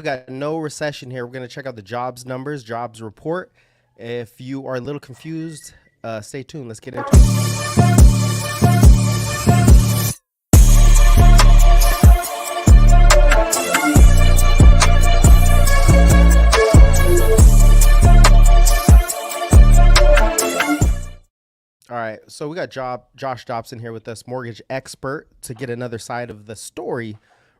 got no recession here. We're going to check out the jobs numbers, jobs report. If you are a little confused, stay tuned. Let's get into it. All right, so we got Josh Dobson here with us, mortgage expert, to get another side of the story.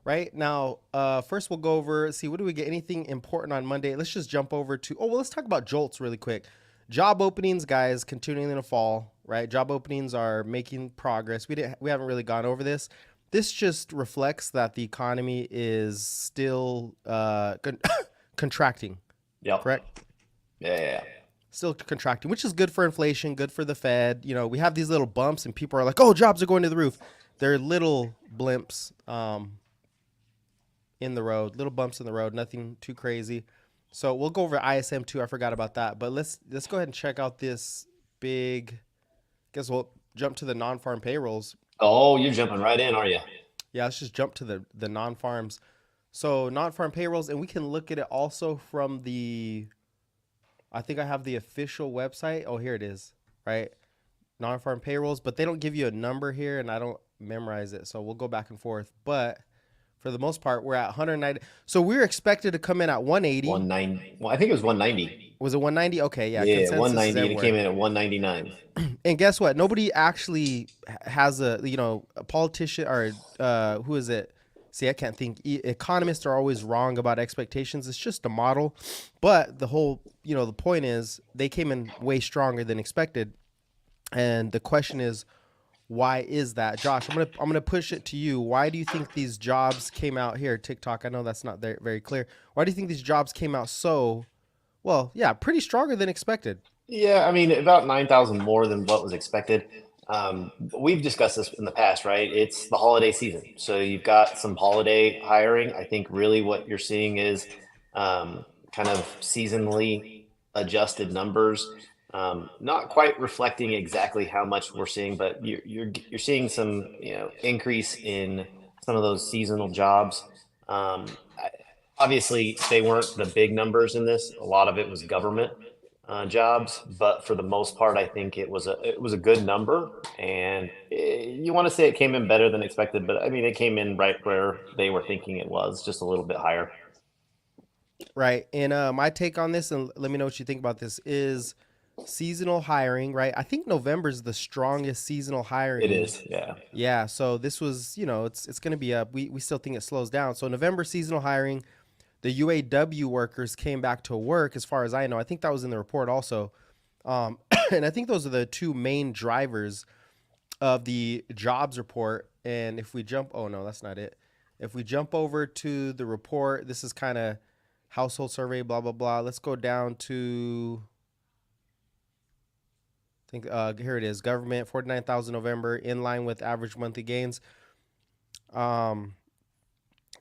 Right now, first we'll go over, see, what do we get? Anything important on Monday? Let's just jump over to, let's talk about JOLTS really quick. Job openings, guys, continuing in the fall, right? Job openings are making progress. We haven't really gone over this. This just reflects that the economy is still contracting. Yep. Correct? Yeah. Still contracting, which is good for inflation, good for the Fed. You know, we have these little bumps and people are like, oh, jobs are going to the roof. They're little blimps in the road, little bumps in the road, nothing too crazy. So we'll go over ISM too. I forgot about that. But let's go ahead and check out this big, guess we'll jump to the non-farm payrolls. Oh, you're jumping right in, are you? Yeah, let's just jump to the non-farms. So non-farm payrolls, and we can look at it also from the, I think I have the official website. Oh, here it is, right? Non-farm payrolls, but they don't give you a number here, and I don't memorize it. So we'll go back and forth. But for the most part, we're at 190. So we were expected to come in at 180. 190. Well, I think it was 190. Was it 190? Okay, yeah. Yeah, 190. It came in at 199. And guess what? Nobody actually has a politician or who is it? See, I can't think. Economists are always wrong about expectations. It's just a model. But the whole, the point is they came in way stronger than expected. And the question is, why is that? Josh, I'm gonna push it to you. Why do you think these jobs came out here? TikTok, I know that's not very clear. Why do you think these jobs came out so, pretty stronger than expected? Yeah, I mean, about 9,000 more than what was expected. We've discussed this in the past, right? It's the holiday season. So you've got some holiday hiring. I think really what you're seeing is kind of seasonally adjusted numbers. Not quite reflecting exactly how much we're seeing, but you're seeing some increase in some of those seasonal jobs. Obviously, they weren't the big numbers in this. A lot of it was government jobs, but for the most part, I think it was a good number. And you want to say it came in better than expected, but I mean it came in right where they were thinking it was, just a little bit higher. Right. And my take on this, and let me know what you think about this, is seasonal hiring, right? I think November is the strongest seasonal hiring. It is, yeah. Yeah, so this was, it's going to be up. We still think it slows down. So November seasonal hiring, the UAW workers came back to work, as far as I know. I think that was in the report also. And I think those are the two main drivers of the jobs report. And if we jump, oh no, that's not it. If we jump over to the report, this is kind of household survey, blah, blah, blah. Let's go down to, I think here it is. Government, 49,000 November, in line with average monthly gains.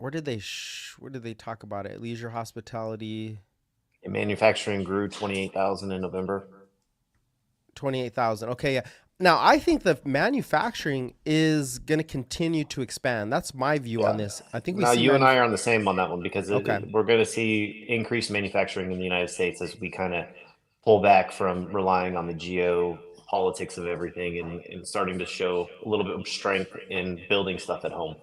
Where did they talk about it? Leisure, hospitality. And manufacturing grew 28,000 in November. 28,000. Okay, yeah. Now I think the manufacturing is going to continue to expand. That's my view on this. I think you and I are on the same on that one, because we're going to see increased manufacturing in the United States as we kind of pull back from relying on the geopolitics of everything and starting to show a little bit of strength in building stuff at home.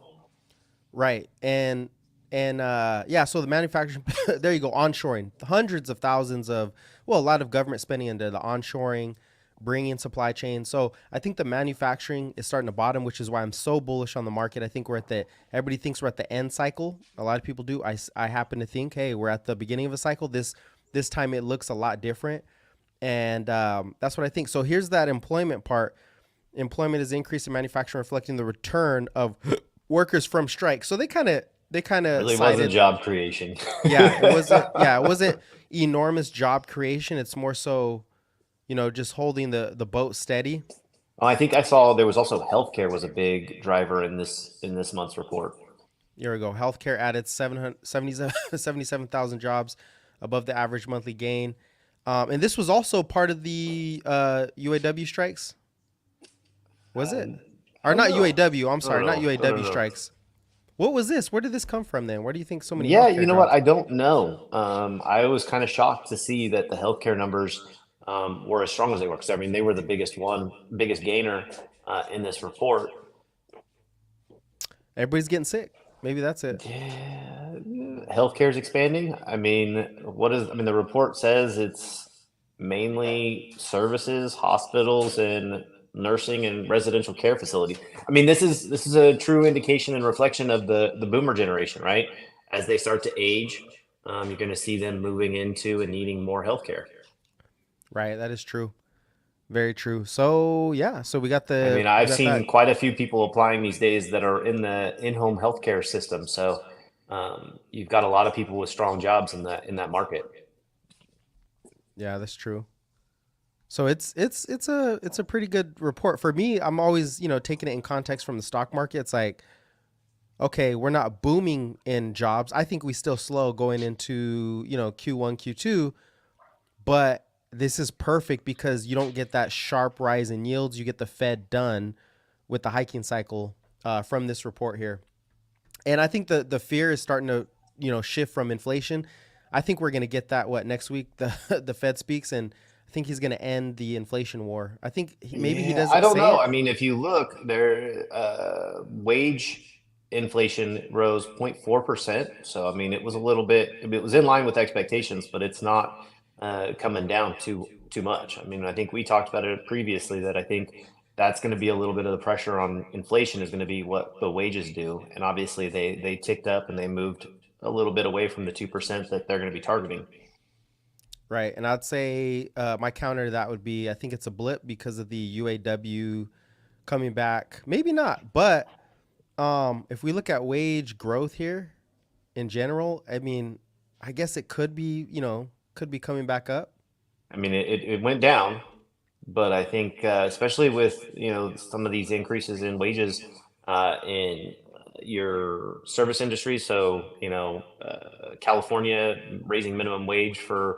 Right. And so the manufacturing, there you go, onshoring. Hundreds of thousands of, a lot of government spending into the onshoring, bringing supply chain. So I think the manufacturing is starting to bottom, which is why I'm so bullish on the market. I think everybody thinks we're at the end cycle. A lot of people do. I happen to think, hey, we're at the beginning of a cycle. This time it looks a lot different. And that's what I think. So here's that employment part. Employment is increased in manufacturing, reflecting the return of workers from strike. So they kind of really wasn't job creation. It wasn't enormous job creation. It's more so, just holding the boat steady. Oh, I think I saw there was also healthcare was a big driver in this month's report. Here we go. Healthcare added 77,000 jobs, above the average monthly gain. And this was also part of the UAW strikes. Was it? Or not UAW. I'm sorry, not UAW strikes. What was this? Where did this come from then? Where do you think so many Yeah, you healthcare know what? jobs? I don't know. I was kind of shocked to see that the healthcare numbers were as strong as they were. Because I mean, they were the biggest gainer in this report. Everybody's getting sick. Maybe that's it. Yeah, healthcare is expanding. I mean, I mean, the report says it's mainly services, hospitals, and nursing and residential care facilities. I mean, this is a true indication and reflection of the boomer generation, right? As they start to age, you're going to see them moving into and needing more healthcare. Right. That is true. Very true. So yeah. So we got I the mean, we I've got that. seen quite a few people applying these days that are in the in-home healthcare system. So you've got a lot of people with strong jobs in that market. Yeah, that's true. So it's a pretty good report for me. I'm always taking it in context from the stock market. It's like, okay, we're not booming in jobs. I think we still slow going into Q1, Q2, but this is perfect because you don't get that sharp rise in yields. You get the Fed done with the hiking cycle from this report here. And I think the fear is starting to shift from inflation. I think we're going to get that next week the the Fed speaks, and I think he's going to end the inflation war. I think maybe he Yeah, I doesn't don't say know. it. I mean, if you look, their wage inflation rose 0.4%. So, I mean, it was a little bit, it was in line with expectations, but it's not coming down too much. I mean, I think we talked about it previously that I think that's going to be a little bit of the pressure on inflation is going to be what the wages do. And obviously they ticked up and they moved a little bit away from the 2% that they're going to be targeting. Right. And I'd say my counter to that would be I think it's a blip because of the UAW coming back. Maybe not, but if we look at wage growth here in general, I mean, I guess it could be, could be coming back up. I mean, it went down, but I think especially with some of these increases in wages in your service industry, so California raising minimum wage for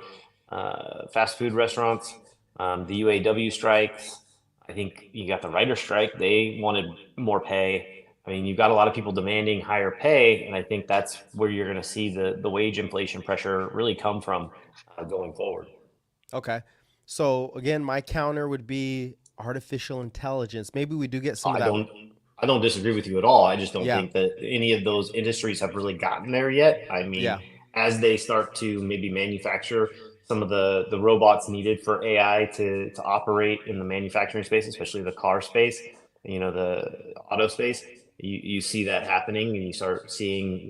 fast food restaurants, the UAW strikes. I think you got the writer strike. They wanted more pay. I mean, you've got a lot of people demanding higher pay, and I think that's where you're going to see the wage inflation pressure really come from going forward. Okay. So again, my counter would be artificial intelligence. Maybe we do get some of I that. don't I don't disagree with you at all. I just don't Yeah. think that any of those industries have really gotten there yet. I mean, Yeah. as they start to maybe manufacture some of the robots needed for AI to operate in the manufacturing space, especially the car space, the auto space, you see that happening and you start seeing,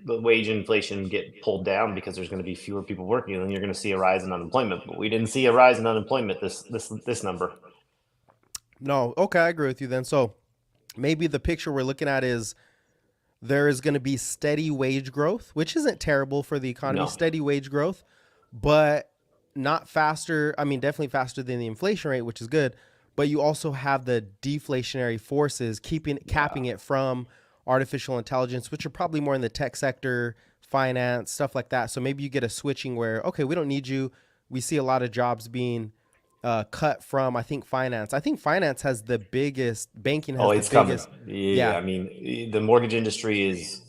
the wage inflation get pulled down because there's going to be fewer people working and then you're going to see a rise in unemployment. But we didn't see a rise in unemployment this number. No. Okay. I agree with you then. So maybe the picture we're looking at is there is going to be steady wage growth, which isn't terrible for the economy, No. steady wage growth, but not faster. I mean, definitely faster than the inflation rate, which is good. But you also have the deflationary forces capping Yeah. it from artificial intelligence, which are probably more in the tech sector, finance, stuff like that. So maybe you get a switching where, okay, we don't need you. We see a lot of jobs being cut from, I think, finance. I think finance has the biggest, banking Oh, has the it's coming. biggest. Yeah, Yeah. I mean, the mortgage industry is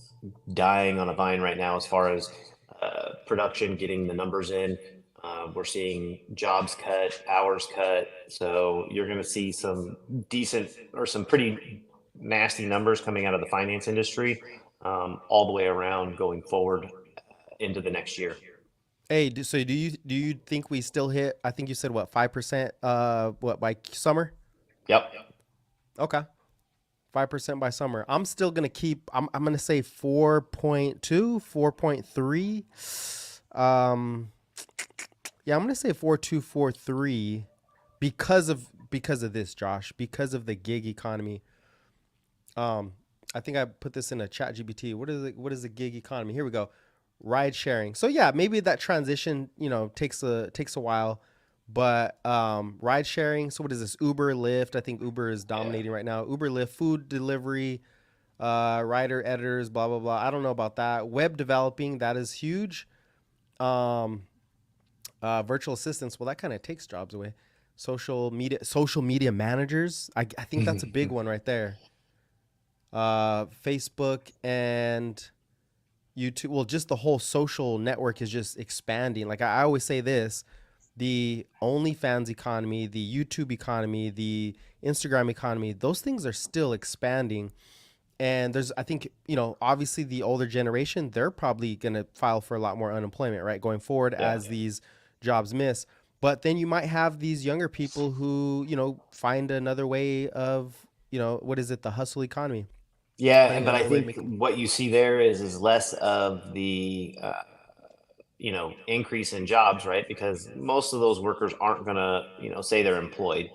dying on a vine right now as far as production, getting the numbers in. We're seeing jobs cut, hours cut. So you're going to see some decent or some pretty nasty numbers coming out of the finance industry all the way around going forward into the next year. Hey, so do you think we still hit? I think you said what 5%? What by summer? Yep. Okay, 5% by summer. I'm still gonna keep. I'm gonna say 4.2, 4.3. Um, yeah, I'm gonna say 4.2, 4.3 because of this, Josh. Because of the gig economy. Um, I think I put this in a chat GBT. What is the gig economy? Here we go. Ride sharing. So yeah, maybe that transition, takes a while, but ride sharing. So what is this? Uber, Lyft. I think Uber is Yeah. dominating right now. Uber, Lyft, food delivery, writer, editors, blah blah blah. I don't know about that. Web developing, that is huge. Um, virtual assistants. Well, that kind of takes jobs away. Social media managers. I think that's a big one right there. Facebook and YouTube, well, just the whole social network is just expanding. Like I always say this, the OnlyFans economy, the YouTube economy, the Instagram economy, those things are still expanding. And there's, I think, obviously the older generation, they're probably going to file for a lot more unemployment, right? Going forward Yeah. as these jobs miss. But then you might have these younger people who, find another way of, what is it? The hustle economy, Yeah, finding but I another way of think making. what you see there is less of the increase in jobs, right? Because most of those workers aren't gonna say they're employed.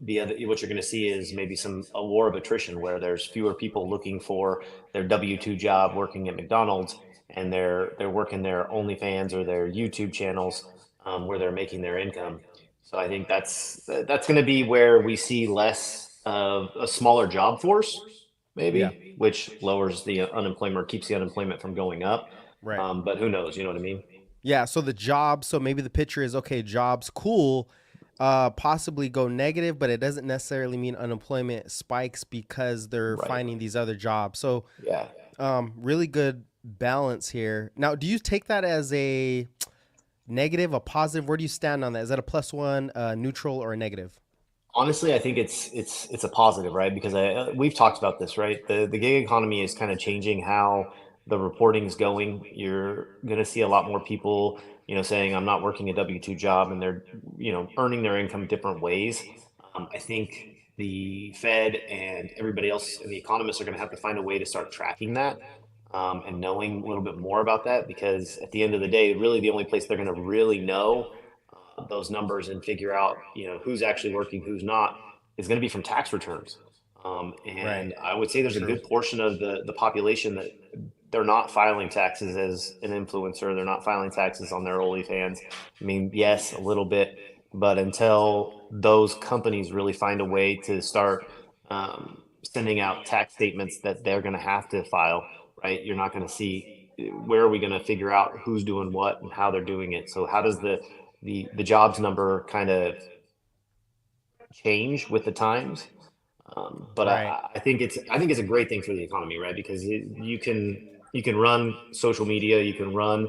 The other, what you're going to see is maybe a war of attrition where there's fewer people looking for their W-2 job working at McDonald's, and they're working their OnlyFans or their YouTube channels, where they're making their income. So I think that's going to be where we see less of a smaller job force, Yeah, maybe, which lowers the unemployment or keeps the unemployment from going up. right. But who knows? You know what I mean? Yeah, so the jobs, so maybe the picture is okay, jobs cool, possibly go negative, but it doesn't necessarily mean unemployment spikes because they're Right. finding these other jobs. So Yeah. really good balance here. Now, do you take that as a negative, a positive? Where do you stand on that? Is that a plus one, neutral, or a negative? Honestly, I think it's a positive, right? Because we've talked about this, right? The gig economy is kind of changing how the reporting is going. You're going to see a lot more people, saying I'm not working a W-2 job, and they're, earning their income different ways. I think the Fed and everybody else and the economists are going to have to find a way to start tracking that, and knowing a little bit more about that, because at the end of the day, really the only place they're going to really know those numbers and figure out who's actually working, who's not, is going to be from tax returns. Right. And I would say there's a True. good portion of the population that they're not filing taxes as an influencer. They're not filing taxes on their OnlyFans. I mean, yes, a little bit, but until those companies really find a way to start sending out tax statements that they're going to have to file, right? You're not going to see, where are we going to figure out who's doing what and how they're doing it. So how does the jobs number kind of change with the times? But Right. I think it's a great thing for the economy, right? Because you can run social media, you can run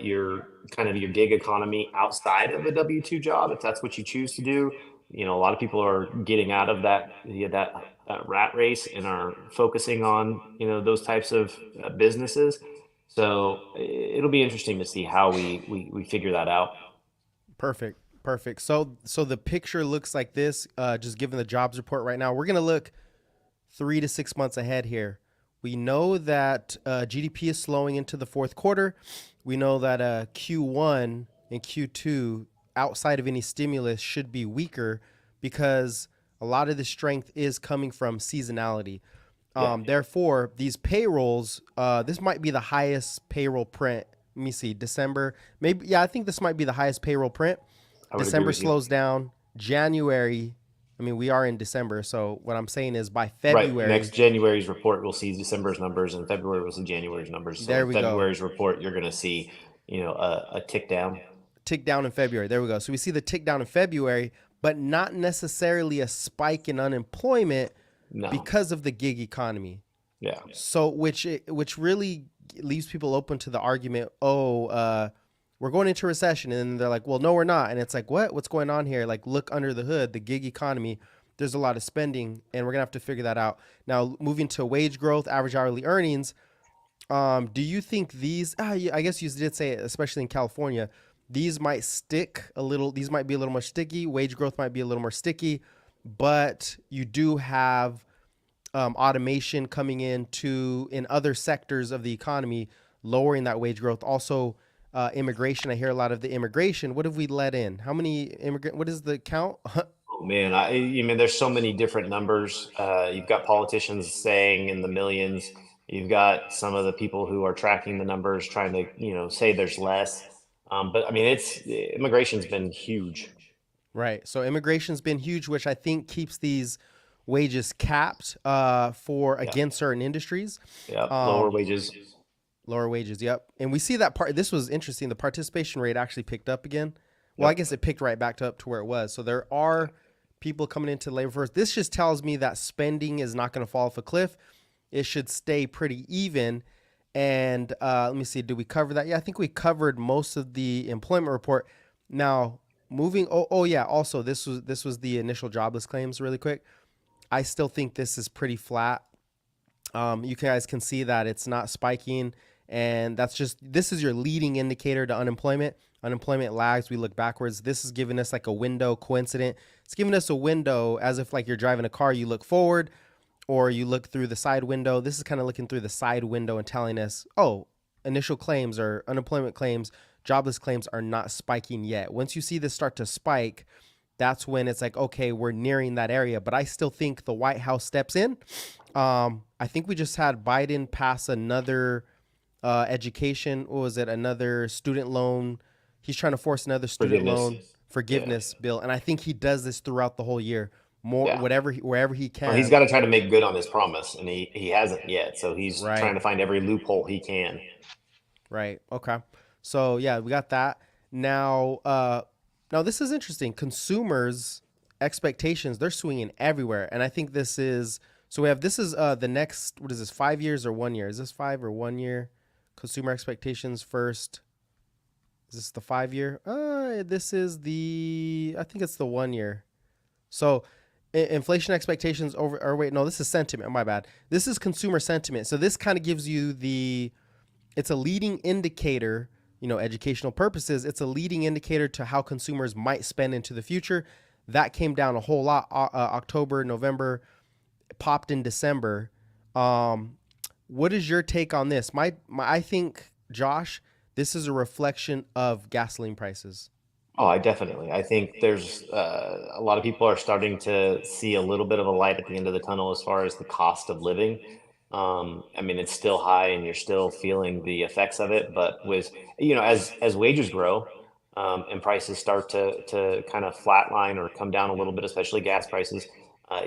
your kind of your gig economy outside of a W-2 job if that's what you choose to do. A lot of people are getting out of that rat race and are focusing on those types of businesses. So it'll be interesting to see how we figure that out. Perfect. Perfect. So the picture looks like this. Just given the jobs report right now, we're gonna look 3 to 6 months ahead here. We know that GDP is slowing into the fourth quarter. We know that Q1 and Q2, outside of any stimulus, should be weaker because a lot of the strength is coming from seasonality. Yeah, Therefore, these payrolls, this might be the highest payroll print. Let me see, December, maybe, yeah, I think this might be the highest payroll print. I would agree December with you. slows down. January, I mean, we are in December, so what I'm saying is by Right. February, Next January's report, we'll see December's numbers, and February will see January's numbers. So there in we go. February's report, you're going to see, a tick down. Tick down in February. There we go. So we see the tick down in February, but not necessarily a spike in unemployment No. because of the gig economy. Yeah. So which really leaves people open to the argument, oh, we're going into recession, and then they're like, well, no, we're not, and it's like, what's going on here? Like, look under the hood, the gig economy. There's a lot of spending, and we're gonna have to figure that out. Now, moving to wage growth, average hourly earnings. Do you think these? I guess you did say it, especially in California, these might stick a little. These might be a little more sticky. Wage growth might be a little more sticky, but you do have automation coming in other sectors of the economy, lowering that wage growth. Also, immigration. I hear a lot of the immigration. What have we let in? How many immigrant? What is the count? Oh man, I mean, there's so many different numbers. You've got politicians saying in the millions. You've got some of the people who are tracking the numbers, trying to, say there's less. But I mean, immigration's been huge. Right. So immigration's been huge, which I think keeps these wages capped for Yeah. again certain industries. Yeah. Lower Um, wages. Lower wages. Yep. And we see that part. This was interesting. The participation rate actually picked up again. Well, I Yep. guess it picked right back up to where it was. So there are people coming into labor force. This just tells me that spending is not going to fall off a cliff. It should stay pretty even. And let me see, did we cover that? Yeah, I think we covered most of the employment report. Now, moving. Oh yeah. Also, this was the initial jobless claims. Really quick, I still think this is pretty flat. You guys can see that it's not spiking, and this is your leading indicator to unemployment. Unemployment lags. We look backwards. This is giving us like a window coincident. It's giving us a window as if like you're driving a car. You look forward, or you look through the side window. This is kind of looking through the side window and telling us, oh, initial claims or unemployment claims, jobless claims are not spiking yet. Once you see this start to spike, that's when it's like, okay, we're nearing that area. But I still think the White House steps in. I think we just had Biden pass another education. What was it? Another student loan. He's trying to force another student loan forgiveness bill. And I think he does this throughout the whole year. More wherever he can. Well, he's got to try to make good on his promise, and he hasn't yet. So he's trying to find every loophole he can. Right. Okay. So yeah, we got that. Now this is interesting. Consumers' expectations, they're swinging everywhere. And I think this is the next, what is this, 5 years or 1 year? Is this 5 or 1 year? Consumer expectations first. Is this the 5 year? I think it's the 1 year. So inflation expectations this is sentiment. My bad. This is consumer sentiment. So this kind of gives you it's a leading indicator, educational purposes. It's a leading indicator to how consumers might spend into the future. That came down a whole lot. October, November, popped in December. What is your take on this? I think, Josh, this is a reflection of gasoline prices. Oh, I think there's a lot of people are starting to see a little bit of a light at the end of the tunnel as far as the cost of living. I mean, it's still high and you're still feeling the effects of it, but as wages grow, and prices start to kind of flatline or come down a little bit, especially gas prices,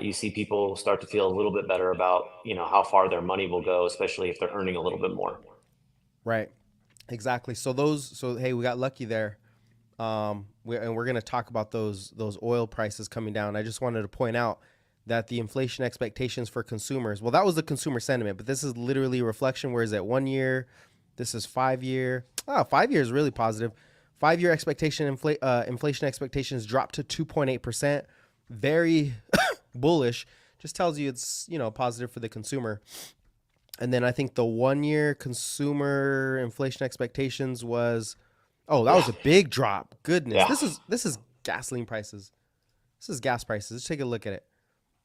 you see people start to feel a little bit better about, how far their money will go, especially if they're earning a little bit more. Right. Exactly. So hey, we got lucky there. We're going to talk about those oil prices coming down. I just wanted to point out that the inflation expectations for consumers, well, that was the consumer sentiment, but this is literally a reflection. Where is it? 1 year. This is 5 year. 5 years really positive. 5 year inflation expectations dropped to 2.8%. Very bullish. Just tells you it's, positive for the consumer. And then I think the 1 year consumer inflation expectations was, was a big drop. Goodness. Yeah. This is gasoline prices. This is gas prices. Let's take a look at it.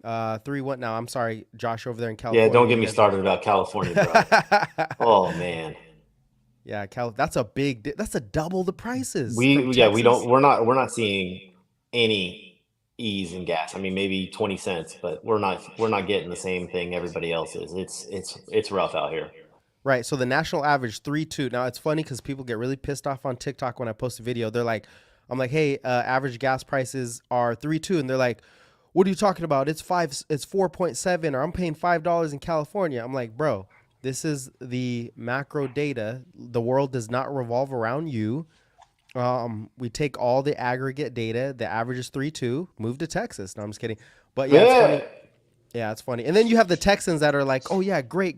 3-1 now. I'm sorry, Josh, over there in California. Yeah, don't get me started about California, bro. Oh man. Yeah, that's a double the prices. We're not seeing any ease in gas. I mean, maybe 20 cents, but we're not getting the same thing everybody else is. It's rough out here. Right. So the national average 3.2. Now it's funny because people get really pissed off on TikTok when I post a video. They're like, I'm like, hey, average gas prices are 3.2, and they're like, what are you talking about? It's 4.7, or I'm paying $5 in California. I'm like, bro, this is the macro data. The world does not revolve around you. We take all the aggregate data. The average is 3.2. Move to Texas. No, I'm just kidding. But yeah, it's funny. Yeah, it's funny. And then you have the Texans that are like, oh yeah, great.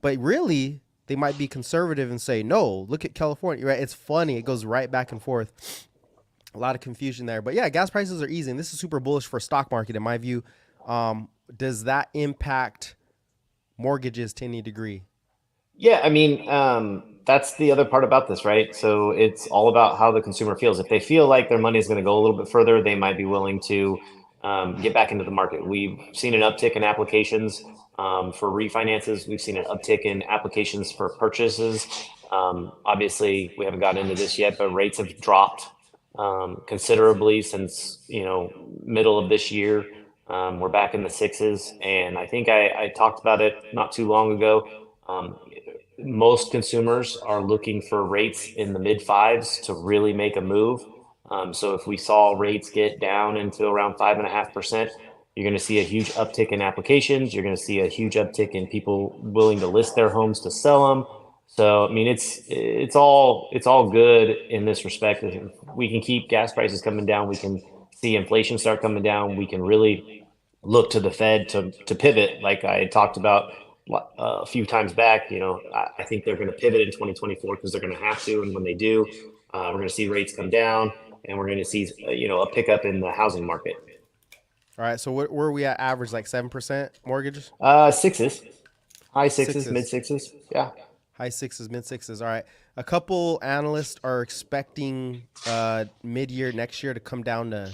But really, they might be conservative and say, no, look at California. Right? It's funny. It goes right back and forth. A lot of confusion there. But yeah, gas prices are easing. This is super bullish for stock market, in my view. Does that impact mortgages to any degree? Yeah, I mean, that's the other part about this, right? So it's all about how the consumer feels. If they feel like their money is going to go a little bit further, they might be willing to get back into the market. We've seen an uptick in applications for refinances. We've seen an uptick in applications for purchases. Obviously, we haven't gotten into this yet, but rates have dropped considerably since middle of this year. We're back in the sixes, and I think I talked about it not too long ago. Most consumers are looking for rates in the mid fives to really make a move. So if we saw rates get down into around 5.5%, you're going to see a huge uptick in applications. You're going to see a huge uptick in people willing to list their homes to sell them. So, I mean, it's all good in this respect. If we can keep gas prices coming down, we can see inflation start coming down, we can really look to the Fed to pivot, like I had talked about a few times back. I think they're going to pivot in 2024 because they're going to have to, and when they do, we're going to see rates come down, and we're going to see a pickup in the housing market. All right. So where are we at average? Like 7% mortgages? Sixes, high sixes, mid Sixes. sixes. Yeah. High sixes, mid sixes. All right. A couple analysts are expecting mid-year next year to come down to,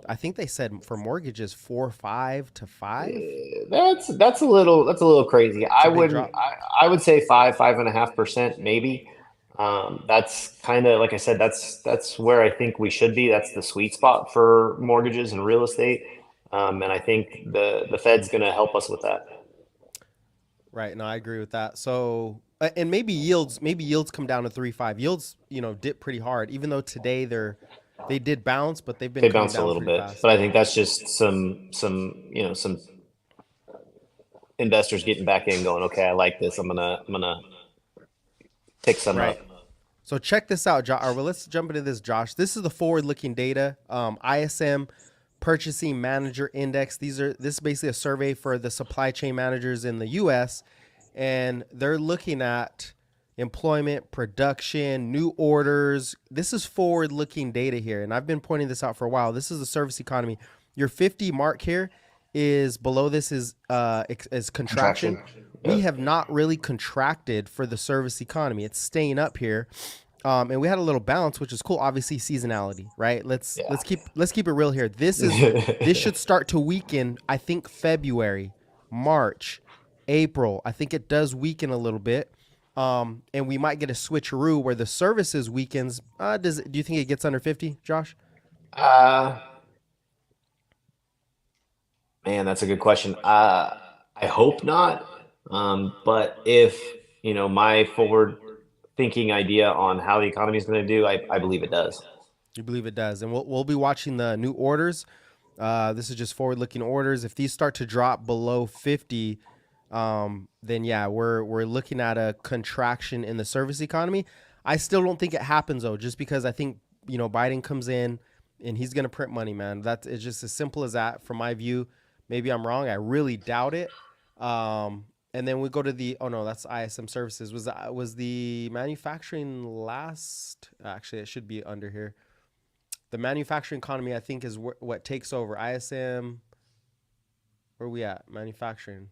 I think they said for mortgages 4.5 to 5. That's a little crazy. It's I a big wouldn't. drop. I would say 5.5% maybe. That's kind of like I said. That's where I think we should be. That's the sweet spot for mortgages and real estate. And I think the Fed's going to help us with that. Right. No, I agree with that. So and maybe yields come down to 3.5. Yields, dip pretty hard, even though today they did bounce, but they've been They coming bounced a down little pretty bit, fast. but I think that's just some investors getting back in, going, okay, I like this. I'm gonna pick some up. Right. So check this out, Josh. Well, let's jump into this, Josh. This is the forward-looking data. ISM Purchasing Manager Index. This is basically a survey for the supply chain managers in the U.S., and they're looking at employment, production, new orders. This is forward-looking data here, and I've been pointing this out for a while. This is the service economy. Your 50 mark here is below this is contraction. Contraction. We Yep. have not really contracted for the service economy. It's staying up here. And we had a little bounce, which is cool. Obviously, seasonality, right? Yeah. Let's keep it real here. This should start to weaken. I think February, March, April. I think it does weaken a little bit, and we might get a switcheroo where the services weakens. Do you think it gets under 50, Josh? Uh, Man, that's a good question. I hope not. But if, my forward thinking idea on how the economy is going to do, I believe it does. You believe it does, and we'll be watching the new orders. This is just forward-looking orders. If these start to drop below 50, then yeah, we're looking at a contraction in the service economy. I still don't think it happens though, just because I think Biden comes in and he's gonna print money, man. It's just as simple as that from my view. Maybe I'm wrong. I really doubt it. And then we go to the oh no, that's ISM services. Was the manufacturing last? Actually, it should be under here. The manufacturing economy, I think, is what takes over. ISM. Where are we at? Manufacturing.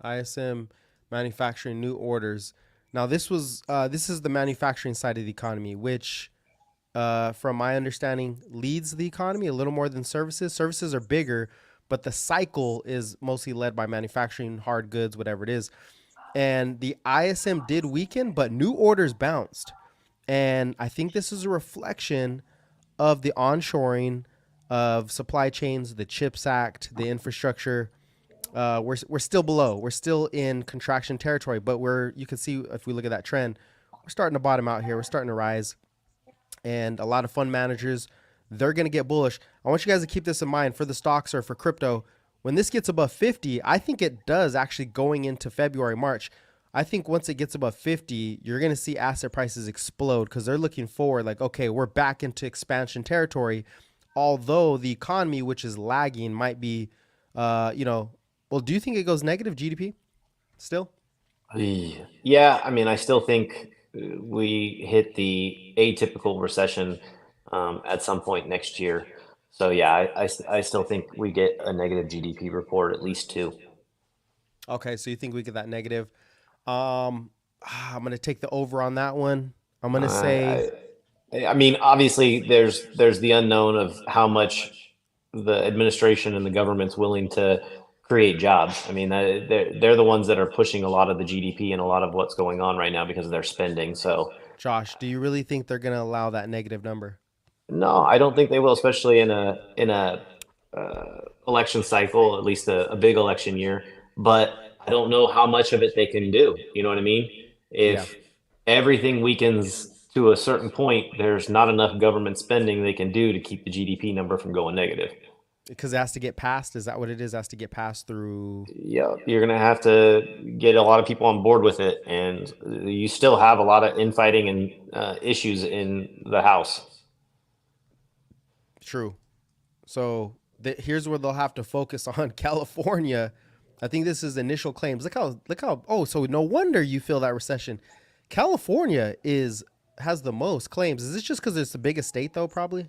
ISM manufacturing new orders. Now this is the manufacturing side of the economy, which from my understanding leads the economy a little more than services. Services are bigger, but the cycle is mostly led by manufacturing, hard goods, whatever it is. And the ISM did weaken, but new orders bounced. And I think this is a reflection of the onshoring of supply chains, the CHIPS Act, the infrastructure. We're still below. We're still in contraction territory, but you can see if we look at that trend, we're starting to bottom out here. We're starting to rise, and a lot of fund managers, they're going to get bullish. I want you guys to keep this in mind for the stocks or for crypto. When this gets above 50, I think it does actually going into February, March. I think once it gets above 50, you're going to see asset prices explode because they're looking forward like, okay, we're back into expansion territory. Although the economy, which is lagging, might be, well, do you think it goes negative GDP still? Yeah, I mean, I still think we hit the atypical recession at some point next year. So yeah, I still think we get a negative GDP report, at least two. Okay, so you think we get that negative. I'm going to take the over on that one. I'm going to say, I, I mean, obviously, there's the unknown of how much the administration and the government's willing to create jobs. I mean, they're the ones that are pushing a lot of the GDP and a lot of what's going on right now because of their spending. So Josh, do you really think they're going to allow that negative number? no, I don't think they will, especially in a election cycle, at least a big election year. But I don't know how much of it they can do. You know what I mean? Yeah. If everything weakens to a certain point, there's not enough government spending they can do to keep the GDP number from going negative. Because it has to get passed. Is that what it is? It has to get passed through. Yeah, you're gonna have to get a lot of people on board with it, and you still have a lot of infighting and issues in the House. True. So here's where they'll have to focus on California. I think this is initial claims. Look how. Oh, so no wonder you feel that recession. California has the most claims. Is this just because it's the biggest state though? Probably.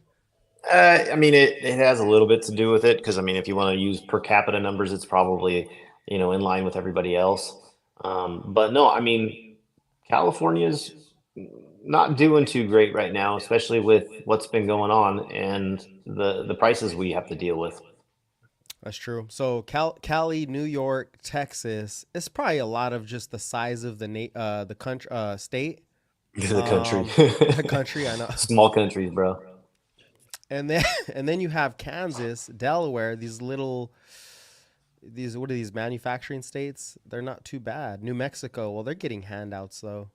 I mean, it has a little bit to do with it because I mean, if you want to use per capita numbers, it's probably in line with everybody else. But no, I mean, California's not doing too great right now, especially with what's been going on and the prices we have to deal with. That's true. So Cali, New York, Texas. It's probably a lot of just the size of the country, state, The country, the country. I know. small countries, bro. And then and then you have Kansas, Delaware. These what are these manufacturing states? They're not too bad. New Mexico. Well, they're getting handouts though.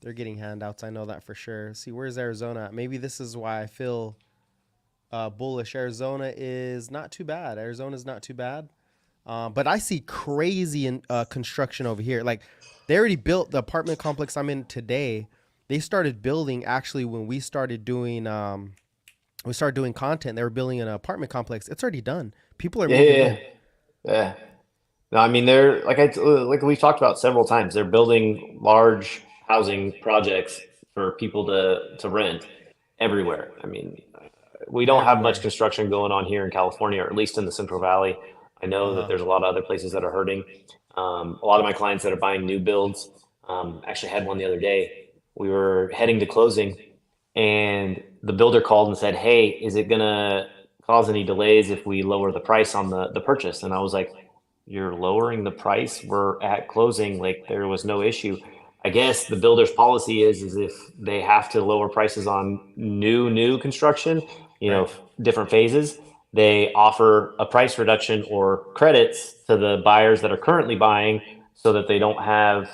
They're getting handouts. I know that for sure. See, where's Arizona at? Maybe this is why I feel bullish. Arizona is not too bad. Arizona's not too bad. But I see crazy construction over here. Like they already built the apartment complex I'm in today. They started building actually when we started doing content. They were building an apartment complex. It's already done. People are Yeah, moving yeah, yeah. in. Yeah. No, I mean they're like we've talked about several times. They're building large housing projects for people to rent everywhere. I mean, we don't have much Everywhere. construction going on here in California, or at least in the Central Valley. I Uh know that huh. there's a lot of other places that are hurting. A lot of my clients that are buying new builds, actually had one the other day. We were heading to closing, and the builder called and said, "Hey, is it gonna cause any delays if we lower the price on the purchase?" And I was like, "You're lowering the price? We're at closing. Like there was no issue." I guess the builder's policy is if they have to lower prices on new construction, Right. different phases, they offer a price reduction or credits to the buyers that are currently buying so that they don't have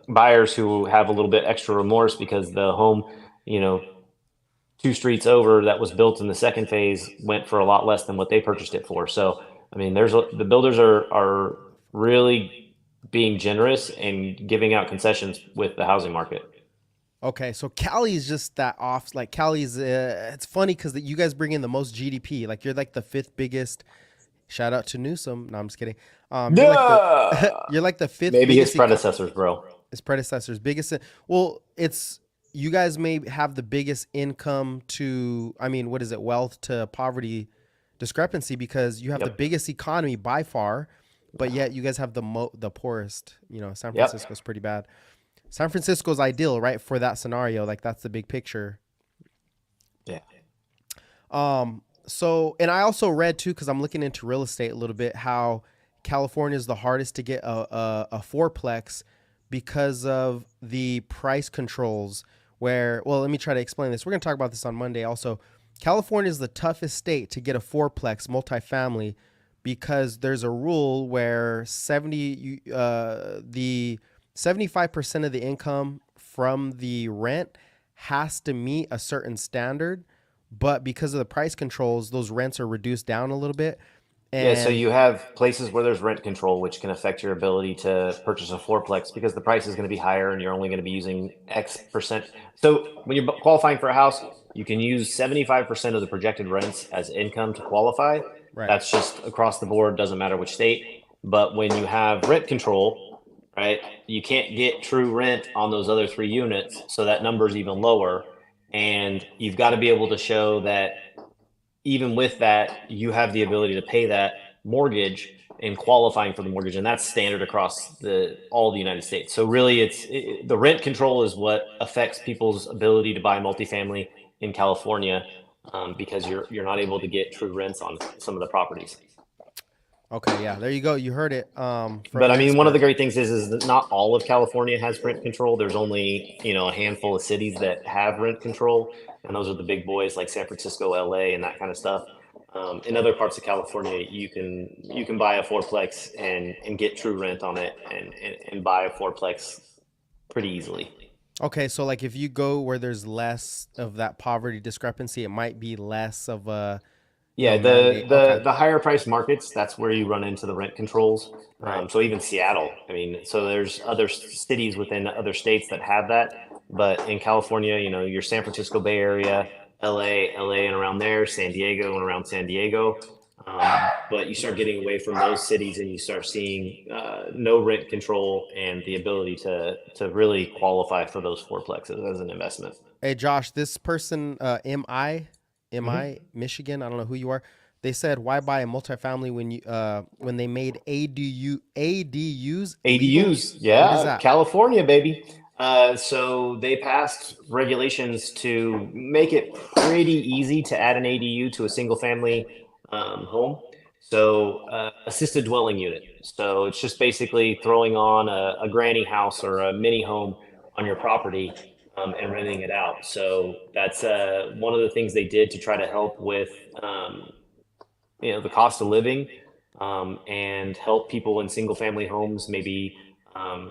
buyers who have a little bit extra remorse because the home, you know, two streets over that was built in the second phase went for a lot less than what they purchased it for. So, I mean, the builders are really being generous and giving out concessions with the housing market. Okay. So Cali is just that off. Like Cali's. It's funny because you guys bring in the most GDP. Like you're like the fifth biggest. Shout out to Newsom. No, I'm just kidding. You're like the Yeah, you're like the fifth maybe his biggest predecessors, bro. his predecessors biggest. Well, it's you guys may have the biggest income to. I mean, what is it? Wealth to poverty discrepancy because you have the Yep, biggest economy by far, but yet you guys have the poorest. San yep, Francisco's pretty bad. San Francisco's ideal, right, for that scenario. Like that's the big picture. yeah. So and I also read too because I'm looking into real estate a little bit how California is the hardest to get a fourplex because of the price controls. Where well, let me try to explain this. We're gonna talk about this on Monday. Also, California is the toughest state to get a fourplex multifamily because there's a rule where 75% of the income from the rent has to meet a certain standard, but because of the price controls, those rents are reduced down a little bit. Yeah, so And you have places where there's rent control, which can affect your ability to purchase a fourplex because the price is going to be higher and you're only going to be using X percent. So when you're qualifying for a house, you can use 75% of the projected rents as income to qualify. right, That's just across the board, doesn't matter which state. But when you have rent control, right, you can't get true rent on those other three units. So that number is even lower. And you've got to be able to show that even with that, you have the ability to pay that mortgage and qualifying for the mortgage, and that's standard across all the United States. So really, the rent control is what affects people's ability to buy multifamily in California, because you're not able to get true rents on some of the properties. okay, yeah, there you go. You heard it from But an I mean, one of the expert. great things is that not all of California has rent control. There's only a handful of cities that have rent control, and those are the big boys like San Francisco, LA, and that kind of stuff. In other parts of California, you can buy a fourplex and get true rent on it and buy a fourplex pretty easily. Okay, so like if you go where there's less of that poverty discrepancy, it might be less of a Yeah, the mandate. Okay. the the higher price markets, that's where you run into the rent controls. Right. So even Seattle, I mean, so there's other cities within other states that have that, but in California, your San Francisco Bay Area, LA and around there, San Diego and around San Diego. But you start getting away from those cities and you start seeing no rent control and the ability to really qualify for those fourplexes as an investment. Hey Josh, this person, MI, Hmm. Michigan. I don't know who you are. They said, why buy a multifamily when they made ADUs legal? ADUs, What is yeah, that? California, baby. So they passed regulations to make it pretty easy to add an ADU to a single family home. So assisted dwelling unit. So it's just basically throwing on a granny house or a mini home on your property and renting it out. So that's one of the things they did to try to help with the cost of living and help people in single family homes maybe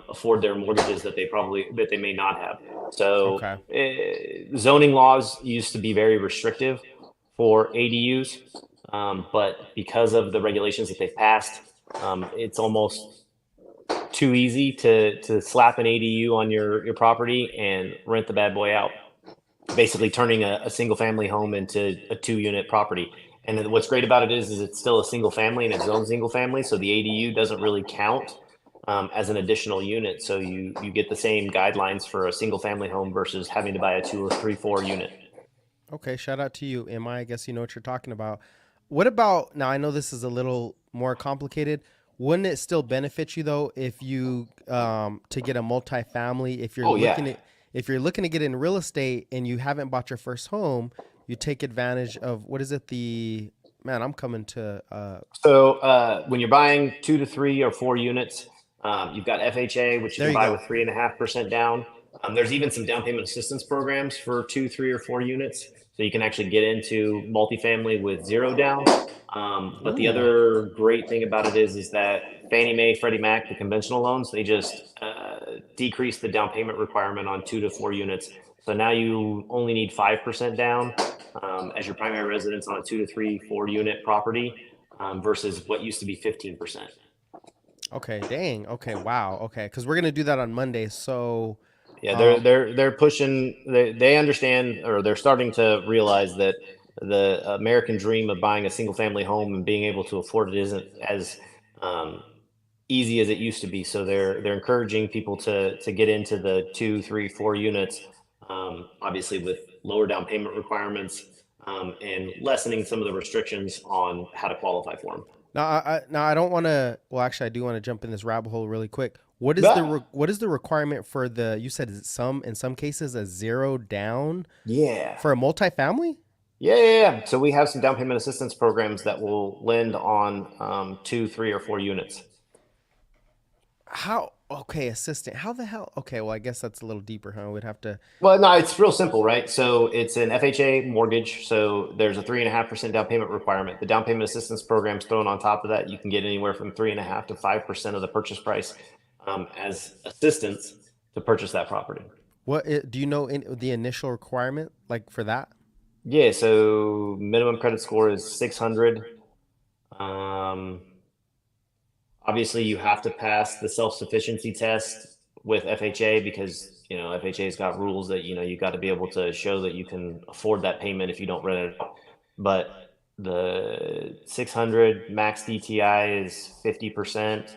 afford their mortgages that they may not have. So Okay. zoning laws used to be very restrictive for ADUs, but because of the regulations that they've passed, it's almost too easy to slap an ADU on your property and rent the bad boy out, basically turning a single family home into a 2 unit property. And then what's great about it is it's still a single family and it's own single family. So the ADU doesn't really count as an additional unit. So you get the same guidelines for a single family home versus having to buy a 2 or 3, 4 unit. Okay. Shout out to you, MI. I guess you know what you're talking about. What about now? I know this is a little more complicated. Wouldn't it still benefit you though if you to get a multifamily? Oh yeah. If you're looking to get in real estate and you haven't bought your first home, you take advantage of what is it? The man, I'm coming to So when you're buying 2 to 3 or 4 units, you've got FHA, which you there can you buy go. with 3.5% down. There's even some down payment assistance programs for 2, 3, or 4 units, so you can actually get into multifamily with zero down. But the Ooh. other great thing about it is that Fannie Mae, Freddie Mac, the conventional loans, they just decrease the down payment requirement on 2 to 4 units. So now you only need 5% down as your primary residence on a 2 to 3, 4 unit property versus what used to be 15%. Okay. Dang. Okay. Wow. Okay. Because we're gonna do that on Monday. So, Yeah, they're um, they're they're pushing. They understand, or they're starting to realize that the American dream of buying a single family home and being able to afford it isn't as um, easy as it used to be. So they're encouraging people to get into the 2, 3, 4 units, obviously with lower down payment requirements and lessening some of the restrictions on how to qualify for them. now I don't want to. Well, actually, I do want to jump in this rabbit hole really quick. Yeah, What is the requirement for the? You said some in some cases a zero down yeah, for a multifamily. yeah. So we have some down payment assistance programs that will lend on 2, 3, or 4 units. How? Okay, assistant. How the hell? Okay, well, I guess that's a little deeper, huh? We'd have to. Well, no, it's real simple, right? So it's an FHA mortgage. So there's a 3.5% down payment requirement. The down payment assistance program's thrown on top of that. You can get anywhere from 3.5 to 5% of the purchase price as assistance to purchase that property. Do you know the initial requirement like for that? Yeah. So minimum credit score is 600. Um, Obviously, you have to pass the self-sufficiency test with FHA because FHA's got rules that you got to be able to show that you can afford that payment if you don't rent it out. But the 600 max DTI is 50%.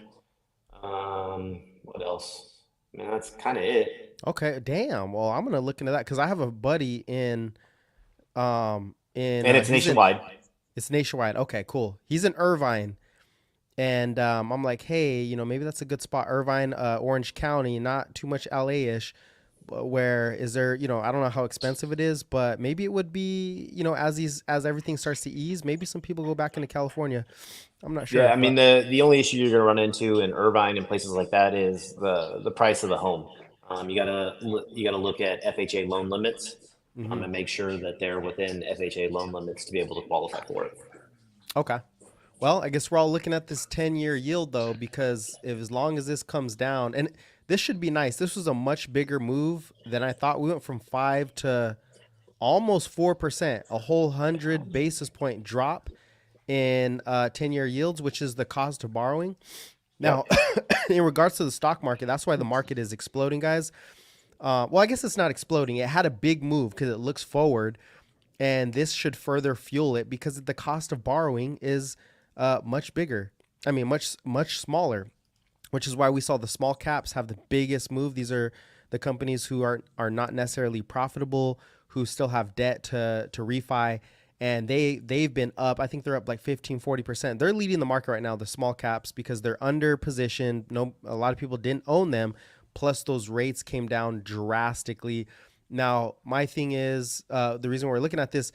What else? I mean, that's kind of it. Okay, damn. Well, I'm gonna look into that because I have a buddy in And it's he's in nationwide. it's nationwide. Okay, cool. He's in Irvine. And I'm like, hey, maybe that's a good spot. Irvine, Orange County, not too much LA ish. Where is there, I don't know how expensive it is, but maybe it would be, as everything starts to ease, maybe some people go back into California. I'm not Yeah, sure, I mean but the only issue you're going to run into in Irvine and places like that is the price of the home. You gotta look at FHA loan limits hmm and make sure that they're within FHA loan limits to be able to qualify for it. okay. Well, I guess we're all looking at this 10-year yield though, because if as long as this comes down, and this should be nice. This was a much bigger move than I thought. We went from 5 to almost 4%, a whole 100 basis point drop in 10-year yields, which is the cost of borrowing. Now, Yep. in regards to the stock market, that's why the market is exploding, guys. Well, I guess it's not exploding. It had a big move because it looks forward, and this should further fuel it because the cost of borrowing is much bigger. I mean, much smaller, which is why we saw the small caps have the biggest move. These are the companies who are not necessarily profitable, who still have debt to refi, and they've been up. I think they're up like 15-40%. They're leading the market right now, the small caps, because they're under positioned. No, a lot of people didn't own them. Plus, those rates came down drastically. Now, my thing is the reason we're looking at this.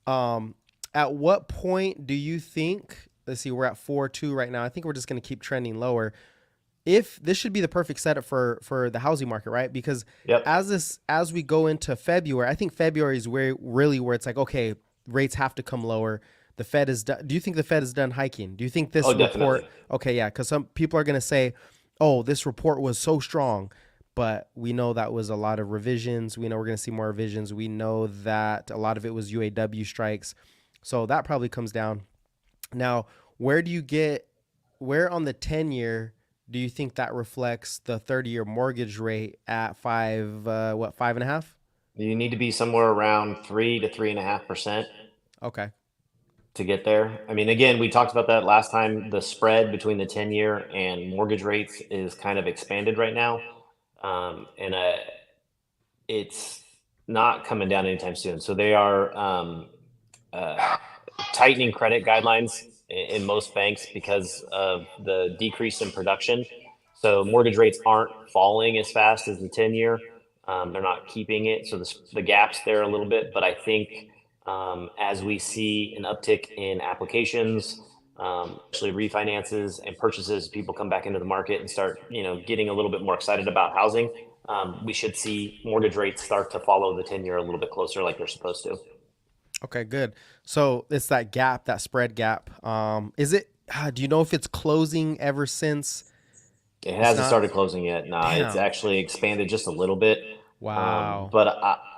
At what point do you think? Let's see, we're at 4.2 right now. I think we're just going to keep trending lower. If this should be the perfect setup for the housing market, right? Because Yep. as we go into February, I think February is where it's like, okay, rates have to come lower. The Fed is done. Do you think the Fed is done hiking? Do you think this Oh, report? definitely. Okay, yeah, because some people are going to say, oh, this report was so strong, but we know that was a lot of revisions. We know we're going to see more revisions. We know that a lot of it was UAW strikes, so that probably comes down. Now, where on the 10-year do you think that reflects the 30-year mortgage rate at 5.5? You need to be somewhere around 3 to 3.5% Okay. to get there. I mean, again, we talked about that last time. The spread between the 10-year and mortgage rates is kind of expanded right now. And it's not coming down anytime soon. So they are uh, tightening credit guidelines in most banks because of the decrease in production. So mortgage rates aren't falling as fast as the 10-year. They're not keeping it. So the gap's there a little bit. But I think as we see an uptick in applications, especially refinances and purchases, people come back into the market and start, getting a little bit more excited about housing. We should see mortgage rates start to follow the 10-year a little bit closer like they're supposed to. Okay, good. So it's that gap, that spread gap. Is it? Do you know if it's closing ever since? It It's hasn't not. started closing yet. Nah, it's Damn. actually expanded just a little bit. Wow. But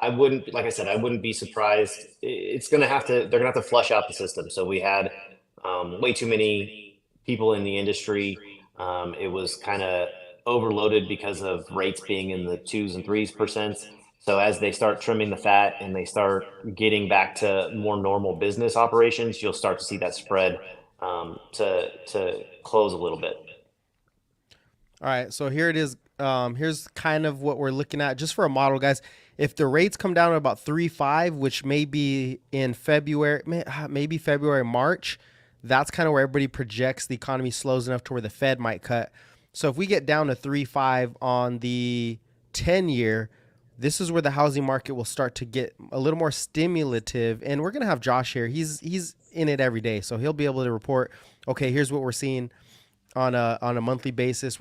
I wouldn't, like I said, I wouldn't be surprised. It's going to have to, they're going to have to flush out the system. So we had way too many people in the industry. It was kind of overloaded because of rates being in the 2s and 3s%. So as they start trimming the fat and they start getting back to more normal business operations, you'll start to see that spread to close a little bit. All right, so here it is. Here's kind of what we're looking at just for a model, guys. If the rates come down to about 3.5, which may be in February, maybe February, March, that's kind of where everybody projects the economy slows enough to where the Fed might cut. So if we get down to 3.5 on the 10-year, this is where the housing market will start to get a little more stimulative. And we're gonna have Josh here. He's in it every day, so he'll be able to report. Okay, here's what we're seeing on a monthly basis.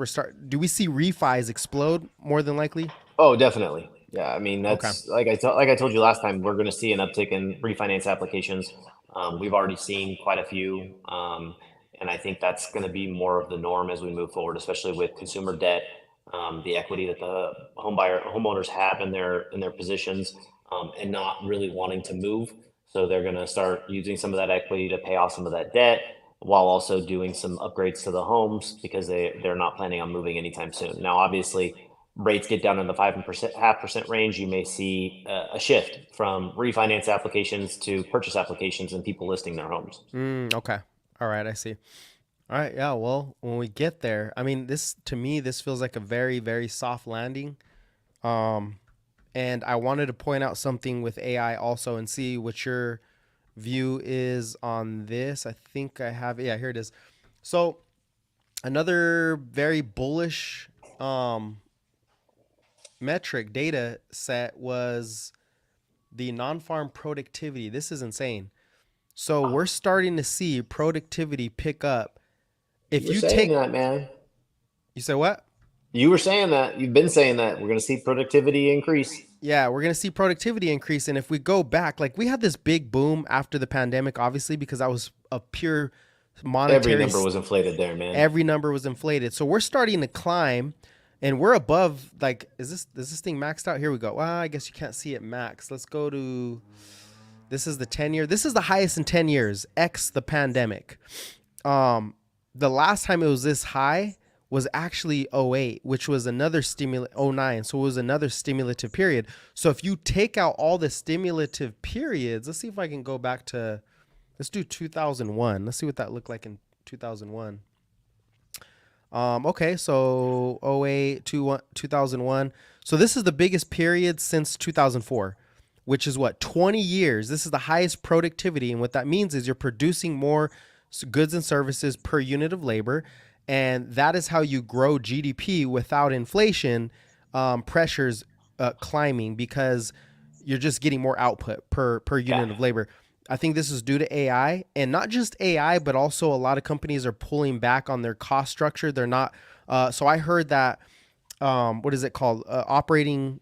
Do we see refis explode more than likely? Oh, definitely. Yeah, I mean Okay. that's like I told you last time. We're going to see an uptick in refinance applications. We've already seen quite a few, and I think that's going to be more of the norm as we move forward, especially with consumer debt, the equity that the homeowners have in their positions, and not really wanting to move. So they're going to start using some of that equity to pay off some of that debt, while also doing some upgrades to the homes because they're not planning on moving anytime soon. Now, obviously, rates get down in the 5.5% range, you may see a shift from refinance applications to purchase applications and people listing their homes. Okay. All right. I see. All right. Yeah. Well, when we get there, I mean, to me, this feels like a very, very soft landing. Um, and I wanted to point out something with AI also and see what your view is on this. I think I have it. Yeah, here it is. So another very bullish metric data set was the non-farm productivity. This is insane. So we're starting to see productivity pick up. You If were you saying take, that, man. you say what? You were saying that. You've been saying that. We're going to see productivity increase. Yeah, we're going to see productivity increase. And if we go back, like we had this big boom after the pandemic, obviously, because that was a pure Every monetary, number was inflated there, man. every number was inflated. So we're starting to climb. and we're above. Like, is this thing maxed out? Here we go. Well, I guess you can't see it max. Let's go to. This is the 10-year. This is the highest in 10 years, X the pandemic. The last time it was this high was actually '08, which was another '09. So it was another stimulative period. So if you take out all the stimulative periods, let's see if I can go back to, let's do 2001. Let's see what that looked like in 2001. Okay, so '08 to 2001. So this is the biggest period since 2004, which is what, 20 years. This is the highest productivity. And what that means is you're producing more goods and services per unit of labor. And that is how you grow GDP without inflation pressures climbing, because you're just getting more output per unit of labor. I think this is due to AI, and not just AI, but also a lot of companies are pulling back on their cost structure. They're not. So I heard that, what is it called? Operating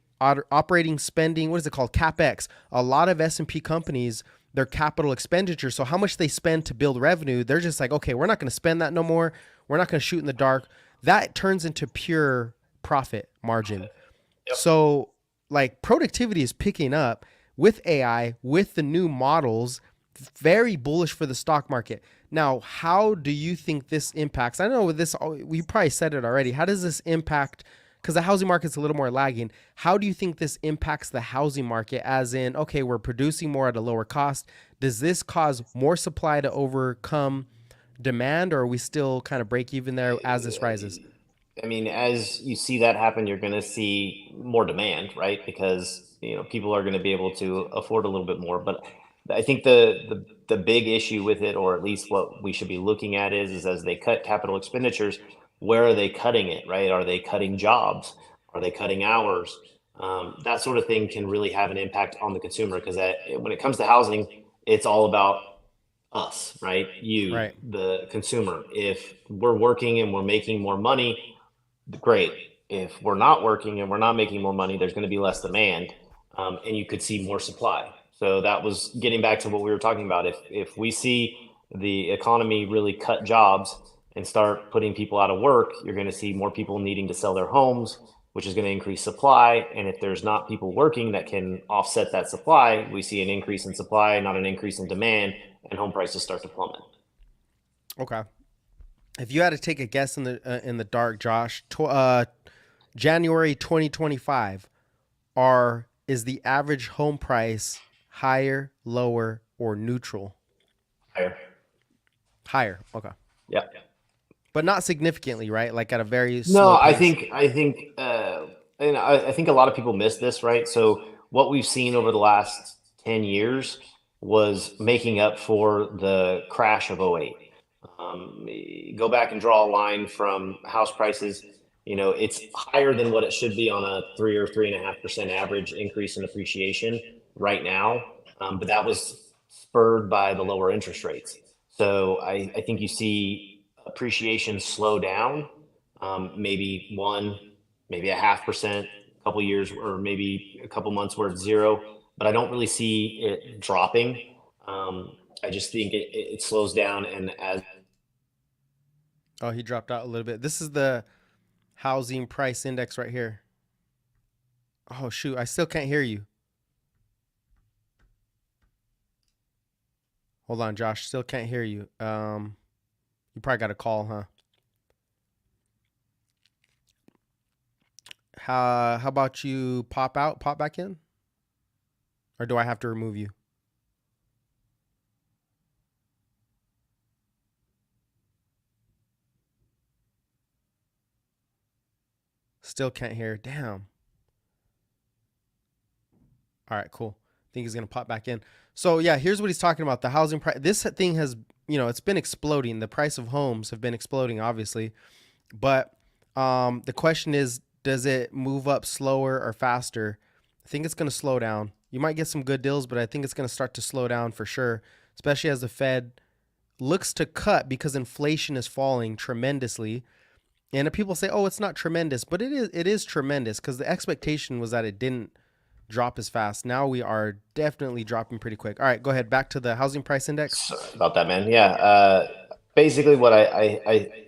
spending. What is it called? CapEx. A lot of S&P companies, their capital expenditure. So how much they spend to build revenue, they're just like, okay, we're not going to spend that no more. We're not going to shoot in the dark. That turns into pure profit margin. Yep. So like productivity is picking up with AI, with the new models. Very bullish for the stock market. Now, how do you think this impacts? I know with this, we probably said it already. How does this impact? Because the housing market's a little more lagging. How do you think this impacts the housing market? As in, okay, we're producing more at a lower cost. Does this cause more supply to overcome demand, or are we still kind of break even there as this rises? I mean, as you see that happen, you're going to see more demand, right? Because people are going to be able to afford a little bit more. But I think the big issue with it, or at least what we should be looking at, is as they cut capital expenditures, where are they cutting it, right? Are they cutting jobs? Are they cutting hours? That sort of thing can really have an impact on the consumer, because when it comes to housing, it's all about us, right? You, Right. the consumer. If we're working and we're making more money, great. If we're not working and we're not making more money, there's going to be less demand, and you could see more supply. So that was getting back to what we were talking about. If we see the economy really cut jobs and start putting people out of work, you're going to see more people needing to sell their homes, which is going to increase supply. And if there's not people working that can offset that supply, we see an increase in supply, not an increase in demand, and home prices start to plummet. Okay. If you had to take a guess in the dark, Josh, January 2025, is the average home price higher, lower, or neutral? Higher. Higher. Okay. Yeah. But not significantly, right? Like at a very No, slow I pace. think I think and I think a lot of people miss this, right? So what we've seen over the last 10 years was making up for the crash of '08. Go back and draw a line from house prices. It's higher than what it should be on a 3 or 3.5% average increase in appreciation right now. But that was spurred by the lower interest rates. So I think you see appreciation slow down, maybe maybe a 0.5%, a couple years, or maybe a couple months where it's zero. But I don't really see it dropping. I just think it slows down, and as Oh, he dropped out a little bit. This is the housing price index right here. Oh, shoot. I still can't hear you. Hold on, Josh. Still can't hear you. You probably got a call, huh? How about you pop out, pop back in? Or do I have to remove you? Still can't hear. Damn. All right, cool. I think he's going to pop back in. So, yeah, here's what he's talking about. The housing price. This thing has, it's been exploding. The price of homes have been exploding, obviously. But the question is, does it move up slower or faster? I think it's going to slow down. You might get some good deals, but I think it's going to start to slow down for sure, especially as the Fed looks to cut because inflation is falling tremendously. And people say, "Oh, it's not tremendous," but it is tremendous, because the expectation was that it didn't drop as fast. Now we are definitely dropping pretty quick. All right, go ahead. Back to the housing price index. Sorry about that, man. Yeah. Basically, what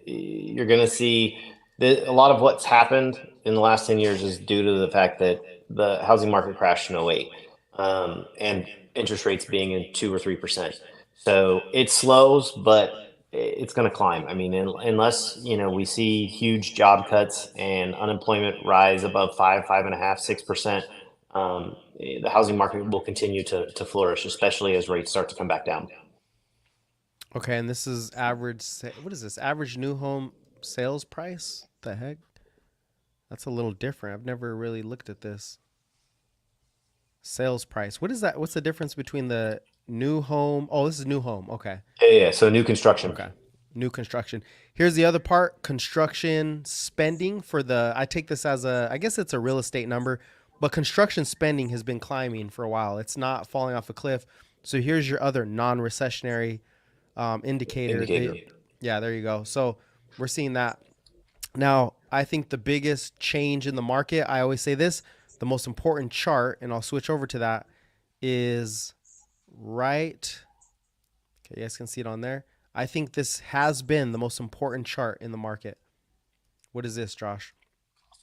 you're going to see A lot of what's happened in the last 10 years is due to the fact that the housing market crashed in '08, and interest rates being in 2 or 3%. So it slows, but it's going to climb. I mean, unless, we see huge job cuts and unemployment rise above 5.5, 6%, the housing market will continue to flourish, especially as rates start to come back down. Okay, and this is average. What is this? Average new home sales price? The heck? That's a little different. I've never really looked at this. Sales price. What is that? What's the difference between the new home? Oh, this is new home. Okay. Yeah, yeah. So new construction. Okay. New construction. Here's the other part, construction spending for the, I take this as a, I guess it's a real estate number, but construction spending has been climbing for a while. It's not falling off a cliff. So here's your other non-recessionary indicator. Indicator. Yeah, there you go. So we're seeing that. Now, I think the biggest change in the market, I always say this, the most important chart, and I'll switch over to that, is right. Okay, you guys can see it on there. I think this has been the most important chart in the market. What is this, Josh?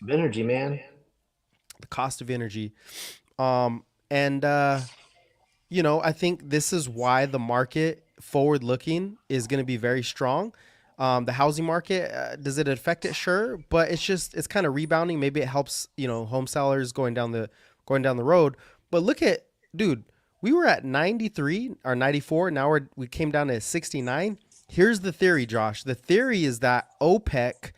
Energy, man. The cost of energy. And I think this is why the market forward looking is going to be very strong. The housing market, does it affect it? Sure, but it's kind of rebounding. Maybe it helps, home sellers going down the road. But look at, dude, we were at 93 or 94. Now we came down to 69. Here's the theory, Josh. The theory is that OPEC,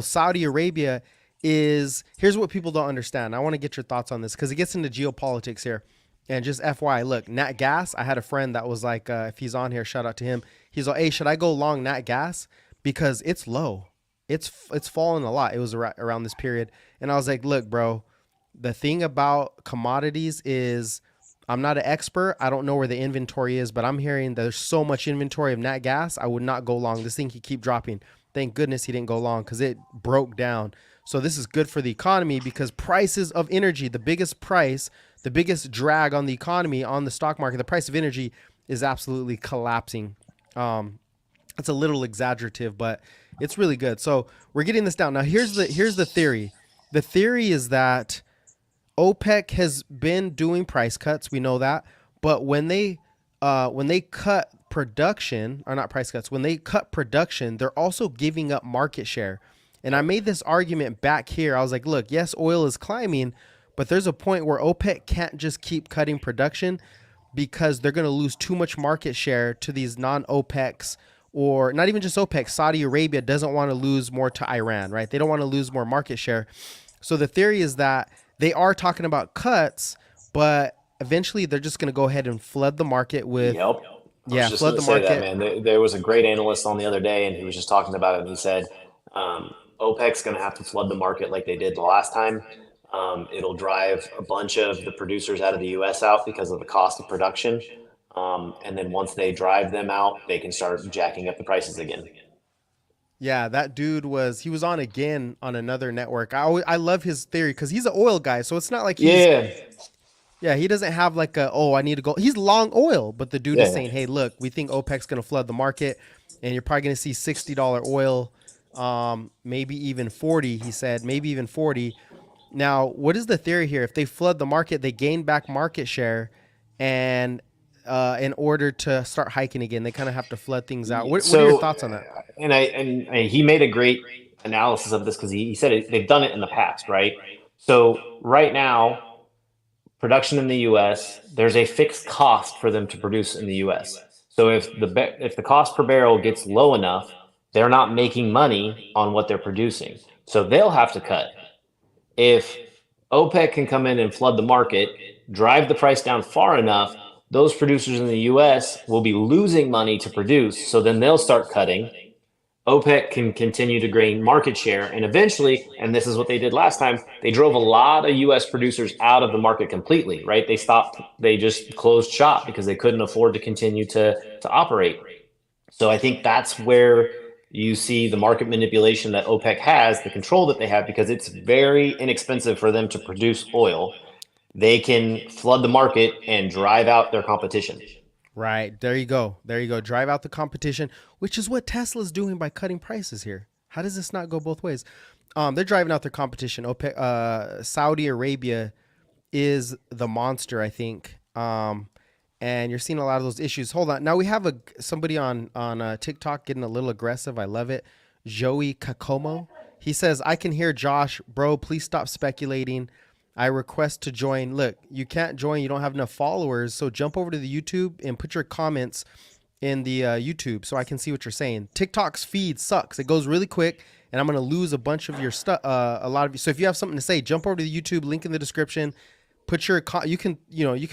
Saudi Arabia here's what people don't understand. I want to get your thoughts on this because it gets into geopolitics here. And just FYI, look, nat gas, I had a friend that was like, if he's on here, shout out to him. He's like, hey, should I go long nat gas? Because it's low. It's fallen a lot. It was around this period. And I was like, look, bro, the thing about commodities is I'm not an expert. I don't know where the inventory is, but I'm hearing that there's so much inventory of nat gas. I would not go long. This thing could keep dropping. Thank goodness he didn't go long because it broke down. So this is good for the economy because prices of energy, the biggest drag on the economy, on the stock market, the price of energy is absolutely collapsing. It's a little exaggerative, but it's really good. So we're getting this down. Now here's the theory. The theory is that OPEC has been doing price cuts. We know that. But when they cut production, or not price cuts, when they cut production, they're also giving up market share. And I made this argument back here. I was like, look, yes, oil is climbing, but there's a point where OPEC can't just keep cutting production because they're going to lose too much market share to these non-OPECs, or not even just OPEC. Saudi Arabia doesn't want to lose more to Iran, right? They don't want to lose more market share. So the theory is that they are talking about cuts, but eventually they're just going to go ahead and flood the market with, Yep. flood the market. That, man. There was a great analyst on the other day, and he was just talking about it, and he said, OPEC's going to have to flood the market like they did the last time. It'll drive a bunch of the producers out of the U.S. out because of the cost of production. And then once they drive them out, they can start jacking up the prices again. Yeah, that dude he was on again on another network. I love his theory because he's an oil guy. So it's not like he doesn't have like I need to go. He's long oil, but the dude is saying, hey, look, we think OPEC's going to flood the market and you're probably going to see $60 oil, maybe even 40, he said, maybe even 40. Now, what is the theory here? If they flood the market, they gain back market share, and in order to start hiking again, they kind of have to flood things out. What are your thoughts on that? And he made a great analysis of this because he said they've done it in the past, right? So right now, production in the U.S., there's a fixed cost for them to produce in the U.S. So if the cost per barrel gets low enough, they're not making money on what they're producing. So they'll have to cut. If OPEC can come in and flood the market, drive the price down far enough, those producers in the U.S. will be losing money to produce. So then they'll start cutting. OPEC can continue to gain market share. And eventually, and this is what they did last time, they drove a lot of U.S. producers out of the market completely, right? They just closed shop because they couldn't afford to continue to operate. So I think that's where you see the market manipulation that OPEC has, the control that they have, because it's very inexpensive for them to produce oil. They can flood the market and drive out their competition. Right. There you go. Drive out the competition, which is what Tesla's doing by cutting prices here. How does this not go both ways? They're driving out their competition. OPEC, Saudi Arabia is the monster, I think. And you're seeing a lot of those issues. Hold on. Now we have somebody on TikTok getting a little aggressive. I love it. Joey Kakomo. He says, "I can hear Josh, bro. Please stop speculating. I request to join. Look, you can't join. You don't have enough followers. So jump over to the YouTube and put your comments in the YouTube so I can see what you're saying. TikTok's feed sucks. It goes really quick, and I'm gonna lose a bunch of your stuff. A lot of you. So if you have something to say, jump over to the YouTube. Link in the description. Put your you can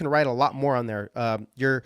write a lot more on there. You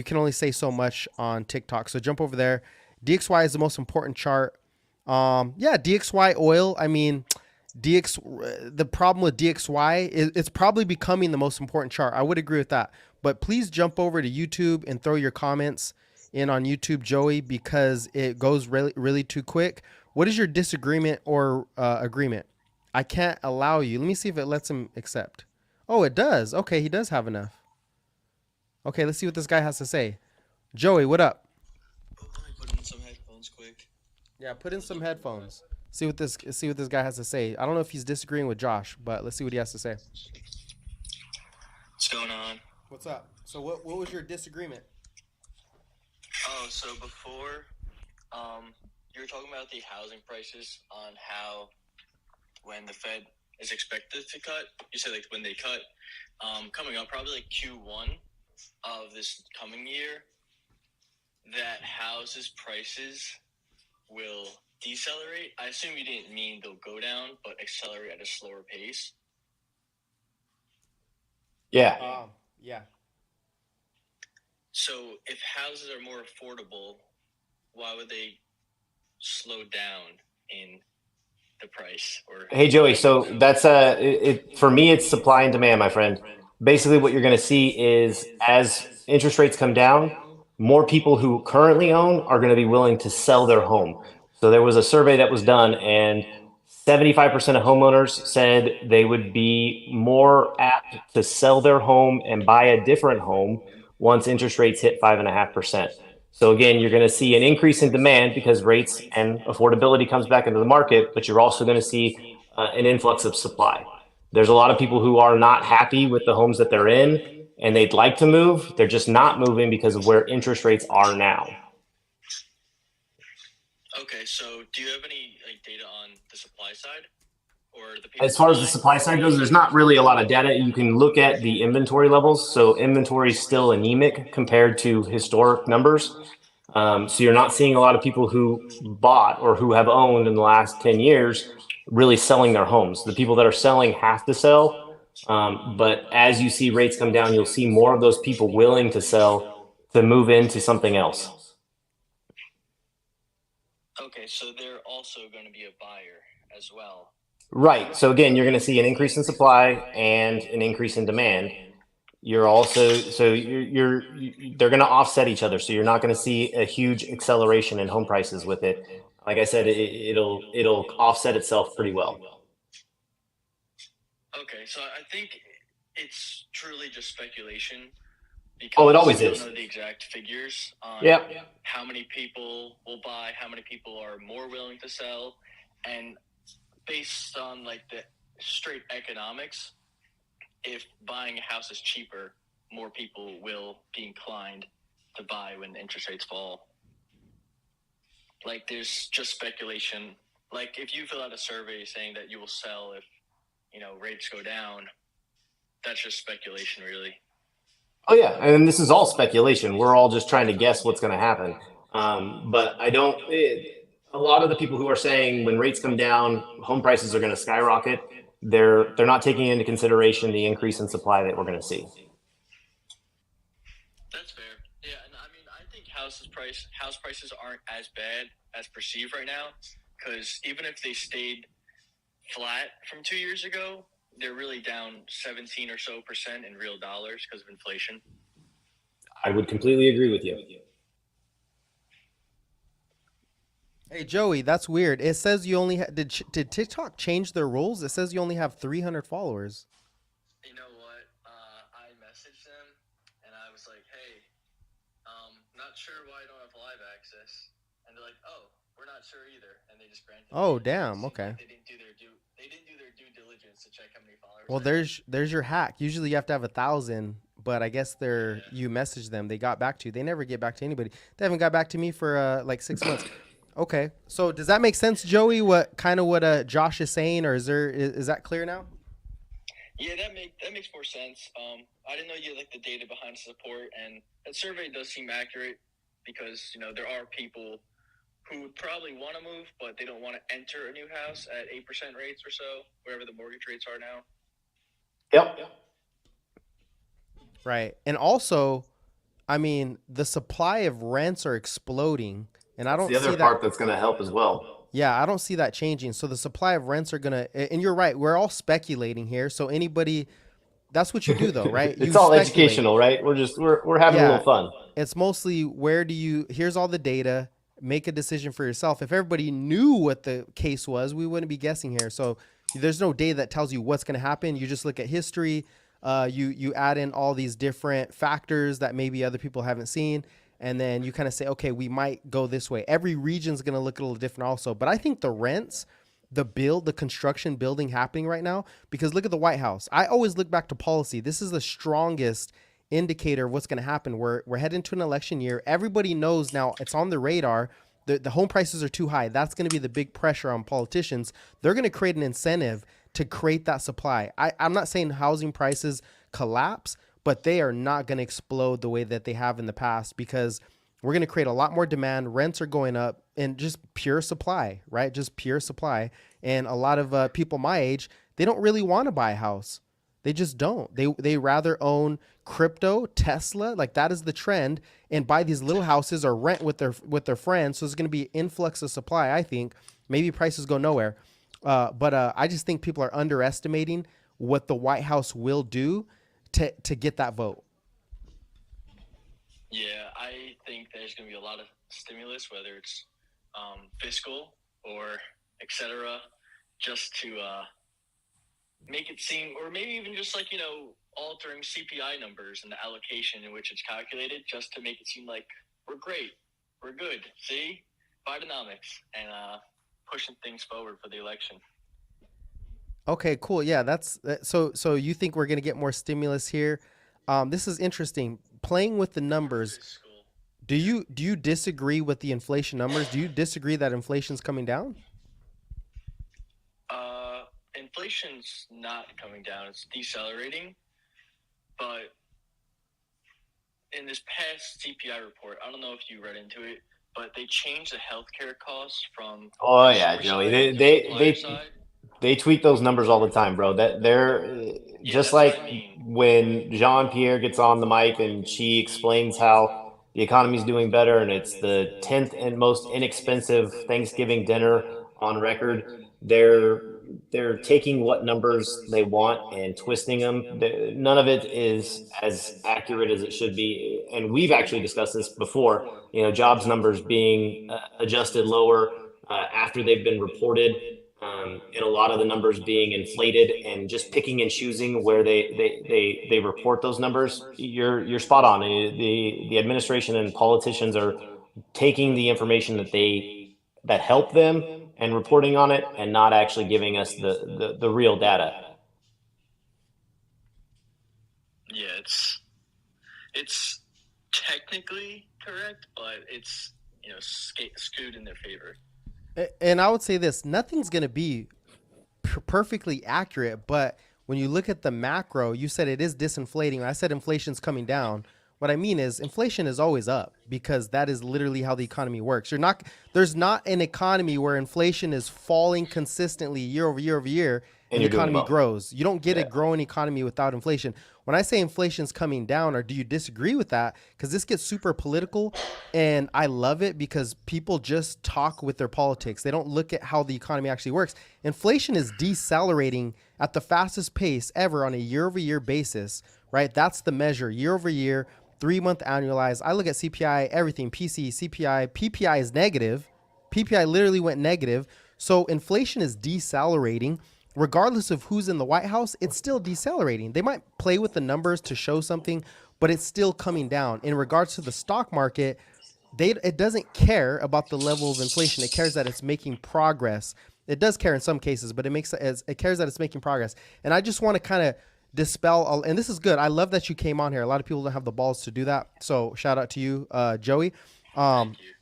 can only say so much on TikTok. So jump over there. DXY is the most important chart. Yeah, DXY oil. I mean, the problem with DXY is it's probably becoming the most important chart. I would agree with that. But please jump over to YouTube and throw your comments in on YouTube, Joey, because it goes really, really too quick. What is your disagreement or agreement? I can't allow you. Let me see if it lets him accept. Oh, it does. Okay, he does have enough. Okay, let's see what this guy has to say. Joey, what up? Put in some headphones quick. Yeah, put in some headphones. See what this guy has to say. I don't know if he's disagreeing with Josh, but let's see what he has to say. What's going on? What's up? So what was your disagreement? Oh, so before, you were talking about the housing prices on how when the Fed is expected to cut, you said like when they cut, coming up probably like Q1 of this coming year, that houses prices will decelerate. I assume you didn't mean they'll go down, but accelerate at a slower pace. Yeah. Yeah. So if houses are more affordable, why would they slow down in the price? Or Hey, Joey. So that's for me, it's supply and demand, my friend. Basically, what you're going to see is as interest rates come down, more people who currently own are going to be willing to sell their home. So there was a survey that was done, and 75% of homeowners said they would be more apt to sell their home and buy a different home once interest rates hit 5.5%. So again, you're going to see an increase in demand because rates and affordability comes back into the market, but you're also going to see an influx of supply. There's a lot of people who are not happy with the homes that they're in and they'd like to move. They're just not moving because of where interest rates are now. okay, so do you have any like data on the supply side? Or the people As far as the supply side goes, there's not really a lot of data. You can look at the inventory levels. So inventory is still anemic compared to historic numbers. So you're not seeing a lot of people who bought or who have owned in the last 10 years really selling their homes. The people that are selling have to sell. But as you see rates come down, you'll see more of those people willing to sell to move into something else. Okay, so they're also going to be a buyer as well. Right. So again, you're going to see an increase in supply and an increase in demand. You're also they're going to offset each other. So you're not going to see a huge acceleration in home prices with it. Like I said, it'll offset itself pretty well. Okay, so I think it's truly just speculation because Oh, it always we don't is. know the exact figures on Yep. how many people will buy, how many people are more willing to sell, and based on like the straight economics, if buying a house is cheaper, more people will be inclined to buy when interest rates fall. Like there's just speculation. Like if you fill out a survey saying that you will sell if, rates go down, that's just speculation really. Oh yeah, and this is all speculation. We're all just trying to guess what's going to happen. But I don't. A lot of the people who are saying when rates come down, home prices are going to skyrocket. They're not taking into consideration the increase in supply that we're going to see. That's fair. Yeah, and I mean, I think house prices aren't as bad as perceived right now, because even if they stayed flat from 2 years ago, they're really down 17% or so in real dollars because of inflation. I would completely agree with you. Hey Joey, that's weird. It says you only did TikTok change their rules? It says you only have 300 followers. You know what? I messaged them and I was like, "Hey, not sure why I don't have live access." And they're like, "Oh, we're not sure either, and they just granted. Oh, it. So it damn. seems Okay. like they didn't do their due diligence to check how many followers Well, they had. there's your hack. Usually you have to have 1,000, but I guess Yeah. you message them. They got back to you. They never get back to anybody. They haven't got back to me for like 6 months. Okay. So does that make sense, Joey? What Josh is saying, or is that clear now? Yeah, that makes more sense. I didn't know you had like the data behind support, and that survey does seem accurate because there are people who would probably want to move, but they don't want to enter a new house at 8% rates or so, wherever the mortgage rates are now. Yep. Right. And also, I mean, the supply of rents are exploding, and I don't The other see part that. that's going to help as well. Yeah, I don't see that changing. So the supply of rents are gonna, and you're right. We're all speculating here. So anybody, that's what you do, though, right? It's You all speculate. educational, right? We're having a Yeah, little fun. it's mostly here's all the data, make a decision for yourself. If everybody knew what the case was, we wouldn't be guessing here. So there's no data that tells you what's going to happen. You just look at history. You add in all these different factors that maybe other people haven't seen. And then you kind of say, okay, we might go this way. Every region's going to look a little different also. But I think the rents, the construction building happening right now, because look at the White House. I always look back to policy. This is the strongest indicator of what's going to happen. We're heading to an election year. Everybody knows now, it's on the radar. The home prices are too high. That's going to be the big pressure on politicians. They're going to create an incentive to create that supply. I'm not saying housing prices collapse, but they are not going to explode the way that they have in the past, because we're going to create a lot more demand. Rents are going up, and just pure supply, right? Just pure supply. And a lot of people my age, they don't really want to buy a house. They just don't. They rather own crypto, Tesla, like that is the trend, and buy these little houses or rent with their friends. So there's going to be influx of supply. I think maybe prices go nowhere, but I just think people are underestimating what the White House will do to get that vote. Yeah, I think there's going to be a lot of stimulus, whether it's fiscal or etc., just to make it seem, or maybe even just like, altering CPI numbers and the allocation in which it's calculated, just to make it seem like we're great, we're good, see, Bidenomics, and pushing things forward for the election. Okay, cool. Yeah, that's so you think we're going to get more stimulus here. This is interesting. Playing with the numbers. Fiscal. Do you disagree with the inflation numbers? Do you disagree that inflation's coming down? Inflation's not coming down; it's decelerating. But in this past CPI report, I don't know if you read into it, but they changed the healthcare costs from Oh yeah, consumer Joey. side to They supplier they side. they tweet those numbers all the time, bro. That they're Yeah, just that's what like I mean. when Jean Pierre gets on the mic and she explains how the economy's doing better and it's the 10th and most inexpensive Thanksgiving dinner on record. They're taking what numbers they want and twisting them. None of it is as accurate as it should be. And we've actually discussed this before. Jobs numbers being adjusted lower after they've been reported, and a lot of the numbers being inflated, and just picking and choosing where they report those numbers. You're spot on. The administration and politicians are taking the information that help them and reporting on it, and not actually giving us the real data. Yeah, it's technically correct, but it's skewed in their favor. And I would say this: nothing's going to be perfectly accurate, but when you look at the macro, you said it is disinflating. I said inflation's coming down. What I mean is inflation is always up, because that is literally how the economy works. There's not an economy where inflation is falling consistently year over year over year and the you're doing economy well. grows. You don't get a Yeah. growing economy without inflation. When I say inflation's coming down, or do you disagree with that? Because this gets super political, and I love it because people just talk with their politics. They don't look at how the economy actually works. Inflation is decelerating at the fastest pace ever on a year over year basis, right? That's the measure, year over year, 3-month annualized. I look at CPI, everything, PC, CPI, PPI is negative. PPI literally went negative. So inflation is decelerating. Regardless of who's in the White House, it's still decelerating. They might play with the numbers to show something, but it's still coming down. In regards to the stock market, it doesn't care about the level of inflation. It cares that it's making progress. It does care in some cases, but it cares that it's making progress. And I just want to kind of dispel, and this is good. I love that you came on here. A lot of people don't have the balls to do that. So shout out to you, Joey. Thank you.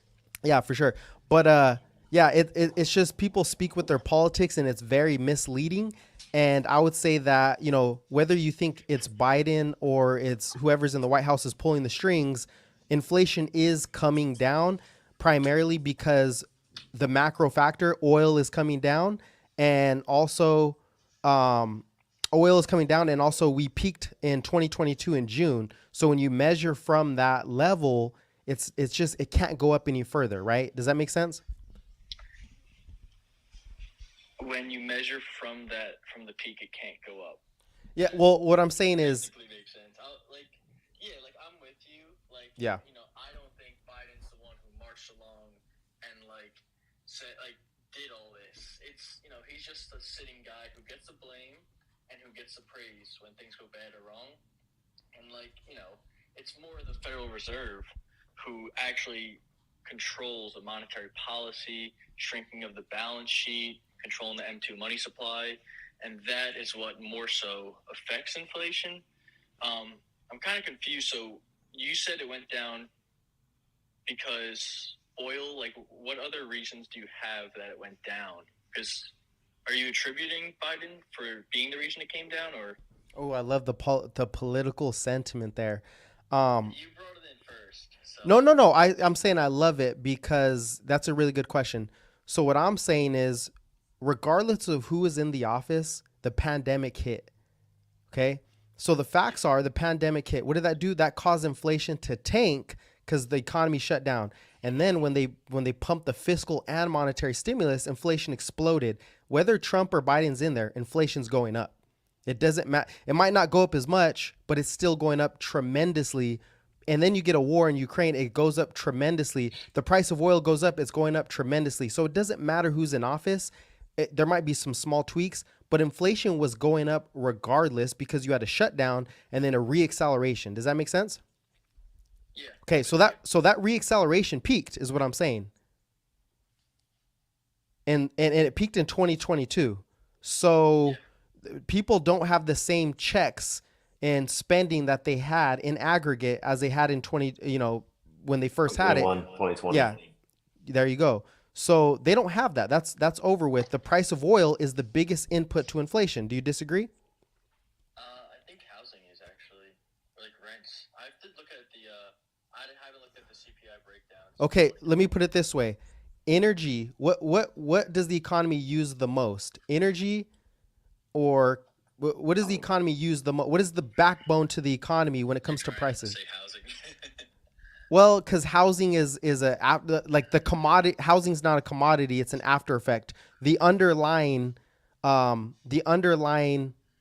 Yeah, for sure. But yeah, it's just people speak with their politics and it's very misleading. And I would say that, you know, whether you think it's Biden or it's whoever's in the White House is pulling the strings, inflation is coming down primarily because the macro factor, oil is coming down, and also oil is coming down, and also we peaked in 2022 in June. So when you measure from that level, it's just it can't go up any further, right? Does that make sense? When you measure from the peak, it can't go up. Yeah. Well, what I'm saying is, Technically makes sense. Like I'm with you. Like, yeah, you know, I don't think Biden's the one who marched along and like said did all this. It's, you know, he's just a sitting guy who gets the blame and who gets the praise when things go bad or wrong. And like, you know, it's more the Federal Reserve who actually controls the monetary policy, shrinking of the balance sheet, controlling the M2 money supply, and that is what more so affects inflation. I'm kind of confused. So you said it went down because oil, like what other reasons do you have that it went down? Because are you attributing Biden for being the reason it came down, or? oh, I love the political sentiment there. You brought it in first. So. No. I'm saying I love it because that's a really good question. So what I'm saying is, regardless of who is in the office, the pandemic hit. Okay. So the facts are the pandemic hit. What did that do? That caused inflation to tank because the economy shut down. And then when they pumped the fiscal and monetary stimulus, inflation exploded. Whether Trump or Biden's in there, inflation's going up. It doesn't matter. It might not go up as much, but it's still going up tremendously. And then you get a war in Ukraine, it goes up tremendously. The price of oil goes up, it's going up tremendously. So it doesn't matter who's in office. There might be some small tweaks, but inflation was going up regardless because you had a shutdown and then a reacceleration. Does that make sense? Yeah. Okay, so that reacceleration peaked is what I'm saying. And it peaked in 2022. So people don't have the same checks and spending that they had in aggregate as they had in when they first had it. 2020. Yeah. There you go. So they don't have that. That's over with. The price of oil is the biggest input to inflation. Do you disagree? I think housing is actually, like rents. I did look at I haven't looked at the CPI breakdown. Okay, let me put it this way. Energy, what does the economy use the most? Energy, or what does the economy use the most? What is the backbone to the economy when it comes to prices? Say housing. Well, because housing is like the commodity. Housing's not a commodity; it's an after effect. The underlying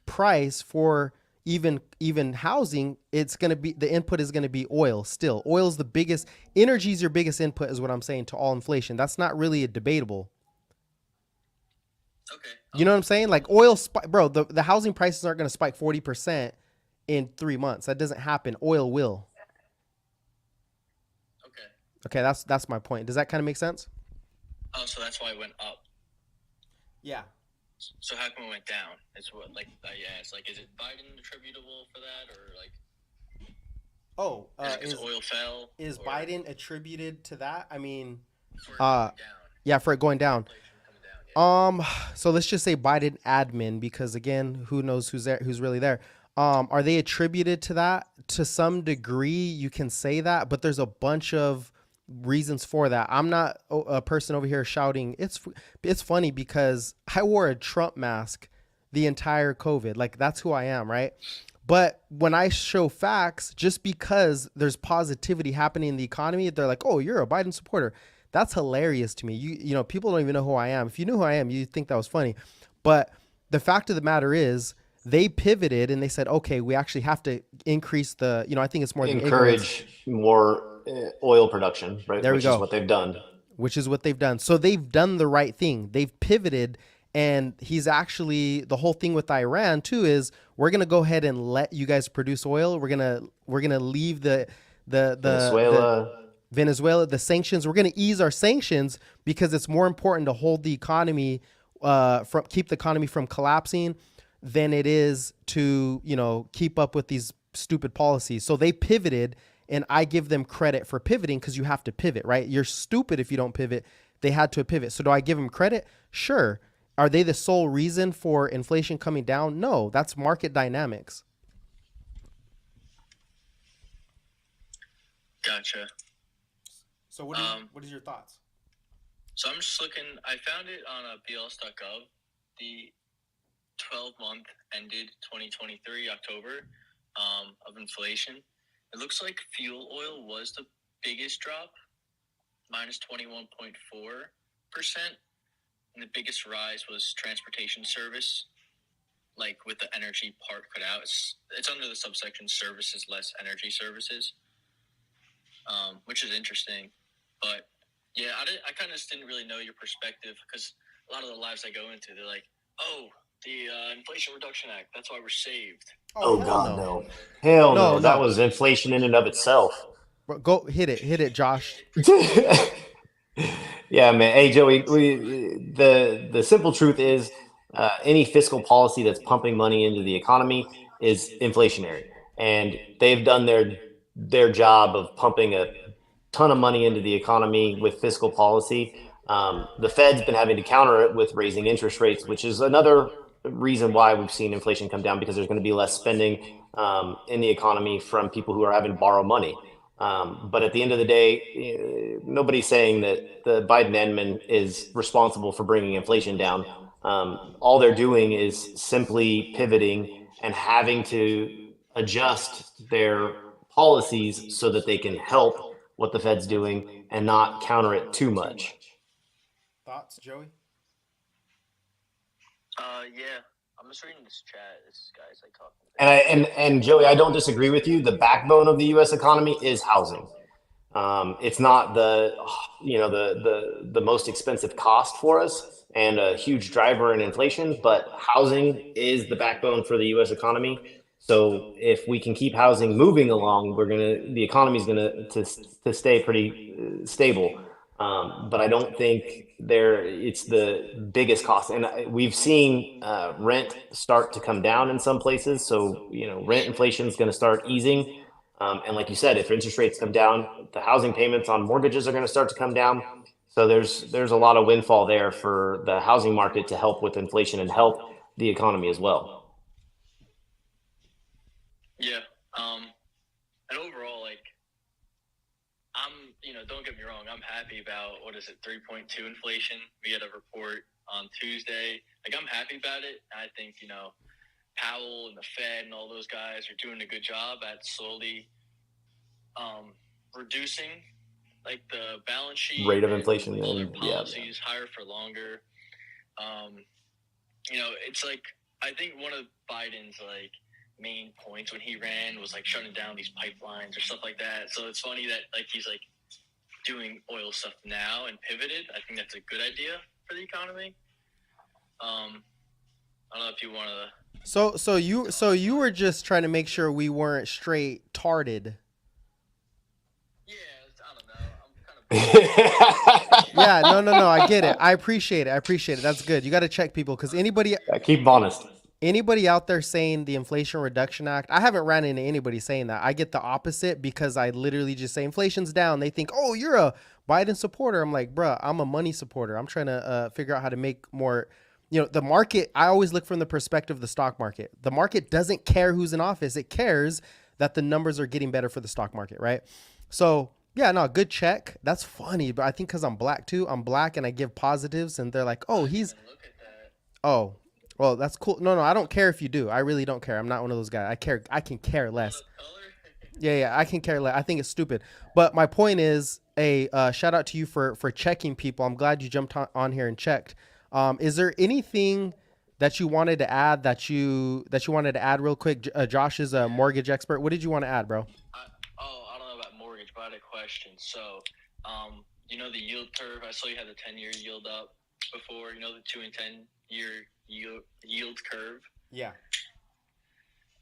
price for even housing, it's gonna be, the input is gonna be oil. Still, oil's the biggest. Energy is your biggest input, is what I'm saying, to all inflation. That's not really a debatable. Okay. You know what I'm saying? Like oil, bro. The housing prices aren't gonna spike 40% in 3 months. That doesn't happen. Oil will. Okay, that's my point. Does that kind of make sense? Oh, so that's why it went up. Yeah. So how come it went down? It's what, like, it's like, is it Biden attributable for that, or like? Oh, is oil fell? Is Biden attributed to that? I mean, For it going down. Yeah, for it going down. Inflation coming down, yeah. So let's just say Biden admin, because again, who knows who's there, who's really there. Are they attributed to that? To some degree, you can say that, but there's a bunch of reasons for that. I'm not a person over here shouting. It's funny because I wore a Trump mask the entire COVID. Like, that's who I am, right? But when I show facts, just because there's positivity happening in the economy, they're like, "Oh, you're a Biden supporter." That's hilarious to me. You know, people don't even know who I am. If you knew who I am, you'd think that was funny. But the fact of the matter is, they pivoted and they said, "Okay, we actually have to increase the." I think it's more than encourage more oil production, right? There we go. Which is what they've done. Which is what they've done. So they've done the right thing. They've pivoted, and he's actually, the whole thing with Iran too is, we're gonna go ahead and let you guys produce oil. We're gonna leave the Venezuela. Venezuela, the sanctions, we're going to ease our sanctions because it's more important to hold the economy, keep the economy from collapsing than it is to, keep up with these stupid policies. So they pivoted, and I give them credit for pivoting because you have to pivot, right? You're stupid if you don't pivot. They had to pivot. So do I give them credit? Sure. Are they the sole reason for inflation coming down? No, that's market dynamics. Gotcha. So what is your thoughts? So I'm just looking. I found it on BLS.gov. The 12-month ended 2023 October of inflation. It looks like fuel oil was the biggest drop, minus 21.4%. And the biggest rise was transportation service, like with the energy part cut out. It's under the subsection services less energy services, which is interesting. But yeah, I kind of just didn't really know your perspective because a lot of the lives I go into, they're like, oh, the Inflation Reduction Act, that's why we're saved. Oh God, no. Hell no. That was inflation in and of itself. Bro, go hit it, Josh. Yeah, man. Hey, Joey, the simple truth is any fiscal policy that's pumping money into the economy is inflationary. And they've done their job of pumping a ton of money into the economy with fiscal policy. The Fed's been having to counter it with raising interest rates, which is another reason why we've seen inflation come down, because there's going to be less spending in the economy from people who are having to borrow money. But at the end of the day, nobody's saying that the Biden admin is responsible for bringing inflation down. All they're doing is simply pivoting and having to adjust their policies so that they can help what the Fed's doing and not counter it too much. Thoughts, Joey? Yeah, I'm just reading this chat. This guy's like talking. And Joey, I don't disagree with you. The backbone of the U.S. economy is housing. It's not the most expensive cost for us and a huge driver in inflation, but housing is the backbone for the U.S. economy. So if we can keep housing moving along, the economy is to stay pretty stable. But I don't think it's the biggest cost. And we've seen rent start to come down in some places. So, rent inflation is going to start easing. And like you said, if interest rates come down, the housing payments on mortgages are going to start to come down. So there's a lot of windfall there for the housing market to help with inflation and help the economy as well. Yeah. And overall, don't get me wrong, I'm happy about, 3.2 inflation. We had a report on Tuesday. I'm happy about it. I think, Powell and the Fed and all those guys are doing a good job at slowly reducing, the balance sheet. Rate of inflation. And all their policies, higher for longer. It's I think one of Biden's, main points when he ran was shutting down these pipelines or stuff like that. So it's funny that he's doing oil stuff now and pivoted. I think that's a good idea for the economy. I don't know if you want to. So you were just trying to make sure we weren't straight tarded. Yeah, I don't know. I'm kind of. Yeah, no. I get it. I appreciate it. That's good. You got to check people because keep them honest. Anybody out there saying the Inflation Reduction Act, I haven't ran into anybody saying that. I get the opposite because I literally just say inflation's down. They think, oh, you're a Biden supporter. I'm like, bruh, I'm a money supporter. I'm trying to figure out how to make more, the market. I always look from the perspective of the stock market. The market doesn't care who's in office. It cares that the numbers are getting better for the stock market, right? So yeah, no, good check. That's funny, but I think because I'm black too. I'm black and I give positives and they're like, oh, he's, oh. Well, that's cool. No, I don't care if you do. I really don't care. I'm not one of those guys. I can care less. Yeah, I can care less. I think it's stupid. But my point is, shout out to you for checking people. I'm glad you jumped on here and checked. Is there anything that you wanted to add that you wanted to add real quick? Josh is a mortgage expert. What did you want to add, bro? I don't know about mortgage, but I had a question. So, the yield curve. I saw you had the 10-year yield up before. The 2 and 10-year yield curve. Yeah.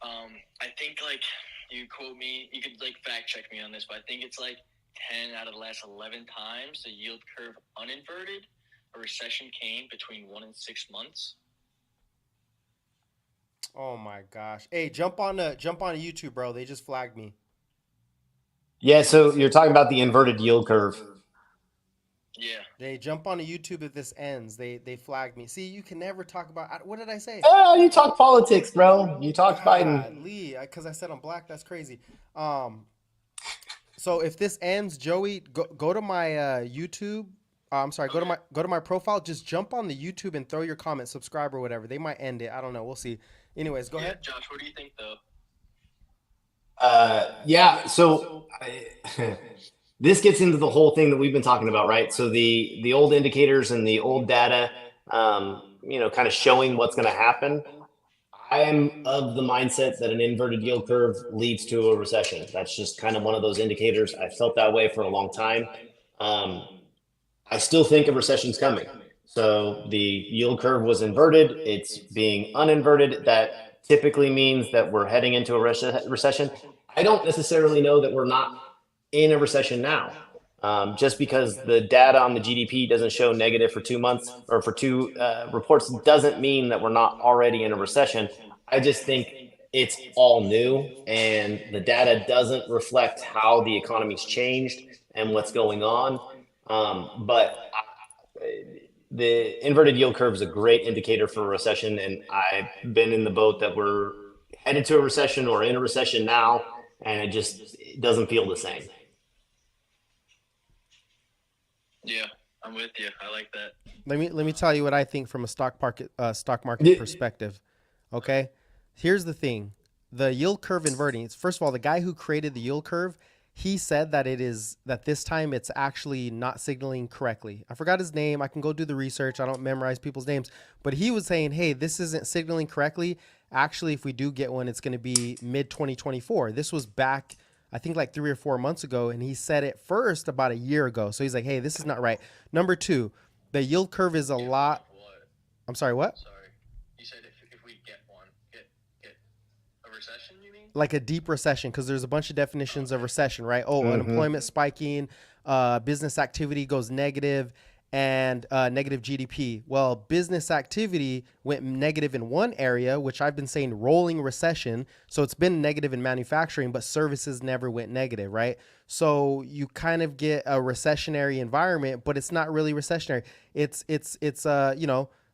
I think you quote me, you could fact check me on this, but I think it's 10 out of the last 11 times the yield curve uninverted, a recession came between 1 and 6 months. Oh my gosh. Hey, jump on YouTube, bro. They just flagged me. Yeah, so you're talking about the inverted yield curve. Yeah. They jump on YouTube if this ends. They flagged me. See, you can never talk about. What did I say? Oh, you talk politics, bro. You talk Biden. Lee, because I said I'm black. That's crazy. So if this ends, Joey, go to my YouTube. I'm sorry. Okay. Go to my profile. Just jump on the YouTube and throw your comment, subscribe or whatever. They might end it. I don't know. We'll see. Anyways, go ahead. Josh, what do you think though? Yeah. So this gets into the whole thing that we've been talking about, right? So the old indicators and the old data, kind of showing what's going to happen. I am of the mindset that an inverted yield curve leads to a recession. That's just kind of one of those indicators. I felt that way for a long time. I still think a recession's coming. So the yield curve was inverted. It's being uninverted. That typically means that we're heading into a recession. I don't necessarily know that we're not in a recession now. Just because the data on the GDP doesn't show negative for 2 months or for two reports doesn't mean that we're not already in a recession. I just think it's all new and the data doesn't reflect how the economy's changed and what's going on. But the inverted yield curve is a great indicator for a recession, and I've been in the boat that we're headed to a recession or in a recession now, and it doesn't feel the same. Yeah, I'm with you. I like that. Let me tell you what I think from a stock market perspective. Okay, here's the thing: the yield curve inverting. First of all, the guy who created the yield curve, he said that this time it's actually not signaling correctly. I forgot his name. I can go do the research. I don't memorize people's names, but he was saying, hey, this isn't signaling correctly. Actually, if we do get one, it's going to be mid 2024. This was back, I think, like 3 or 4 months ago, and he said it first about a year ago. So he's like, hey, this is not right. Number two, the yield curve is a lot. What? I'm sorry, what? Sorry. You said if we get one, get a recession, you mean? Like a deep recession, because there's a bunch of definitions of recession, right? Oh, unemployment spiking, business activity goes negative, and negative GDP. Well, business activity went negative in one area, which I've been saying rolling recession. So it's been negative in manufacturing, but services never went negative, right? So you kind of get a recessionary environment, but it's not really recessionary. It's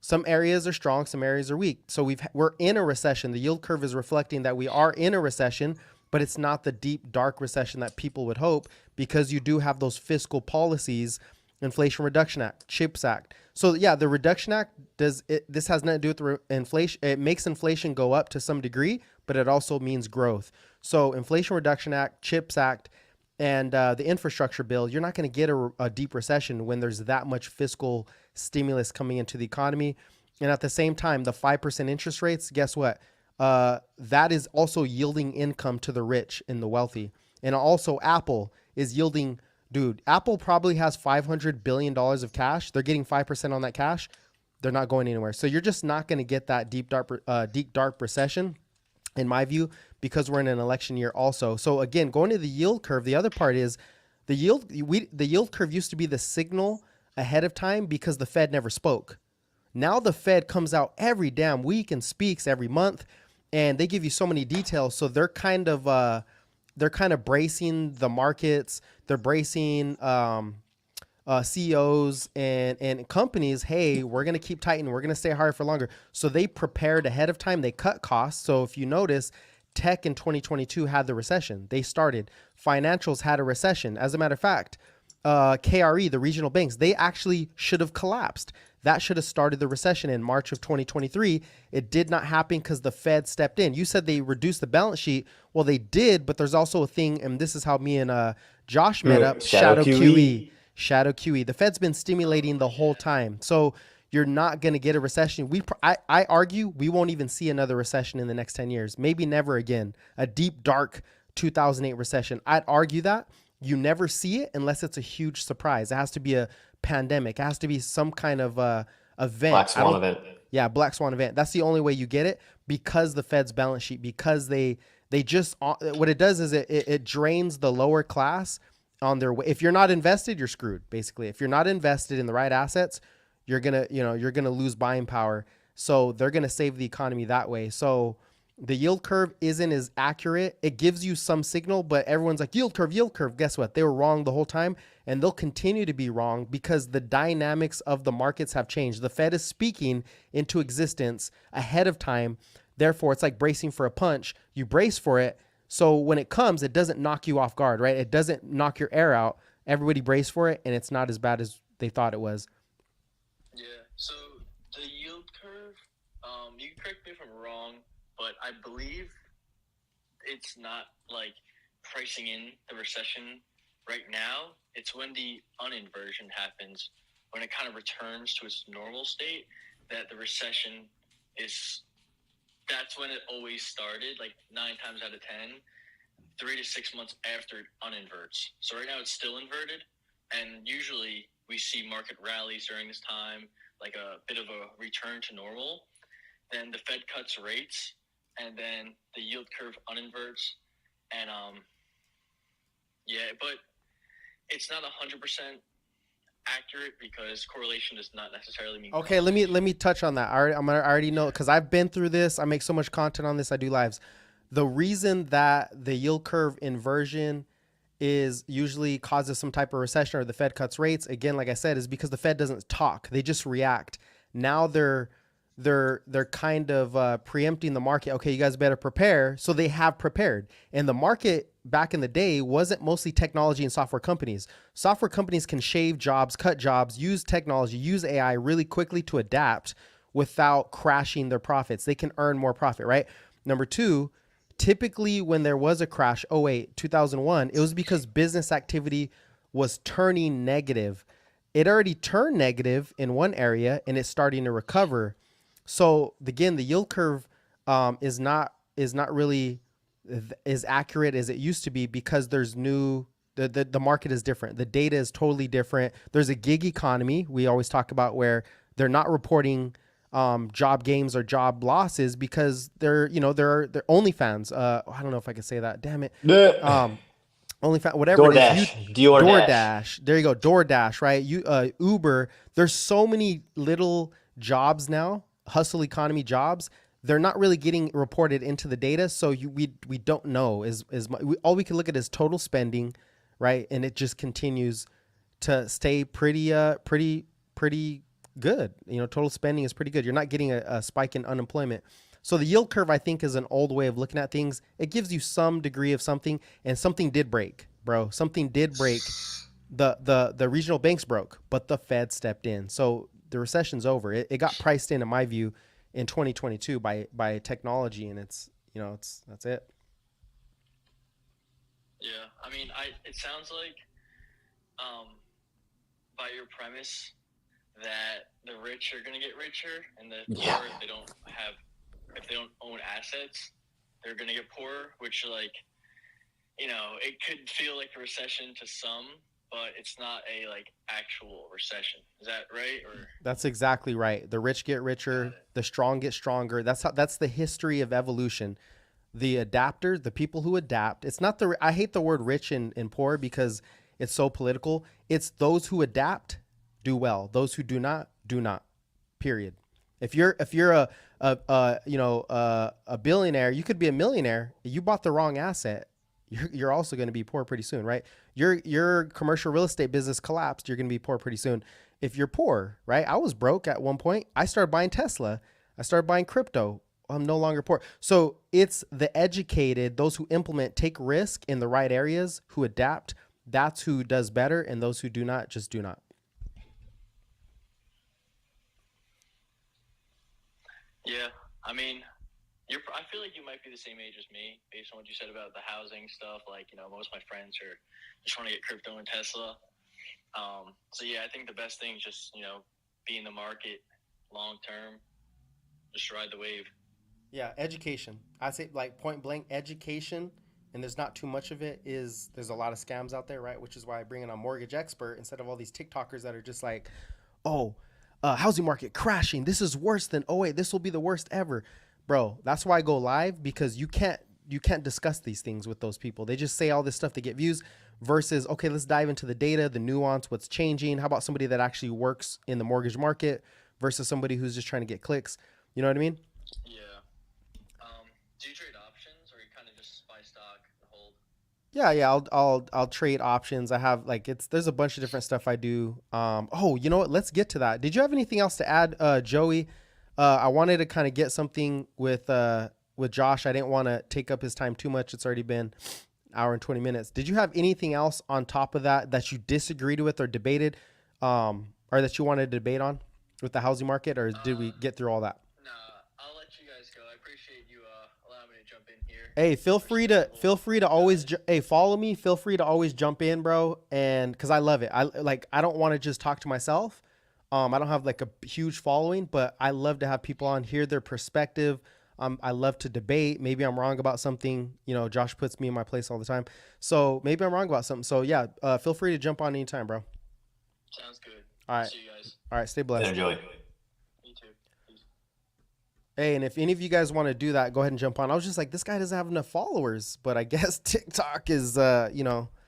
some areas are strong, some areas are weak. So we're in a recession. The yield curve is reflecting that we are in a recession, but it's not the deep, dark recession that people would hope, because you do have those fiscal policies, Inflation Reduction Act, CHIPS Act. So yeah, the Reduction Act this has nothing to do with inflation. It makes inflation go up to some degree, but it also means growth. So Inflation Reduction Act, CHIPS Act, and the infrastructure bill, you're not going to get a deep recession when there's that much fiscal stimulus coming into the economy. And at the same time, the 5% interest rates, guess what? That is also yielding income to the rich and the wealthy. And also Apple is yielding, dude, Apple probably has $500 billion of cash. They're getting 5% on that cash. They're not going anywhere. So you're just not going to get that deep, dark recession, in my view, because we're in an election year also. So again, going to the yield curve, the other part is the yield curve used to be the signal ahead of time because the Fed never spoke. Now the Fed comes out every damn week and speaks every month, and they give you so many details. So they're kind of bracing the markets. They're bracing CEOs and companies. Hey, we're going to keep tightening. We're going to stay higher for longer. So they prepared ahead of time. They cut costs. So if you notice, tech in 2022 had the recession. They started. Financials had a recession. As a matter of fact, KRE, the regional banks, they actually should have collapsed. That should have started the recession in March of 2023. It did not happen because the Fed stepped in. You said they reduced the balance sheet. Well, they did, but there's also a thing, and this is how me and Josh met up, shadow QE. Shadow QE. The Fed's been stimulating the whole time. So you're not going to get a recession. I argue we won't even see another recession in the next 10 years. Maybe never again. A deep, dark 2008 recession. I'd argue that. You never see it unless it's a huge surprise. It has to be a pandemic. It has to be some kind of event. Black swan event. Yeah, black swan event. That's the only way you get it, because the Fed's balance sheet, because they just, what it does is it drains the lower class on their way. If you're not invested, you're screwed. Basically, if you're not invested in the right assets, you're gonna lose buying power. So they're gonna save the economy that way. So the yield curve isn't as accurate. It gives you some signal, but everyone's like yield curve, yield curve. Guess what? They were wrong the whole time, and they'll continue to be wrong because the dynamics of the markets have changed. The Fed is speaking into existence ahead of time. Therefore, it's like bracing for a punch. You brace for it. So when it comes, it doesn't knock you off guard, right? It doesn't knock your air out. Everybody brace for it, and it's not as bad as they thought it was. Yeah. So the yield curve, you can correct me if I'm wrong, but I believe it's not like pricing in the recession right now. It's when the uninversion happens, when it kind of returns to its normal state, that the recession is, that's when it always started, like 9 times out of 10, 3 to 6 months after it uninverts. So right now it's still inverted, and usually we see market rallies during this time, like a bit of a return to normal. Then the Fed cuts rates, and then the yield curve uninverts, and but it's not 100% accurate because correlation does not necessarily mean. Okay, let me touch on that. I already know because I've been through this. I make so much content on this. I do lives. The reason that the yield curve inversion is usually causes some type of recession or the Fed cuts rates, again, like I said, is because the Fed doesn't talk. They just react. Now they're kind of preempting the market. Okay, you guys better prepare. So they have prepared. And the market back in the day wasn't mostly technology and software companies. Software companies can shave jobs, cut jobs, use technology, use AI really quickly to adapt without crashing their profits. They can earn more profit, right? Number two, typically when there was a crash, 2008, 2001, it was because business activity was turning negative. It already turned negative in one area and it's starting to recover. So again, the yield curve is not really as accurate as it used to be because there's the market is different. The data is totally different. There's a gig economy we always talk about where they're not reporting job gains or job losses because they're OnlyFans. I don't know if I can say that. Damn it. OnlyFans, whatever DoorDash. it is. DoorDash. There you go. DoorDash, right? Uber. There's so many little jobs now, hustle economy jobs. They're not really getting reported into the data, so we don't know all we can look at is total spending, right? And it just continues to stay pretty good. Total spending is pretty good. You're not getting a spike in unemployment. So the yield curve, I think, is an old way of looking at things. It gives you some degree of something, and something did break, bro. Something did break. The regional banks broke, but the Fed stepped in. So the recession's over. It got priced in my view, in 2022 by technology, and that's it. Yeah, I mean, it sounds like, by your premise, that the rich are going to get richer, and the poor, if they don't own assets, they're going to get poorer. Which, like, it could feel like a recession to some, but it's not a actual recession. Is that right? Or that's exactly right. The rich get richer, the strong get stronger. That's the history of evolution. The adapters, the people who adapt. It's not I hate the word rich and poor because it's so political. It's those who adapt do well. Those who do not do not. Period. If you're a billionaire, you could be a millionaire. You bought the wrong asset. You're also going to be poor pretty soon, right? Your commercial real estate business collapsed. You're going to be poor pretty soon. If you're poor, right? I was broke at one point. I started buying Tesla. I started buying crypto. I'm no longer poor. So it's the educated, those who implement, take risk in the right areas, who adapt. That's who does better. And those who do not, just do not. Yeah. I mean, I feel like you might be the same age as me based on what you said about the housing stuff. Most of my friends are just trying to get crypto and Tesla. So yeah, I think the best thing is just, be in the market long term, just ride the wave. Yeah. Education. I say point blank education. And there's not too much of it. There's a lot of scams out there, right? Which is why I bring in a mortgage expert instead of all these TikTokers that are just like, housing market crashing. This is worse than 2008. This will be the worst ever. Bro, that's why I go live, because you can't discuss these things with those people. They just say all this stuff to get views. versus, okay, let's dive into the data, the nuance, what's changing. How about somebody that actually works in the mortgage market versus somebody who's just trying to get clicks? You know what I mean? Yeah. Do you trade options, or you kind of just buy stock and hold? Yeah, I'll trade options. I have there's a bunch of different stuff I do. Oh, you know what? Let's get to that. Did you have anything else to add, Joey? I wanted to kind of get something with Josh. I didn't want to take up his time too much. It's already been an hour and 20 minutes. Did you have anything else on top of that you disagreed with or debated, or that you wanted to debate on with the housing market, or did we get through all that? Nah, I'll let you guys go. I appreciate you allowing me to jump in here. Hey, feel free to always follow me. Feel free to always jump in, bro. And cause I love it. I don't want to just talk to myself. I don't have like a huge following, but I love to have people on, hear their perspective. I love to debate. Maybe I'm wrong about something. You know, Josh puts me in my place all the time. So maybe I'm wrong about something. So yeah, feel free to jump on anytime, bro. Sounds good. All right. See you guys. All right. Stay blessed. Enjoy. You too. Peace. Hey, and if any of you guys want to do that, go ahead and jump on. I was just like, this guy doesn't have enough followers, but I guess TikTok is,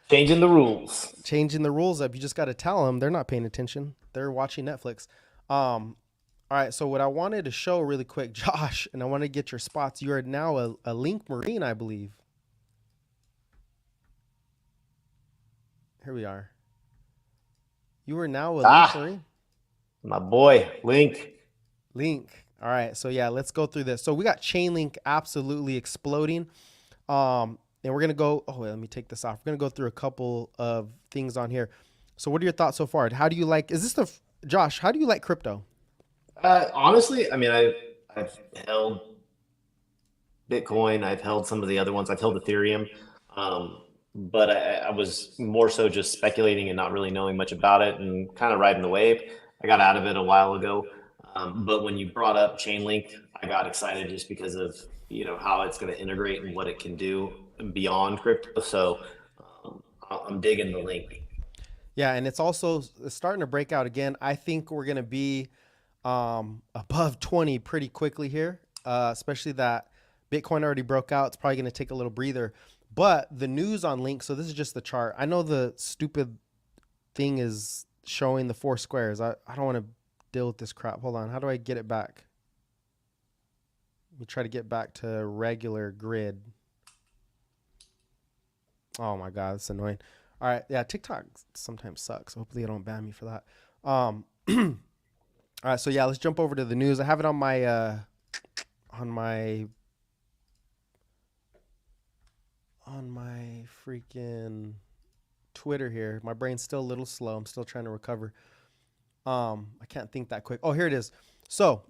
Changing the rules. changing the rules up. You just got to tell them they're not paying attention. They're watching Netflix. All right. So what I wanted to show really quick, Josh, and I want to get your spots. You are now a Link Marine, I believe. Here we are. You are now a Link Marine. My boy, Link. Link. All right. So yeah, let's go through this. So we got Chainlink absolutely exploding. And we're going to go, wait, let me take this off. We're going to go through a couple of things on here. So what are your thoughts so far? How do you like, Josh, how do you like crypto? Honestly, I mean, I've held Bitcoin. I've held some of the other ones. I've held Ethereum. But I was more so just speculating and not really knowing much about it and kind of riding the wave. I got out of it a while ago. But when you brought up Chainlink, I got excited just because of, how it's going to integrate and what it can do beyond crypto. So I'm digging the Link. Yeah, and it's starting to break out again. I think we're going to be above 20 pretty quickly here, especially that Bitcoin already broke out. It's probably going to take a little breather. But the news on Link, so this is just the chart. I know the stupid thing is showing the 4 squares. I don't want to deal with this crap. Hold on. How do I get it back? Let me try to get back to regular grid. Oh my God, it's annoying. All right. Yeah, TikTok sometimes sucks. Hopefully they don't ban me for that. All right. So yeah, let's jump over to the news. I have it on my freaking Twitter here. My brain's still a little slow. I'm still trying to recover. I can't think that quick. Oh, here it is. So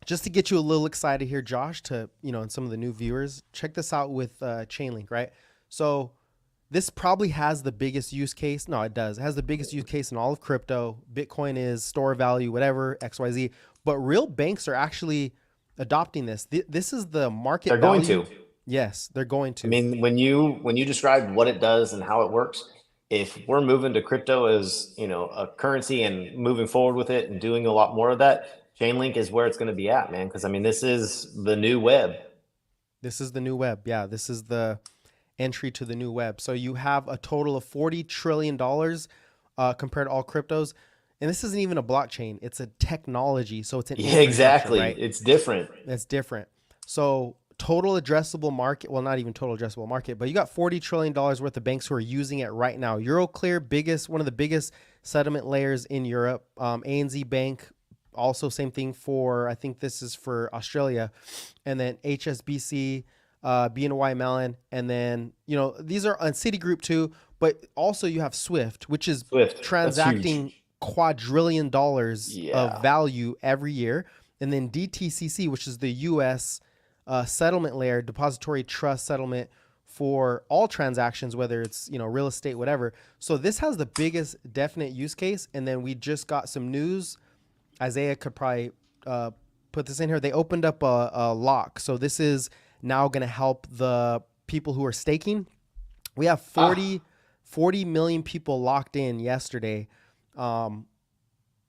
just to get you a little excited here, Josh, and some of the new viewers, check this out with Chainlink, right? So this probably has the biggest use case. No, it does. It has the biggest use case in all of crypto. Bitcoin is store value, whatever, XYZ. But real banks are actually adopting this. This is the market They're value. going to. Yes, they're going to. I mean, when you described what it does and how it works, if we're moving to crypto as, a currency and moving forward with it and doing a lot more of that, Chainlink is where it's going to be at, man. Because, I mean, this is the new web. This is the new web. Yeah, this is the entry to the new web. So you have a total of $40 trillion compared to all cryptos. And this isn't even a blockchain. It's a technology. So it's an exactly. Right? It's different. It's different. So total addressable market, well, not even total addressable market, but you got $40 trillion worth of banks who are using it right now. Euroclear, one of the biggest settlement layers in Europe. ANZ Bank, also same thing for, I think this is for Australia. And then HSBC, BNY Mellon. And then, these are on Citigroup too, but also you have Swift, which is transacting quadrillion dollars of value every year. And then DTCC, which is the US settlement layer, depository trust settlement for all transactions, whether it's, real estate, whatever. So this has the biggest definite use case. And then we just got some news. Isaiah could probably put this in here. They opened up a lock. So this is now going to help the people who are staking. We have 40 million people locked in yesterday.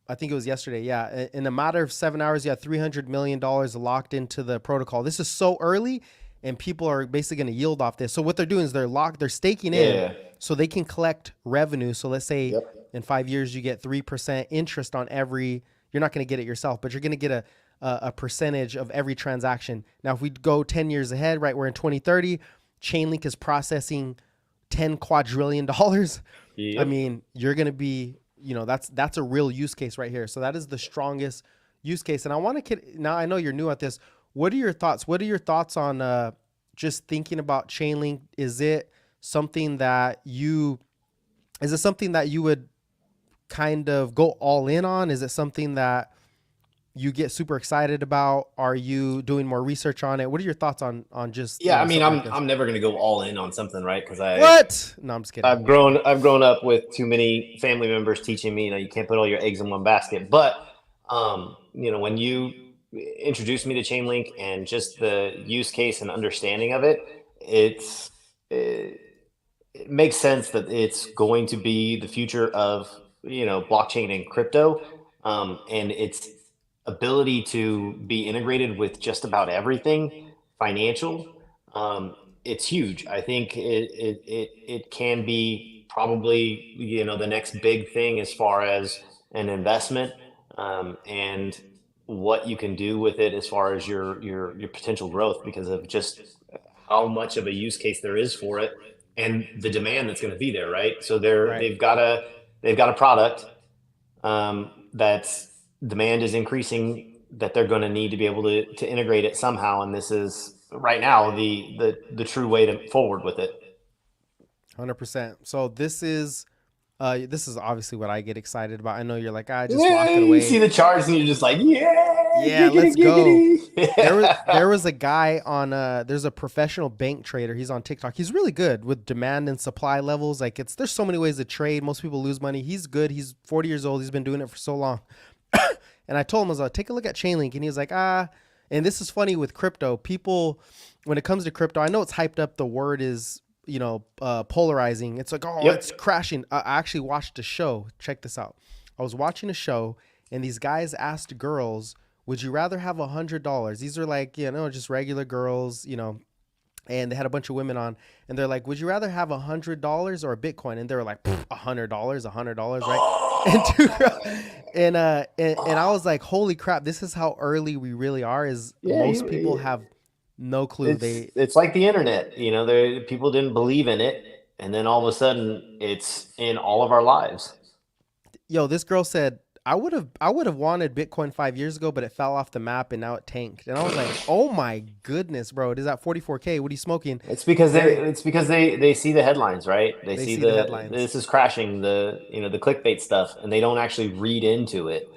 I think it was yesterday. Yeah. In a matter of 7 hours, you had $300 million locked into the protocol. This is so early and people are basically going to yield off this. So what they're doing is they're staking in So they can collect revenue. So let's say Yep. in 5 years you get 3% interest on every. You're not going to get it yourself, but you're going to get a percentage of every transaction. Now, if we go 10 years ahead, right, we're in 2030. Chainlink is processing $10 quadrillion. Yep. I mean, you're going to be, that's a real use case right here. So that is the strongest use case. And I want to now I know you're new at this. What are your thoughts? What are your thoughts on just thinking about Chainlink? Is it something that you would kind of go all in on? Is it something that you get super excited about? Are you doing more research on it? What are your thoughts on just? Yeah, I mean, something like this? I'm never gonna go all in on something, right? Because What? No, I'm just kidding. I've grown up with too many family members teaching me, you can't put all your eggs in one basket. But when you introduced me to Chainlink and just the use case and understanding of it, it makes sense that it's going to be the future of blockchain and crypto, and its ability to be integrated with just about everything financial. It's huge. I think it can be probably the next big thing as far as an investment, and what you can do with it as far as your potential growth, because of just how much of a use case there is for it and the demand that's going to be there, right? So Right. they've got a product, that's demand is increasing, that they're going to need to be able to integrate it somehow, and this is right now the true way to forward with it. 100%. So this is obviously what I get excited about. I know you're like, just lock it away. You see the charts and you're just like, yeah, let's go. go. There was a guy on there's a professional bank trader. He's on TikTok. He's really good with demand and supply levels. Like there's so many ways to trade. Most people lose money. He's good. He's 40 years old. He's been doing it for so long. And I told him, I was like, take a look at Chainlink. And he was like, and this is funny with crypto. People, when it comes to crypto, I know it's hyped up. The word is, polarizing. It's like, it's crashing. I actually watched a show. Check this out. I was watching a show and these guys asked girls, would you rather have $100? These are like, just regular girls, and they had a bunch of women on, and they're like, would you rather have $100 or a Bitcoin? And they were like, $100, right? And I was like, holy crap, this is how early we really are. Most people have no clue. It's like the internet, people didn't believe in it, and then all of a sudden it's in all of our lives. This girl said, I would have wanted Bitcoin 5 years ago, but it fell off the map and now it tanked. And I was like, oh my goodness, bro, it is at 44K. What are you smoking? It's because they see the headlines, right? They see the headlines. This is crashing, the clickbait stuff, and they don't actually read into it.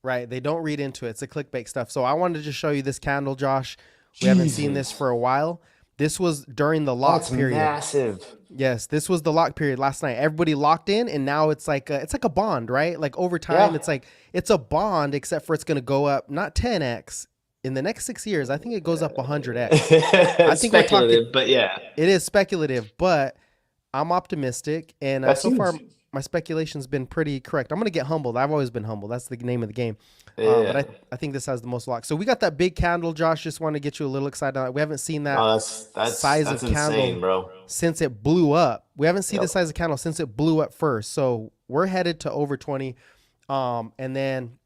Right. They don't read into it. It's the clickbait stuff. So I wanted to just show you this candle, Josh. We haven't seen this for a while. This was during the lock period. Massive. Yes, this was the lock period last night. Everybody locked in, and now it's like a bond, right? Like over time, it's a bond, except for it's going to go up not 10x in the next 6 years. I think it goes up 100x. I think speculative, but yeah, it is speculative, but I'm optimistic, and so far my speculation's been pretty correct. I'm going to get humbled. I've always been humble. That's the name of the game. But I think this has the most lock. So we got that big candle, Josh. Just want to get you a little excited on it. We haven't seen that size of candle insane, bro, since it blew up. We haven't seen the size of candle since it blew up first. So we're headed to over 20. And then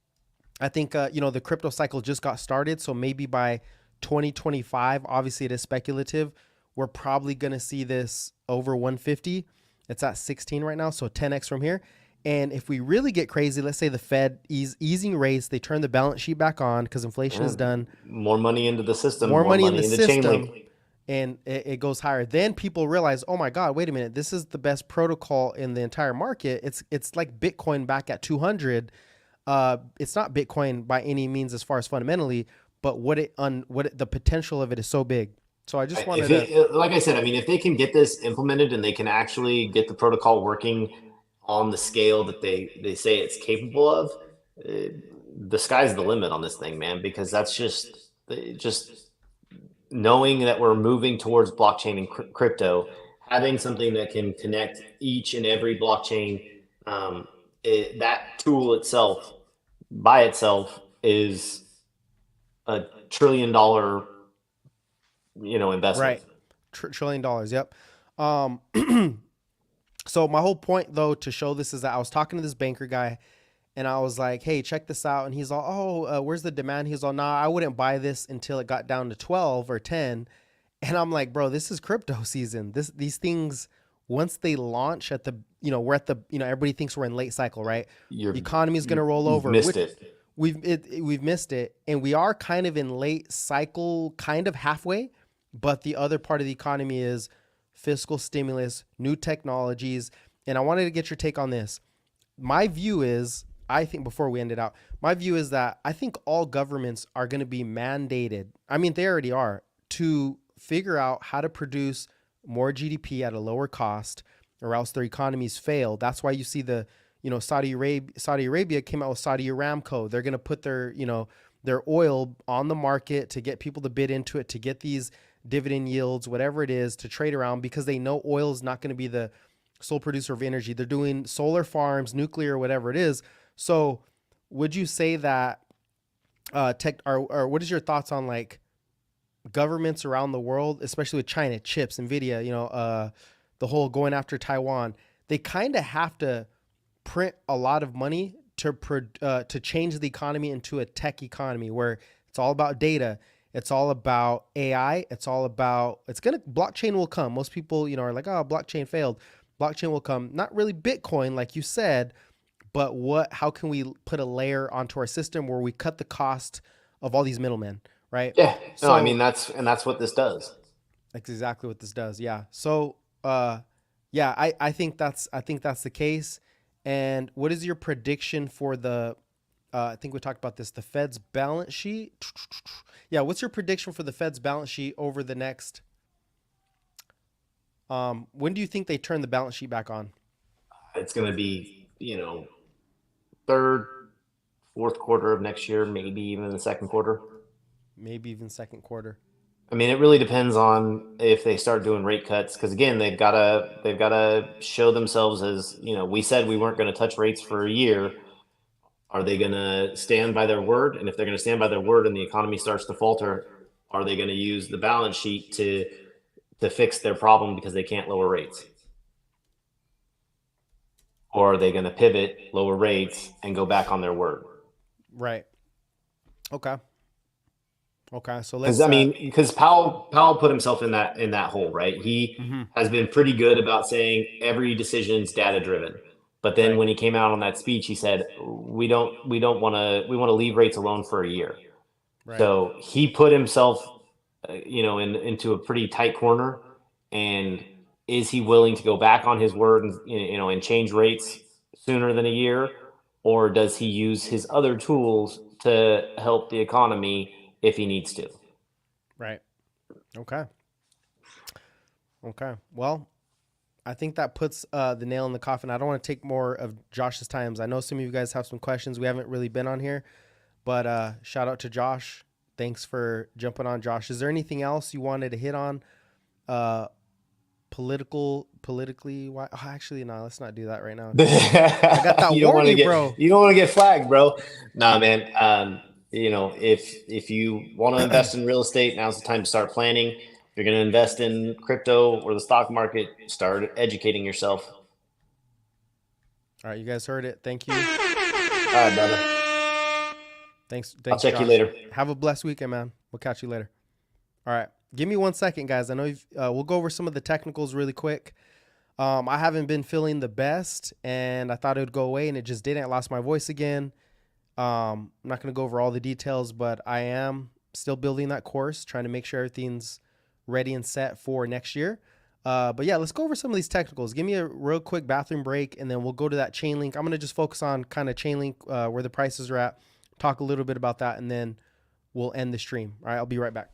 I think, the crypto cycle just got started. So maybe by 2025, obviously it is speculative, we're probably going to see this over 150. It's at 16 right now. So 10x from here. And if we really get crazy, let's say the Fed easing rates, they turn the balance sheet back on because inflation is done. More money into the system. More money in the system. And it goes higher. Then people realize, oh my God, wait a minute. This is the best protocol in the entire market. It's like Bitcoin back at 200. It's not Bitcoin by any means as far as fundamentally, but the potential of it is so big. So I just wanted to, like I said, I mean, if they can get this implemented and they can actually get the protocol working on the scale that they say it's capable of, the sky's the limit on this thing, man, because that's just knowing that we're moving towards blockchain and crypto, having something that can connect each and every blockchain, that tool itself by itself is $1 trillion, investment. Right. $1 trillion. Yep. So my whole point though to show this is that I was talking to this banker guy and I was like, hey, check this out. And he's all, where's the demand? He's all, nah, I wouldn't buy this until it got down to 12 or 10. And I'm like, bro, this is crypto season. These things, once they launch at the, we're at the, everybody thinks we're in late cycle, right? The economy is going to roll You've over. missed it. We've missed it. And we are kind of in late cycle, kind of halfway. But the other part of the economy is fiscal stimulus, new technologies. And I wanted to get your take on this. My view is, I think before we end it out, my view is that I think all governments are going to be mandated. I mean, they already are, to figure out how to produce more GDP at a lower cost or else their economies fail. That's why you see the, Saudi Arabia came out with Saudi Aramco. They're going to put their, their oil on the market to get people to bid into it, to get these dividend yields, whatever it is, to trade around, because they know oil is not going to be the sole producer of energy. They're doing solar farms, nuclear, whatever it is. So would you say that tech or what is your thoughts on like governments around the world, especially with China, chips, Nvidia, the whole going after Taiwan, they kind of have to print a lot of money to change the economy into a tech economy where it's all about data. It's all about AI. Blockchain will come. Most people, are like, oh, blockchain failed. Blockchain will come. Not really Bitcoin, like you said, but how can we put a layer onto our system where we cut the cost of all these middlemen, right? Yeah. No, I mean, So that's what this does. that's exactly what this does. Yeah. So, yeah, I think that's the case. And what is your prediction for the, I think we talked about this, the Fed's balance sheet? Yeah. What's your prediction for the Fed's balance sheet over the next, when do you think they turn the balance sheet back on? It's going to be, third, fourth quarter of next year, maybe even the second quarter. Maybe even second quarter. I mean, it really depends on if they start doing rate cuts, because again, they've got to show themselves as, we said we weren't going to touch rates for a year. Are they going to stand by their word? And if they're going to stand by their word and the economy starts to falter, are they going to use the balance sheet to fix their problem because they can't lower rates? Or are they going to pivot, lower rates, and go back on their word? Right. Okay. Okay. So Because let's, I mean, because Powell put himself in that hole, right? He mhm, has been pretty good about saying every decision's data driven. But then right. when he came out on that speech, he said we want to leave rates alone for a year. Right. So he put himself, into a pretty tight corner. And is he willing to go back on his word and change rates sooner than a year, or does he use his other tools to help the economy if he needs to? Right. Okay. Okay. Well, I think that puts the nail in the coffin. I don't want to take more of Josh's times. I know some of you guys have some questions. We haven't really been on here, but shout out to Josh. Thanks for jumping on, Josh. Is there anything else you wanted to hit on? Uh, politically? Why? Oh, actually, no. Let's not do that right now. I got that you don't want to warning, get bro. you don't want to get flagged, bro. Nah, man. If you want to invest in real estate, now's the time to start planning. If you're going to invest in crypto or the stock market, start educating yourself. All right, you guys heard it. Thank you. All right, brother. Thanks, I'll check you Josh. later. Have a blessed weekend, man. We'll catch you later. All right. Give me 1 second, guys. I know we'll go over some of the technicals really quick. I haven't been feeling the best, and I thought it would go away, and it just didn't. I lost my voice again. I'm not going to go over all the details, but I am still building that course, trying to make sure everything's ready and set for next year. But yeah, let's go over some of these technicals. Give me a real quick bathroom break, and then we'll go to that chain link. I'm going to just focus on kind of chain link, where the prices are at, talk a little bit about that, and then we'll end the stream. All right, I'll be right back.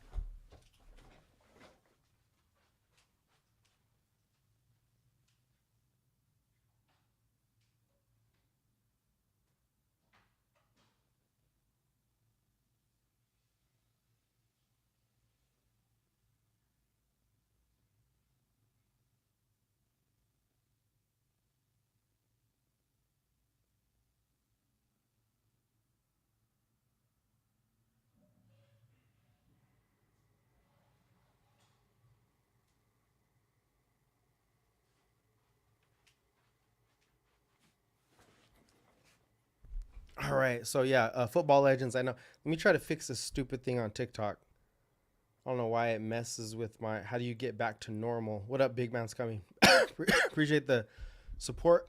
All right. So yeah, football legends. I know. Let me try to fix this stupid thing on TikTok. I don't know why it messes with my. How do you get back to normal? What up, big man's coming? Appreciate the support.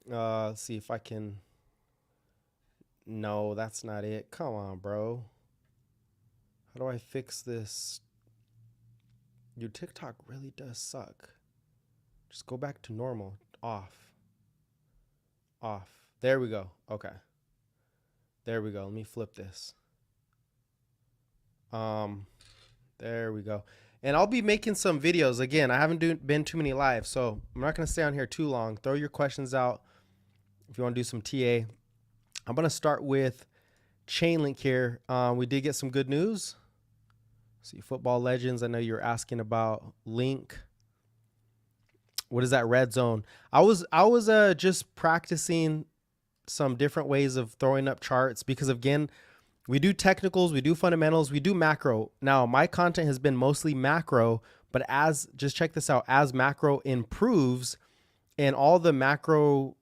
Let's see if I can. No, that's not it. Come on, bro. How do I fix this? Your TikTok really does suck. Just go back to normal. Off. Off. There we go. Okay. There we go. Let me flip this. There we go. And I'll be making some videos. Again, I haven't been too many live, so I'm not going to stay on here too long. Throw your questions out if you want to do some TA. I'm going to start with Chainlink here. We did get some good news. See, football legends. I know you're asking about Link. What is that red zone? I was just practicing some different ways of throwing up charts because, again, we do technicals, we do fundamentals, we do macro. Now, my content has been mostly macro, but just check this out, as macro improves and all the macro,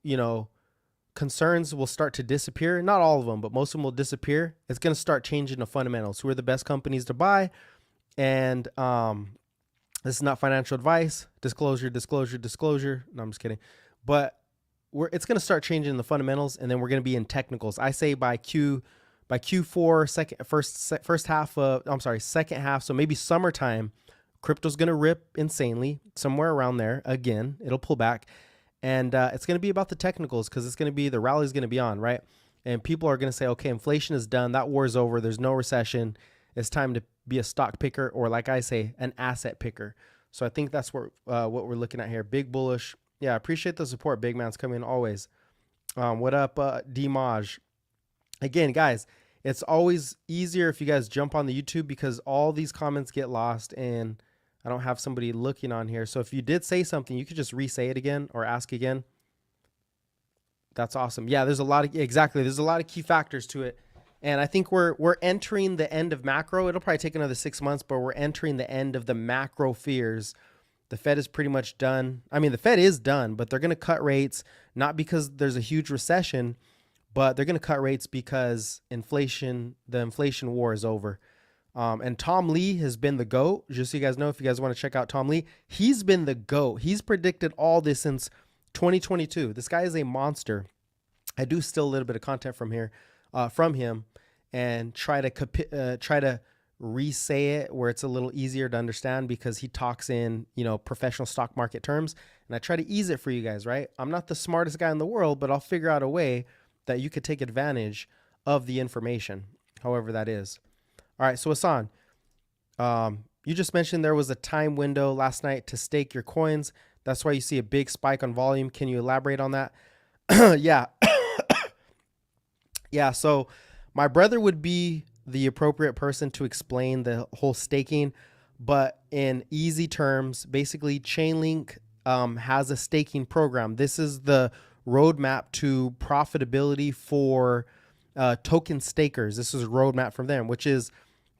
concerns will start to disappear. Not all of them, but most of them will disappear. It's going to start changing the fundamentals. Who are the best companies to buy? And this is not financial advice. Disclosure. No, I'm just kidding. But it's going to start changing the fundamentals, and then we're going to be in technicals. I say by Q4, second half. So maybe summertime, crypto's going to rip insanely somewhere around there. Again, it'll pull back, and it's going to be about the technicals because it's going to be the rally's going to be on, right? And people are going to say, okay, inflation is done. That war's over. There's no recession. It's time to be a stock picker, or like I say, an asset picker. So I think that's what we're looking at here. Big bullish. Yeah, I appreciate the support. Big man's coming always. What up, Dimaj? Again, guys, it's always easier if you guys jump on the YouTube because all these comments get lost and I don't have somebody looking on here. So if you did say something, you could just re-say it again or ask again. That's awesome. Yeah, there's a lot of key factors to it. And I think we're entering the end of macro. It'll probably take another 6 months, but we're entering the end of the macro fears. The Fed is pretty much done. I mean, the Fed is done, but they're going to cut rates, not because there's a huge recession, but they're going to cut rates because the inflation war is over. And Tom Lee has been the GOAT. Just so you guys know, if you guys want to check out Tom Lee, he's been the GOAT. He's predicted all this since 2022. This guy is a monster. I do steal a little bit of content from him, and try to re-say it where it's a little easier to understand because he talks in, professional stock market terms, and I try to ease it for you guys, right? I'm not the smartest guy in the world, but I'll figure out a way that you could take advantage of the information, however that is. All right, so Hassan, you just mentioned there was a time window last night to stake your coins. That's why you see a big spike on volume. Can you elaborate on that? Yeah. Yeah, so my brother would be the appropriate person to explain the whole staking, but in easy terms, basically Chainlink has a staking program. This is the roadmap to profitability for token stakers. This is a roadmap from them, which is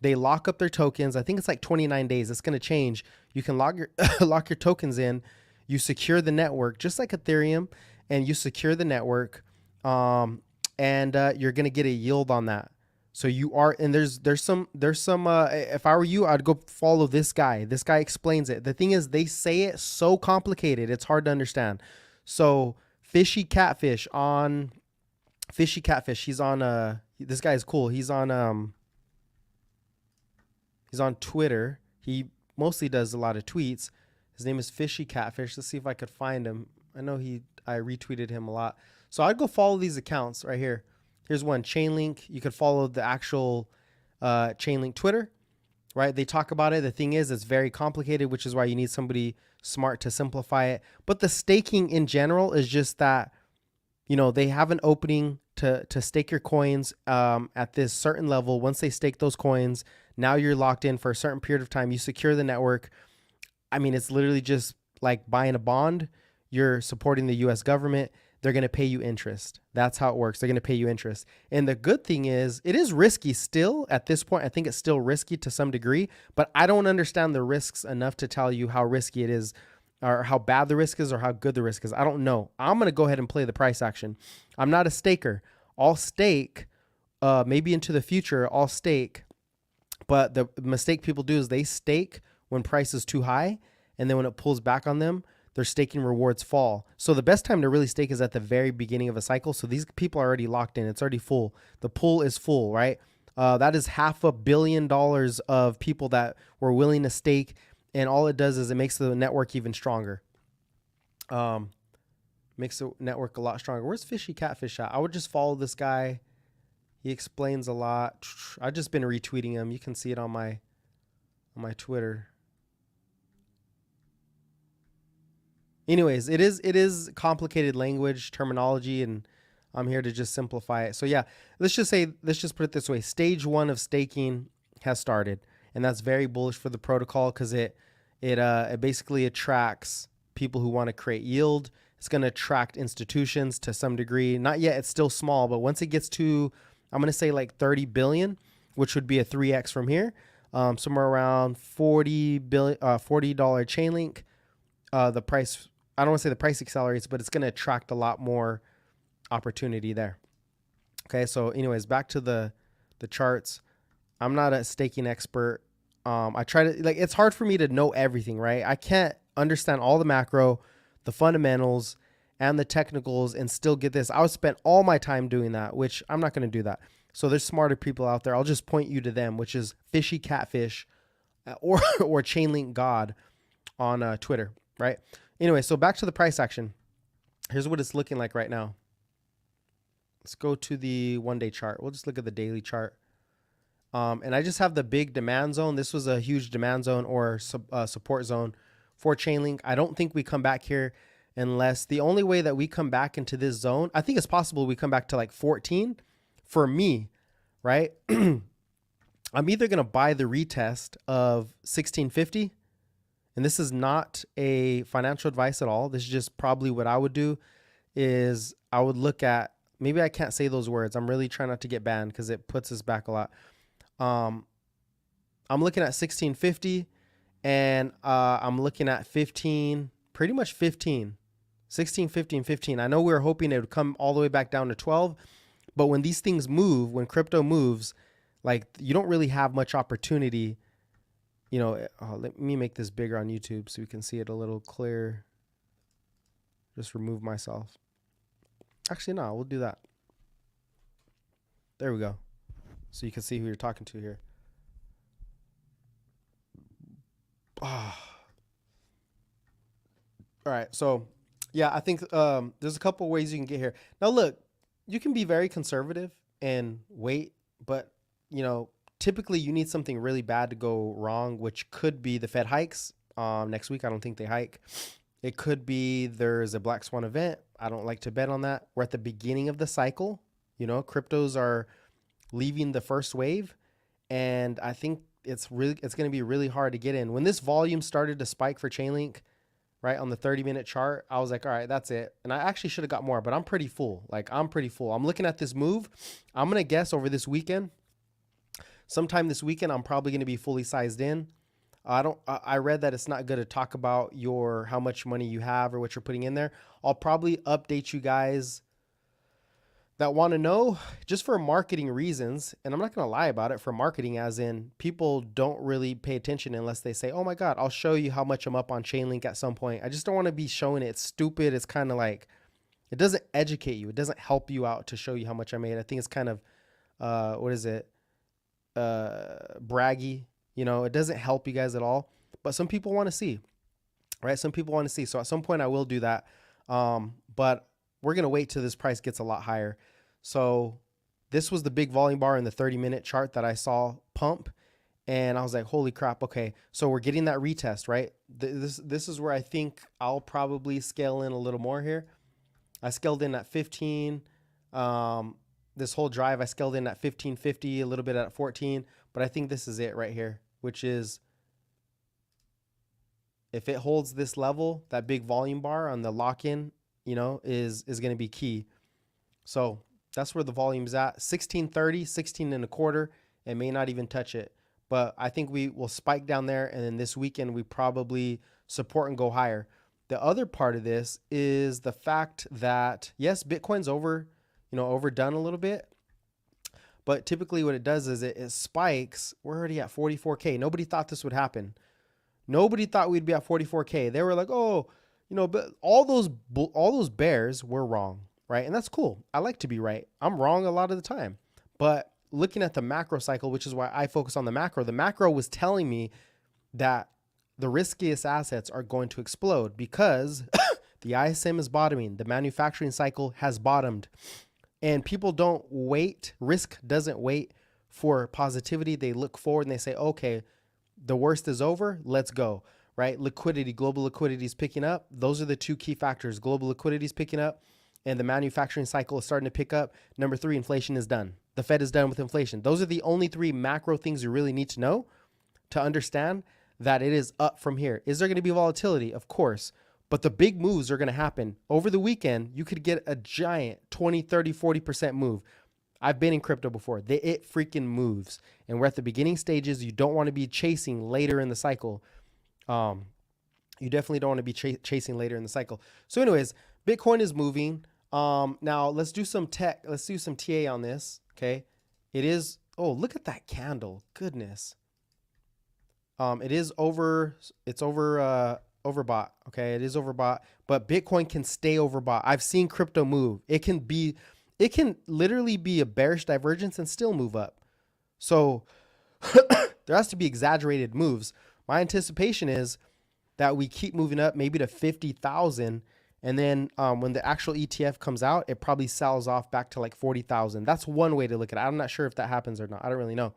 they lock up their tokens. I think it's like 29 days. It's going to change. You can lock your tokens in. You secure the network, just like Ethereum, and you secure the network, and you're going to get a yield on that. So you are, and there's some, if I were you, I'd go follow this guy. This guy explains it. The thing is, they say it so complicated, it's hard to understand. So Fishy Catfish, he's on, this guy is cool. He's on Twitter. He mostly does a lot of tweets. His name is Fishy Catfish. Let's see if I could find him. I know I retweeted him a lot. So I'd go follow these accounts right here. Here's one, Chainlink. You could follow the actual Chainlink Twitter, right? They talk about it. The thing is, it's very complicated, which is why you need somebody smart to simplify it. But the staking in general is just that, they have an opening to stake your coins at this certain level. Once they stake those coins, now you're locked in for a certain period of time. You secure the network. I mean, it's literally just like buying a bond. You're supporting the U.S. government. They're going to pay you interest. That's how it works. They're going to pay you interest. And the good thing is it is risky still at this point. I think it's still risky to some degree, but I don't understand the risks enough to tell you how risky it is or how bad the risk is or how good the risk is. I don't know. I'm going to go ahead and play the price action. I'm not a staker. I'll stake, maybe into the future, I'll stake. But the mistake people do is they stake when price is too high. And then when it pulls back on them, their staking rewards fall. So the best time to really stake is at the very beginning of a cycle. So these people are already locked in. It's already full. The pool is full, right? That is $500 million of people that were willing to stake. And all it does is it makes the network even stronger. Makes the network a lot stronger. Where's Fishy Catfish at? I would just follow this guy. He explains a lot. I've just been retweeting him. You can see it on my Twitter. Anyways, it is complicated language, terminology, and I'm here to just simplify it. So yeah, let's just put it this way. Stage 1 of staking has started, and that's very bullish for the protocol because it basically attracts people who want to create yield. It's going to attract institutions to some degree. Not yet, it's still small, but once it gets to, I'm going to say like 30 billion, which would be a 3x from here, somewhere around $40 chain link, the price, I don't want to say the price accelerates, but it's going to attract a lot more opportunity there. Okay, so anyways, back to the charts. I'm not a staking expert. I try to, like, it's hard for me to know everything, right? I can't understand all the macro, the fundamentals, and the technicals and still get this. I would spend all my time doing that, which I'm not going to do that. So there's smarter people out there. I'll just point you to them, which is Fishy Catfish or Chainlink God on Twitter, right? Anyway, so back to the price action. Here's what it's looking like right now. Let's go to the 1-day chart. We'll just look at the daily chart. And I just have the big demand zone. This was a huge demand zone or support zone for Chainlink. I don't think we come back here unless the only way that we come back into this zone, I think it's possible we come back to like 14 for me, right? I'm either going to buy the retest of 1650. And this is not a financial advice at all. This is just probably what I would do is I would look at, maybe I can't say those words. I'm really trying not to get banned because it puts us back a lot. I'm looking at 1650 and I'm looking at 15, pretty much 15, 16, 15, 15. I know we were hoping it would come all the way back down to 12, but when these things move, when crypto moves, like you don't really have much opportunity. You know, let me make this bigger on YouTube so we can see it a little clearer. Just remove myself. Actually, no, we'll do that. There we go. So you can see who you're talking to here. All right. So, yeah, I think there's a couple ways you can get here. Now, look, you can be very conservative and wait, but, you know, typically you need something really bad to go wrong, which could be the Fed hikes next week. I don't think they hike. It could be there's a black swan event. I don't like to bet on that. We're at the beginning of the cycle. You know, cryptos are leaving the first wave, and I think it's going to be really hard to get in. When this volume started to spike for Chainlink, right, on the 30-minute chart, I was like, all right, that's it. And I actually should have got more, but I'm pretty full. Like, I'm pretty full. I'm looking at this move. I'm going to guess over this weekend, sometime this weekend, I'm probably going to be fully sized in. I read that it's not good to talk about how much money you have or what you're putting in there. I'll probably update you guys that want to know just for marketing reasons. And I'm not going to lie about it, for marketing, as in people don't really pay attention unless they say, oh my God, I'll show you how much I'm up on Chainlink at some point. I just don't want to be showing it. It's stupid. It's kind of like, it doesn't educate you. It doesn't help you out to show you how much I made. I think it's kind of, braggy. You know, it doesn't help you guys at all, but some people want to see, right? Some people want to see. So at some point I will do that. But we're going to wait till this price gets a lot higher. So this was the big volume bar in the 30-minute chart that I saw pump. And I was like, holy crap. Okay. So we're getting that retest, right? This is where I think I'll probably scale in a little more here. I scaled in at 15. This whole drive, I scaled in at 1550, a little bit at 14, but I think this is it right here, which is if it holds this level, that big volume bar on the lock-in, you know, is going to be key. So that's where the volume's at. 1630, 16 and a quarter. It may not even touch it, but I think we will spike down there. And then this weekend, we probably support and go higher. the other part of this is the fact that, yes, Bitcoin's overdone a little bit. But typically what it does is it spikes. We're already at 44K. Nobody thought this would happen. Nobody thought we'd be at 44K. They were like, oh, but all those bears were wrong, right? And that's cool. I like to be right. I'm wrong a lot of the time. But looking at the macro cycle, which is why I focus on the macro was telling me that the riskiest assets are going to explode because the ISM is bottoming. The manufacturing cycle has bottomed. And people don't wait. Risk doesn't wait for positivity. They look forward and they say, okay, the worst is over. Let's go, right? Liquidity, global liquidity is picking up. Those are the two key factors. Global liquidity is picking up and the manufacturing cycle is starting to pick up. Number 3, inflation is done. The Fed is done with inflation. Those are the only 3 macro things you really need to know to understand that it is up from here. Is there going to be volatility? Of course. But the big moves are going to happen. Over the weekend, you could get a giant 20, 30, 40% move. I've been in crypto before. It freaking moves. And we're at the beginning stages. You don't want to be chasing later in the cycle. You definitely don't want to be chasing later in the cycle. So anyways, Bitcoin is moving. Now let's do some tech. Let's do some TA on this. Okay. It is, oh, look at that candle. Goodness. It is over, it's over, overbought. Okay. It is overbought, but Bitcoin can stay overbought. I've seen crypto move. It can literally be a bearish divergence and still move up. So there has to be exaggerated moves. My anticipation is that we keep moving up maybe to 50,000. And then when the actual ETF comes out, it probably sells off back to like 40,000. That's one way to look at it. I'm not sure if that happens or not. I don't really know.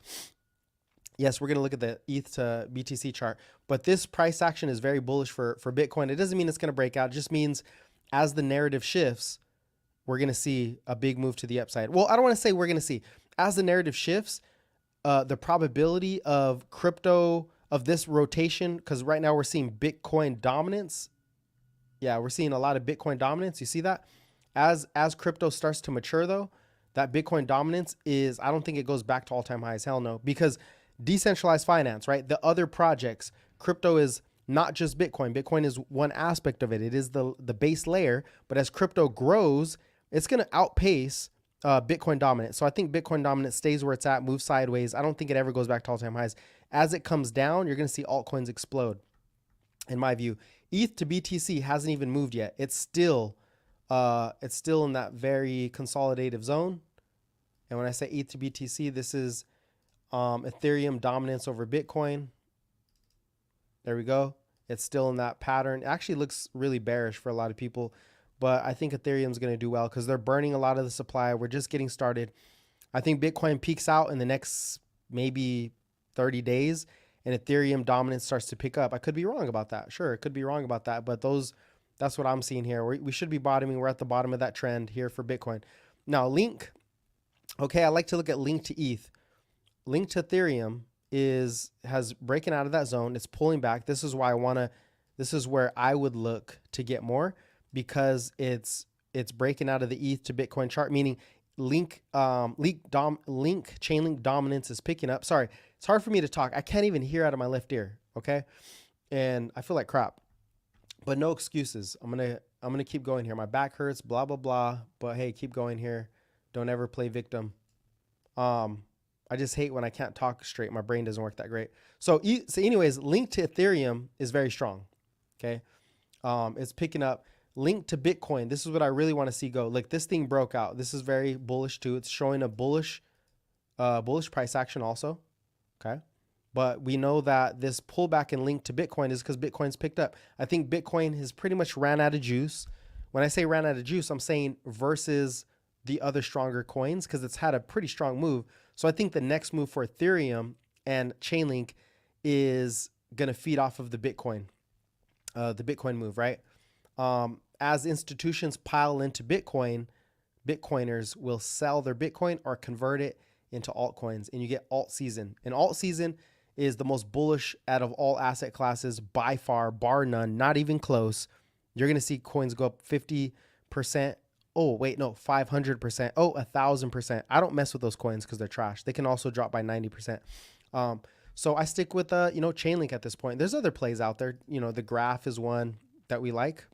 Yes, we're going to look at the ETH to BTC chart, but this price action is very bullish for Bitcoin. It doesn't mean it's going to break out. It just means as the narrative shifts, we're going to see a big move to the upside. Well, I don't want to say we're going to see. As the narrative shifts, the probability of crypto, of this rotation, because right now we're seeing Bitcoin dominance. Yeah, we're seeing a lot of Bitcoin dominance. You see that? As crypto starts to mature, though, that Bitcoin dominance is, I don't think it goes back to all-time highs. Hell no. Because decentralized finance, right? The other projects, crypto is not just Bitcoin. Bitcoin is one aspect of it. It is the base layer. But as crypto grows, it's going to outpace Bitcoin dominance. So I think Bitcoin dominance stays where it's at, moves sideways. I don't think it ever goes back to all-time highs. As it comes down, you're going to see altcoins explode, in my view. ETH to BTC hasn't even moved yet. It's still in that very consolidative zone. And when I say ETH to BTC, this is Ethereum dominance over Bitcoin. There we go. It's still in that pattern. It actually looks really bearish for a lot of people, but I think Ethereum's going to do well because they're burning a lot of the supply. We're just getting started. I think Bitcoin peaks out in the next maybe 30 days and Ethereum dominance starts to pick up. I could be wrong about that. Sure, it could be wrong about that, but that's what I'm seeing here. We should be bottoming. We're at the bottom of that trend here for Bitcoin. Now, Link. Okay, I like to look at Link to ETH. Link to Ethereum has breaking out of that zone. It's pulling back. This is why this is where I would look to get more because it's breaking out of the ETH to Bitcoin chart, meaning Chainlink dominance is picking up. Sorry, it's hard for me to talk. I can't even hear out of my left ear. Okay. And I feel like crap, but no excuses. I'm going to keep going here. My back hurts, blah, blah, blah, but hey, keep going here. Don't ever play victim. I just hate when I can't talk straight. My brain doesn't work that great. So anyways, Link to Ethereum is very strong. Okay. It's picking up. Link to Bitcoin. This is what I really want to see go. Like this thing broke out. This is very bullish too. It's showing a bullish price action also. Okay. But we know that this pullback in Link to Bitcoin is because Bitcoin's picked up. I think Bitcoin has pretty much ran out of juice. When I say ran out of juice, I'm saying versus the other stronger coins because it's had a pretty strong move. So I think the next move for Ethereum and Chainlink is going to feed off of the Bitcoin move, right? As institutions pile into Bitcoin, Bitcoiners will sell their Bitcoin or convert it into altcoins, and you get alt season. And alt season is the most bullish out of all asset classes by far, bar none, not even close. You're going to see coins go up 50%. Oh, wait, no, 500%. Oh, 1,000%. I don't mess with those coins because they're trash. They can also drop by 90%. So I stick with, Chainlink at this point. There's other plays out there. The Graph is one. that we like.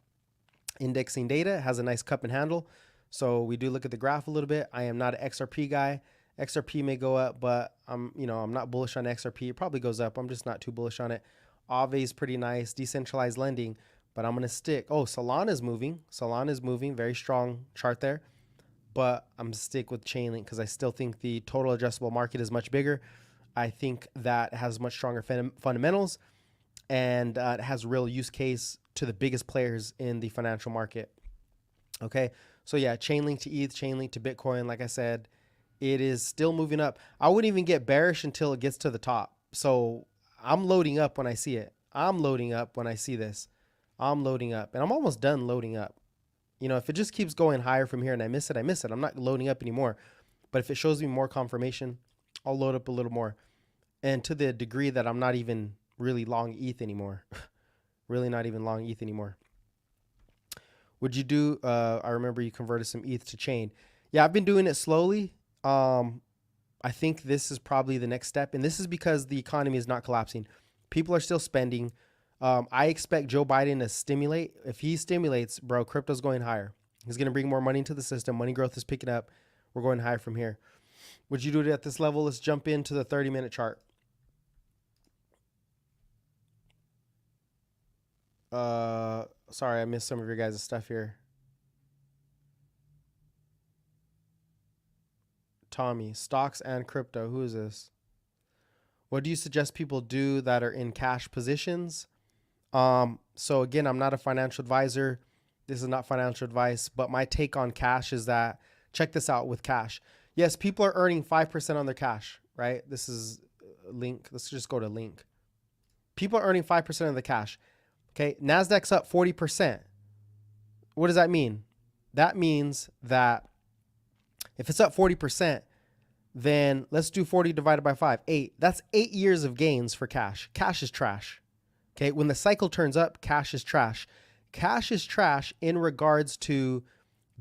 Indexing data has a nice cup and handle. So we do look at the graph a little bit. I am not an XRP guy. XRP may go up, but I'm not bullish on XRP. It probably goes up. I'm just not too bullish on it. Aave is pretty nice. Decentralized lending, but I'm going to stick. Oh, Solana is moving. Solana is moving. Very strong chart there. But I'm going to stick with Chainlink because I still think the total addressable market is much bigger. I think that it has much stronger fundamentals, and it has real use case to the biggest players in the financial market. Okay, so yeah, Chainlink to ETH, Chainlink to Bitcoin. Like I said, it is still moving up. I wouldn't even get bearish until it gets to the top. So I'm loading up when I see it. I'm loading up when I see this. I'm loading up, and I'm almost done loading up. If it just keeps going higher from here and I miss it, I miss it. I'm not loading up anymore. But if it shows me more confirmation, I'll load up a little more. And to the degree that I'm not even really long ETH anymore. Really not even long ETH anymore. Would you do, I remember you converted some ETH to chain. Yeah, I've been doing it slowly. I think this is probably the next step. And this is because the economy is not collapsing. People are still spending. I expect Joe Biden to stimulate. If he stimulates, bro, crypto's going higher. He's going to bring more money into the system. Money growth is picking up. We're going higher from here. Would you do it at this level? Let's jump into the 30-minute chart. Sorry, I missed some of your guys' stuff here. Tommy, stocks and crypto. Who is this? What do you suggest people do that are in cash positions? So again, I'm not a financial advisor. This is not financial advice, but my take on cash is that, check this out with cash. Yes, people are earning 5% on their cash, right? This is a link. Let's just go to link. People are earning 5% of the cash. Okay. NASDAQ's up 40%. What does that mean? That means that if it's up 40%, then let's do 40 divided by 5, 8. That's 8 years of gains for cash. Cash is trash. Okay, when the cycle turns up, cash is trash. Cash is trash in regards to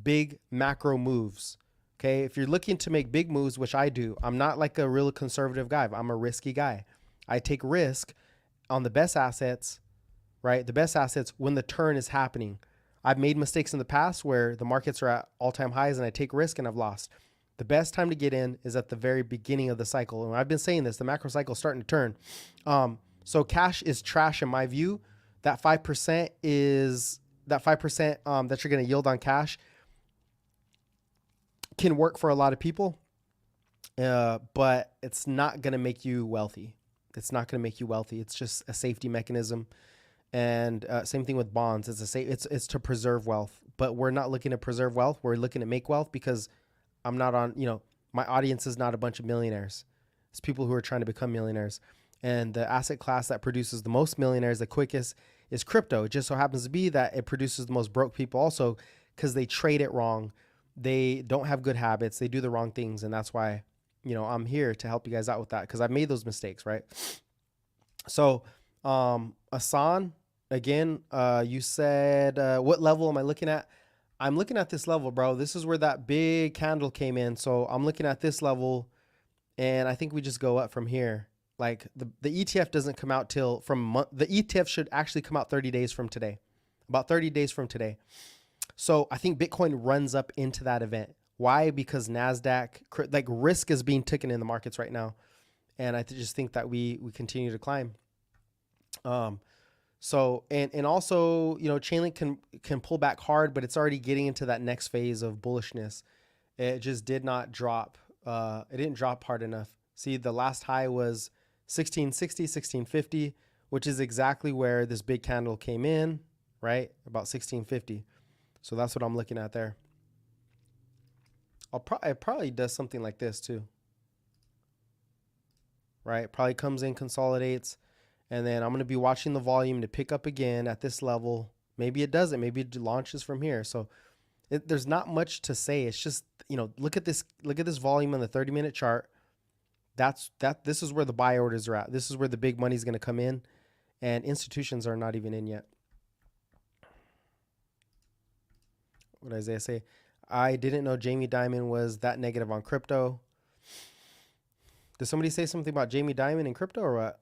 big macro moves. Okay, if you're looking to make big moves, which I do, I'm not like a real conservative guy. I'm a risky guy. I take risk on the best assets, right? The best assets when the turn is happening. I've made mistakes in the past where the markets are at all-time highs and I take risk and I've lost. The best time to get in is at the very beginning of the cycle. And I've been saying this, the macro cycle is starting to turn. So cash is trash in my view. That 5% is that 5% that you're going to yield on cash can work for a lot of people, but it's not going to make you wealthy. It's not going to make you wealthy. It's just a safety mechanism. And same thing with bonds. It's to preserve wealth, but we're not looking to preserve wealth. We're looking to make wealth because I'm not on, my audience is not a bunch of millionaires. It's people who are trying to become millionaires. And the asset class that produces the most millionaires the quickest is crypto. It just so happens to be that it produces the most broke people also because they trade it wrong. They don't have good habits. They do the wrong things. And that's why, I'm here to help you guys out with that because I've made those mistakes, right? So, Asan, again, you said, what level am I looking at? I'm looking at this level, bro. This is where that big candle came in. So I'm looking at this level and I think we just go up from here. Like the ETF doesn't come out till the ETF should actually come out 30 days from today, about 30 days from today. So I think Bitcoin runs up into that event. Why? Because NASDAQ, like risk is being taken in the markets right now. And I just think that we continue to climb. So, and also, Chainlink can pull back hard, but it's already getting into that next phase of bullishness. It just did not drop. It didn't drop hard enough. See, the last high was 1660, 1650, which is exactly where this big candle came in, right? About 1650. So that's what I'm looking at there. It probably does something like this too, right? Probably comes in, consolidates, and then I'm going to be watching the volume to pick up again at this level. Maybe it doesn't. Maybe it launches from here. So there's not much to say. It's just, look at this volume on the 30-minute chart. This is where the buy orders are at. This is where the big money is going to come in, and institutions are not even in yet. What did Isaiah say? I didn't know Jamie Dimon was that negative on crypto. Did somebody say something about Jamie Dimon in crypto or what?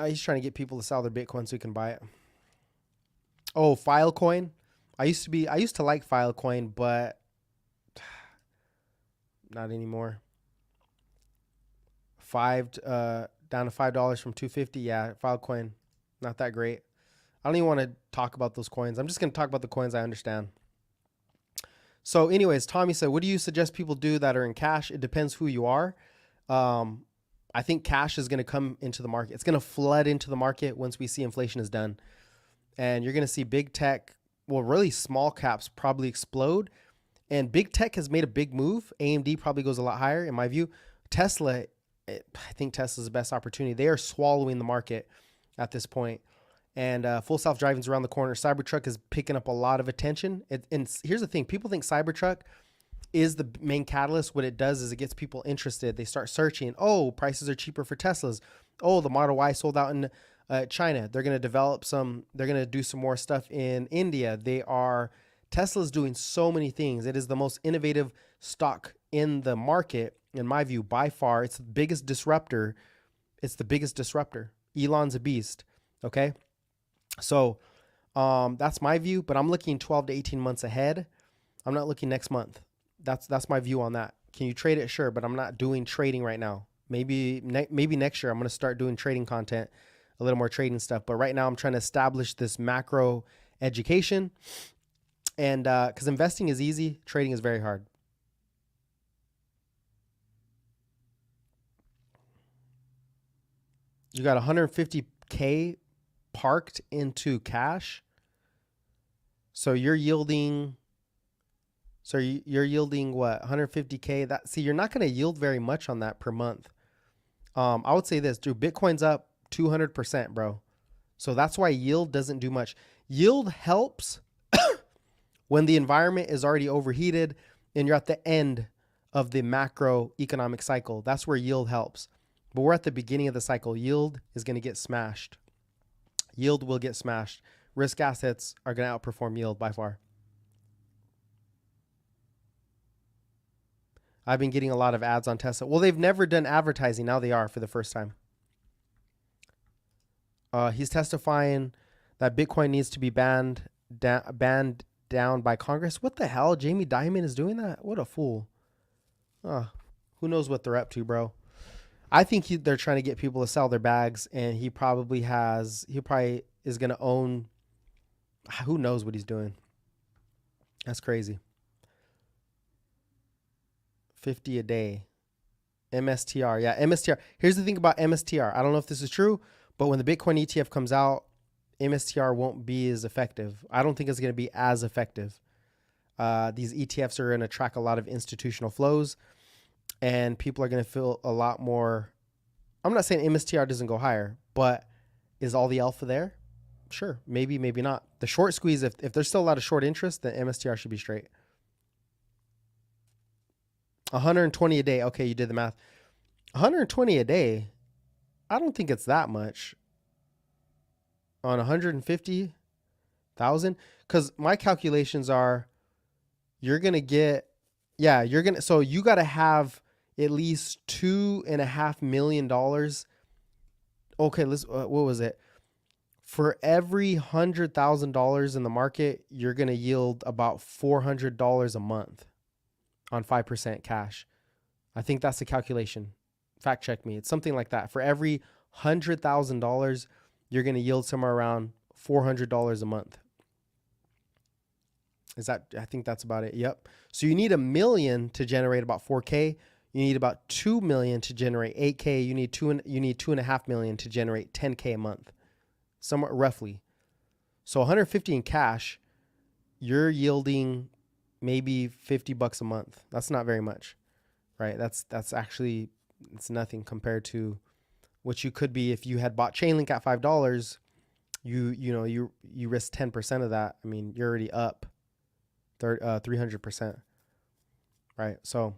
He's trying to get people to sell their Bitcoin so he can buy it. Oh, Filecoin. I used to like Filecoin, but not anymore. Down to $5 from 250. Yeah, Filecoin, not that great. I don't even want to talk about those coins. I'm just going to talk about the coins I understand. So anyways, Tommy said, what do you suggest people do that are in cash? It depends who you are. I think cash is going to come into the market. It's going to flood into the market once we see inflation is done. And you're going to see big tech, well, really small caps probably explode. And big tech has made a big move. AMD probably goes a lot higher in my view. Tesla, I think Tesla's the best opportunity. They are swallowing the market at this point. And full self-driving is around the corner. Cybertruck is picking up a lot of attention. And here's the thing. People think Cybertruck is the main catalyst. What it does is it gets people interested. They start searching. Oh, prices are cheaper for Teslas. Oh, the Model Y sold out in China. They're going to do some more stuff in India. Tesla's doing so many things. It is the most innovative stock in the market, in my view, by far. It's the biggest disruptor. Elon's a beast. Okay. So that's my view, but I'm looking 12 to 18 months ahead. I'm not looking next month. That's my view on that. Can you trade it? Sure, but I'm not doing trading right now. Maybe next year I'm going to start doing trading content, a little more trading stuff. But right now I'm trying to establish this macro education, and because investing is easy, trading is very hard. You got 150K parked into cash. So you're yielding what, 150K? You're not going to yield very much on that per month. I would say this, dude, Bitcoin's up 200%, bro. So that's why yield doesn't do much. Yield helps when the environment is already overheated and you're at the end of the macroeconomic cycle. That's where yield helps. But we're at the beginning of the cycle. Yield is going to get smashed. Yield will get smashed. Risk assets are going to outperform yield by far. I've been getting a lot of ads on Tesla. Well, they've never done advertising. Now they are for the first time. He's testifying that Bitcoin needs to be banned down by Congress. What the hell? Jamie Dimon is doing that? What a fool. Who knows what they're up to, bro? I think they're trying to get people to sell their bags, and he probably is going to own. Who knows what he's doing? That's crazy. 50 a day. MSTR. Yeah, MSTR. Here's the thing about MSTR. I don't know if this is true, but when the Bitcoin ETF comes out, MSTR won't be as effective. I don't think it's going to be as effective. These ETFs are going to track a lot of institutional flows, and people are going to feel a lot more. I'm not saying MSTR doesn't go higher, but is all the alpha there? Sure. Maybe, maybe not. The short squeeze, if there's still a lot of short interest, then MSTR should be straight. 120 a day. Okay, you did the math. 120 a day. I don't think it's that much. On 150,000, because my calculations are, so you got to have at least $2.5 million. Okay, what was it? For every $100,000 in the market, you're going to yield about $400 a month on 5% cash. I think that's the calculation. Fact check me. It's something like that. For every $100,000, you're going to yield somewhere around $400 a month. I think that's about it. Yep. So you need $1 million to generate about 4K. You need about 2 million to generate 8K. You need 2.5 million to generate 10K a month. Somewhat roughly. So 150 in cash, you're yielding maybe $50 a month. That's not very much, right? That's actually, it's nothing compared to what you could be if you had bought Chainlink at $5. You risk 10% of that. I mean, you're already up 300%, right? So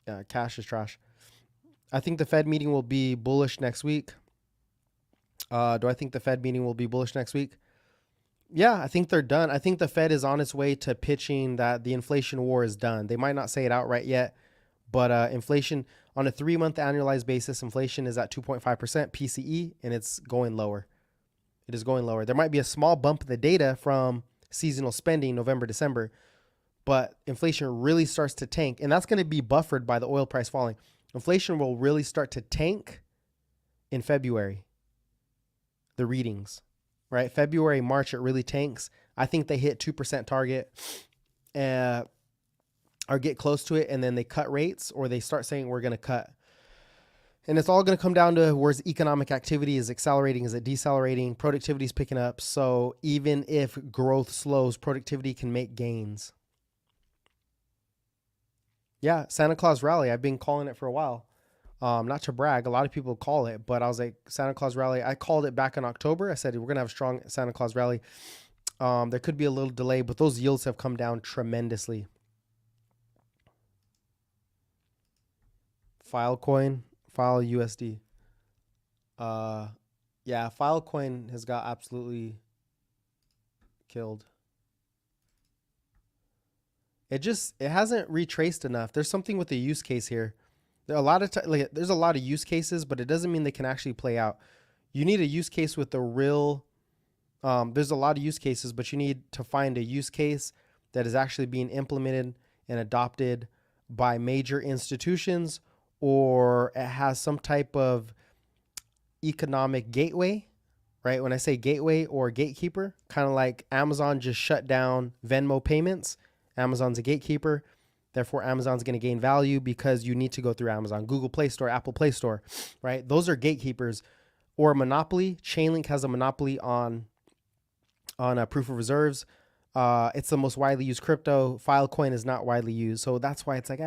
yeah, cash is trash. I think the Fed meeting will be bullish next week. Do I think the Fed meeting will be bullish next week? Yeah, I think they're done. I think the Fed is on its way to pitching that the inflation war is done. They might not say it outright yet, but inflation On a 3-month annualized basis, inflation is at 2.5% PCE, and it's going lower. It is going lower. There might be a small bump in the data from seasonal spending, November, December, but inflation really starts to tank, and that's going to be buffered by the oil price falling. Inflation will really start to tank in February. The readings, right? February, March, it really tanks. I think they hit 2% target or get close to it, and then they cut rates, or they start saying we're going to cut. And it's all going to come down to where's economic activity is accelerating, is it decelerating, productivity is picking up. So even if growth slows, productivity can make gains. Yeah, Santa Claus rally. I've been calling it for a while. Not to brag, a lot of people call it, but I was like, Santa Claus rally. I called it back in October. I said, we're going to have a strong Santa Claus rally. There could be a little delay, but those yields have come down tremendously. Filecoin, File USD. Yeah, Filecoin has got absolutely killed. It hasn't retraced enough. There's something with the use case here. There's a lot of use cases, but it doesn't mean they can actually play out. You need a use case with the real. There's a lot of use cases, but you need to find a use case that is actually being implemented and adopted by major institutions, or it has some type of economic gateway, right? When I say gateway or gatekeeper, kind of like Amazon just shut down Venmo payments. Amazon's a gatekeeper. Therefore, Amazon's going to gain value because you need to go through Amazon, Google Play Store, Apple Play Store, right? Those are gatekeepers. Or a monopoly. Chainlink has a monopoly on proof of reserves. It's the most widely used crypto. Filecoin is not widely used. So that's why it's like,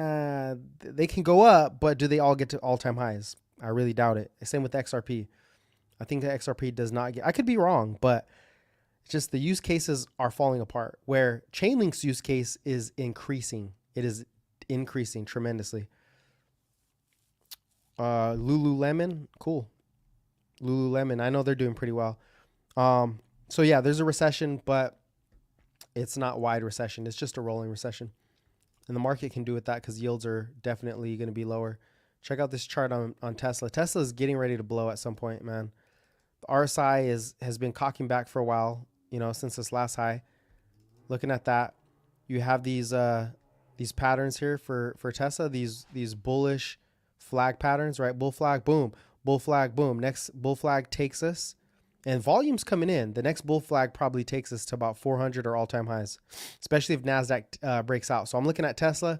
they can go up, but do they all get to all-time highs? I really doubt it. Same with XRP. I think the XRP does not get, I could be wrong, but it's just the use cases are falling apart, where Chainlink's use case is increasing. It is increasing tremendously. Lululemon, cool. Lululemon, I know they're doing pretty well. So yeah, there's a recession, but it's not wide recession. It's just a rolling recession. And the market can do with that because yields are definitely going to be lower. Check out this chart on Tesla. Tesla is getting ready to blow at some point, man. The RSI has been cocking back for a while, since this last high. Looking at that, you have these patterns here for Tesla, these bullish flag patterns, right? Bull flag, boom, bull flag, boom. Next bull flag takes us, and volume's coming in. The next bull flag probably takes us to about 400 or all-time highs, especially if NASDAQ breaks out. So I'm looking at Tesla.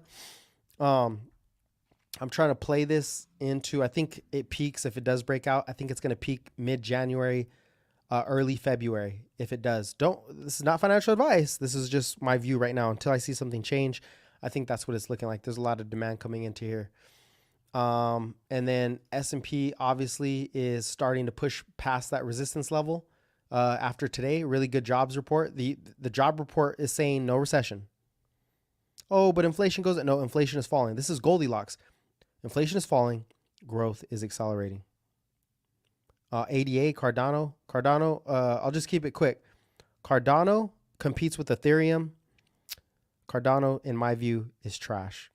I'm trying to play this into, I think it peaks if it does break out. I think it's going to peak mid-January, early February if it does. This is not financial advice. This is just my view right now. Until I see something change, I think that's what it's looking like. There's a lot of demand coming into here. And then S&P obviously is starting to push past that resistance level after today. Really good jobs report. The job report is saying no recession. Oh, but inflation goes, no, inflation is falling. This is Goldilocks. Inflation is falling. Growth is accelerating. ADA, Cardano, I'll just keep it quick. Cardano competes with Ethereum. Cardano, in my view, is trash.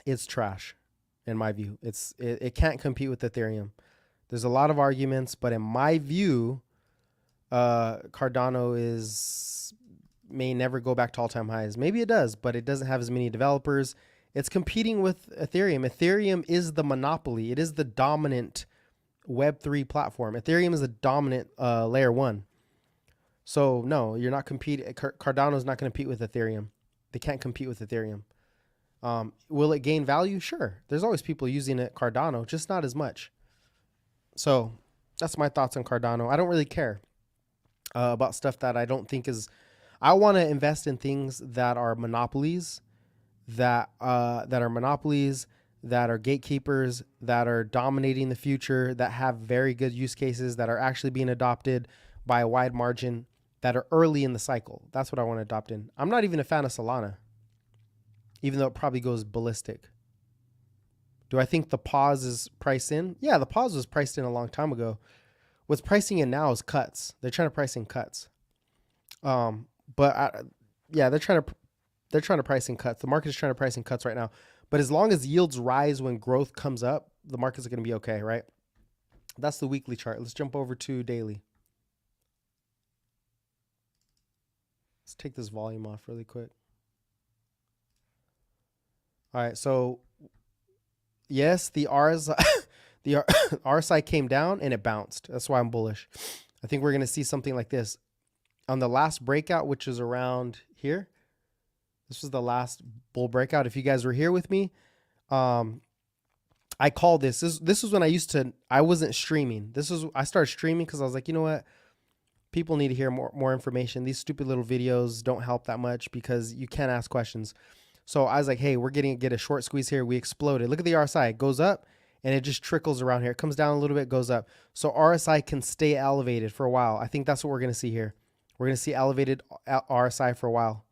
It's trash, in my view. It can't compete with Ethereum. There's a lot of arguments, but in my view, Cardano may never go back to all-time highs. Maybe it does, but it doesn't have as many developers. It's competing with Ethereum. Ethereum is the monopoly. It is the dominant Web3 platform. Ethereum is the dominant layer 1. So no, you're not competing. Cardano is not going to compete with Ethereum. They can't compete with Ethereum. Will it gain value? Sure. There's always people using it, Cardano, just not as much. So that's my thoughts on Cardano. I don't really care about stuff that I don't think is. I want to invest in things that are monopolies, that are gatekeepers, that are dominating the future, that have very good use cases, that are actually being adopted by a wide margin, that are early in the cycle. That's what I want to adopt in. I'm not even a fan of Solana, even though it probably goes ballistic. Do I think the pause is priced in? Yeah, the pause was priced in a long time ago. What's pricing in now is cuts. They're trying to price in cuts. They're trying to price in cuts. The market is trying to price in cuts right now. But as long as yields rise when growth comes up, the markets are going to be okay, right? That's the weekly chart. Let's jump over to daily. Let's take this volume off really quick. All right, so yes, the RSI came down and it bounced. That's why I'm bullish. I think we're going to see something like this. On the last breakout, which is around here, this was the last bull breakout. If you guys were here with me, I called this. This was when I wasn't streaming. I started streaming because I was like, you know what? People need to hear more information. These stupid little videos don't help that much because you can't ask questions. So I was like, hey, we're get a short squeeze here. We exploded. Look at the RSI. It goes up and it just trickles around here. It comes down a little bit, goes up. So RSI can stay elevated for a while. I think that's what we're going to see here. We're going to see elevated RSI for a while.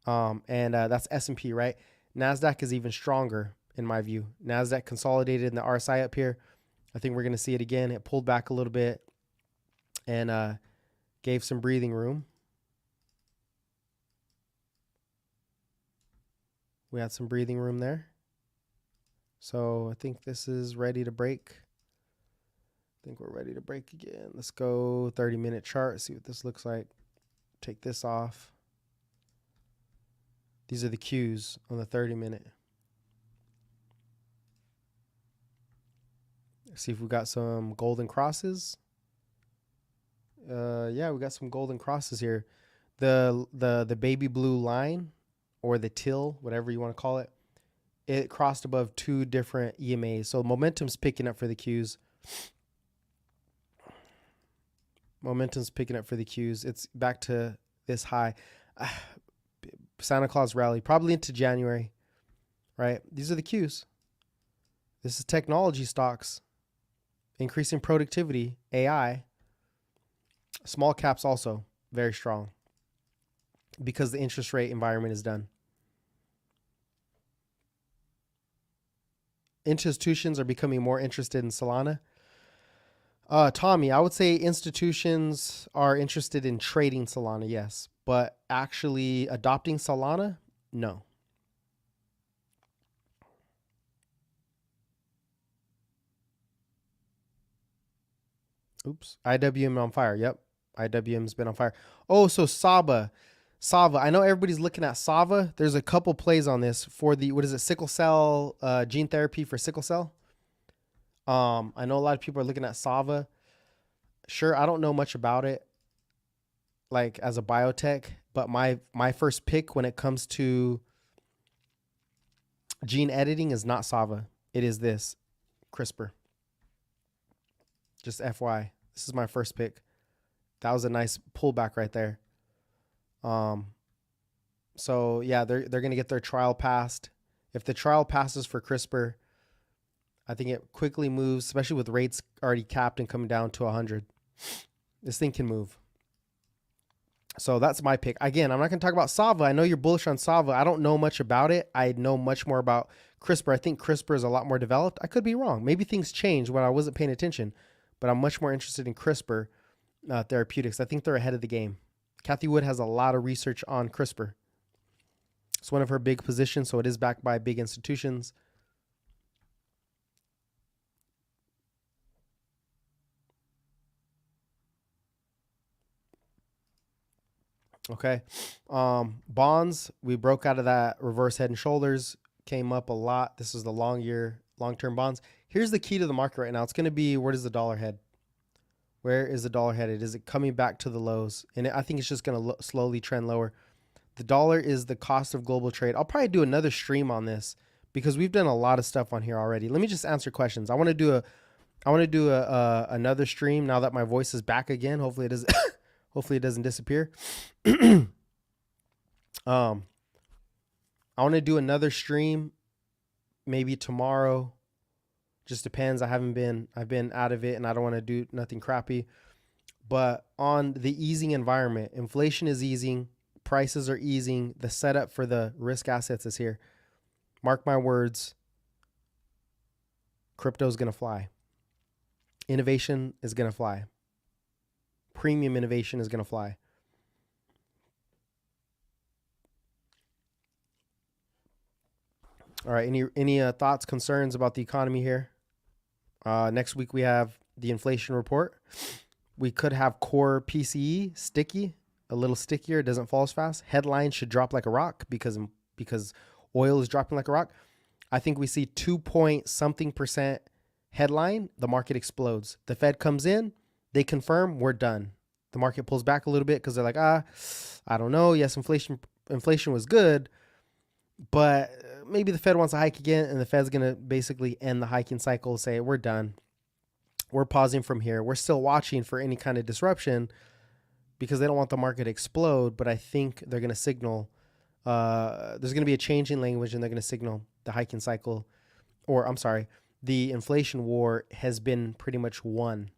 That's S&P, right? NASDAQ is even stronger in my view. NASDAQ consolidated in the RSI up here. I think we're going to see it again. It pulled back a little bit and gave some breathing room. We had some breathing room there. So I think this is ready to break. I think we're ready to break again. Let's go 30-minute chart, see what this looks like. Take this off. These are the cues on the 30-minute. See if we got some golden crosses. Yeah, we got some golden crosses here. The baby blue line, or the till, whatever you want to call it, it crossed above two different EMAs. So momentum's picking up for the cues. Momentum's picking up for the cues. It's back to this high. Santa Claus rally, probably into January, right? These are the cues. This is technology stocks. Increasing productivity, AI. Small caps also very strong because the interest rate environment is done. Institutions are becoming more interested in Solana. Tommy, I would say institutions are interested in trading Solana, yes, but actually adopting Solana, no. Oops, IWM on fire. Yep, IWM's been on fire. Oh, so Sava. I know everybody's looking at Sava. There's a couple plays on this for the, what is it, sickle cell, gene therapy for sickle cell. I know a lot of people are looking at Sava. Sure, I don't know much about it, like as a biotech, but my first pick when it comes to gene editing is not Sava. It is this, CRISPR. Just FYI, this is my first pick. That was a nice pullback right there. So yeah, they're gonna get their trial passed. If the trial passes for CRISPR, I think it quickly moves, especially with rates already capped and coming down to 100. This thing can move. So that's my pick. Again, I'm not going to talk about Sava. I know you're bullish on Sava. I don't know much about it. I know much more about CRISPR. I think CRISPR is a lot more developed. I could be wrong. Maybe things changed when I wasn't paying attention, but I'm much more interested in CRISPR therapeutics. I think they're ahead of the game. Kathy Wood has a lot of research on CRISPR. It's one of her big positions, so it is backed by big institutions. Okay. Bonds, we broke out of that reverse head and shoulders, came up a lot. This is the long-term bonds. Here's the key to the market right now. It's going to be, where does the dollar head? Where is the dollar headed? Is it coming back to the lows? And I think it's just going to slowly trend lower. The dollar is the cost of global trade. I'll probably do another stream on this because we've done a lot of stuff on here already. Let me just answer questions. I want to do another stream now that my voice is back again. Hopefully it doesn't hopefully it doesn't disappear. I want to do another stream maybe tomorrow. Just depends. I've been out of it and I don't want to do nothing crappy. But on the easing environment, inflation is easing, prices are easing, the setup for the risk assets is here. Mark my words, crypto is going to fly. Innovation is going to fly. Premium innovation is going to fly. All right. Any thoughts, concerns about the economy here? Next week we have the inflation report. We could have core PCE sticky, a little stickier. It doesn't fall as fast. Headlines should drop like a rock because oil is dropping like a rock. I think we see 2 point something % headline. The market explodes. The Fed comes in. They confirm we're done. The market pulls back a little bit because they're like, I don't know. Yes, inflation was good, but maybe the Fed wants to hike again, and the Fed's going to basically end the hiking cycle, say we're done. We're pausing from here. We're still watching for any kind of disruption because they don't want the market to explode, but I think they're going to signal there's going to be a change in language, and they're going to signal the hiking cycle, or I'm sorry, the inflation war has been pretty much won.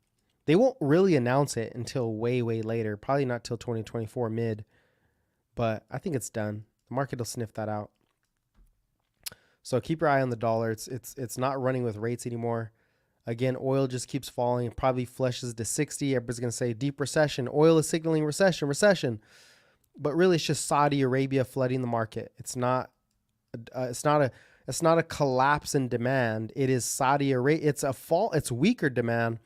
They won't really announce it until way, way later, probably not till 2024 mid, but I think it's done. The market will sniff that out. So keep your eye on the dollar. It's not running with rates anymore. Again, oil just keeps falling. It probably flushes to 60. Everybody's going to say deep recession. Oil is signaling recession. But really, it's just Saudi Arabia flooding the market. It's not a collapse in demand. It is Saudi Arabia. It's weaker demand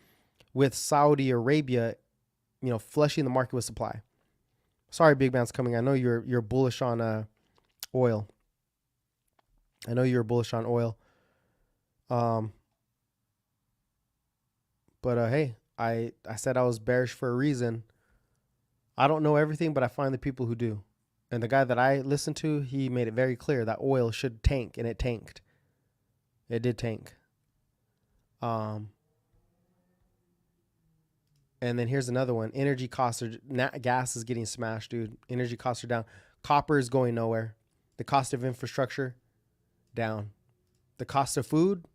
with Saudi Arabia, flushing the market with supply. Sorry, big man's coming. I know you're bullish on oil. I know you're bullish on oil. But hey, I said I was bearish for a reason. I don't know everything, but I find the people who do. And the guy that I listened to, he made it very clear that oil should tank, and it tanked. It did tank. And then here's another one. Energy costs gas is getting smashed, dude. Energy costs are down. Copper is going nowhere. The cost of infrastructure, down. The cost of food,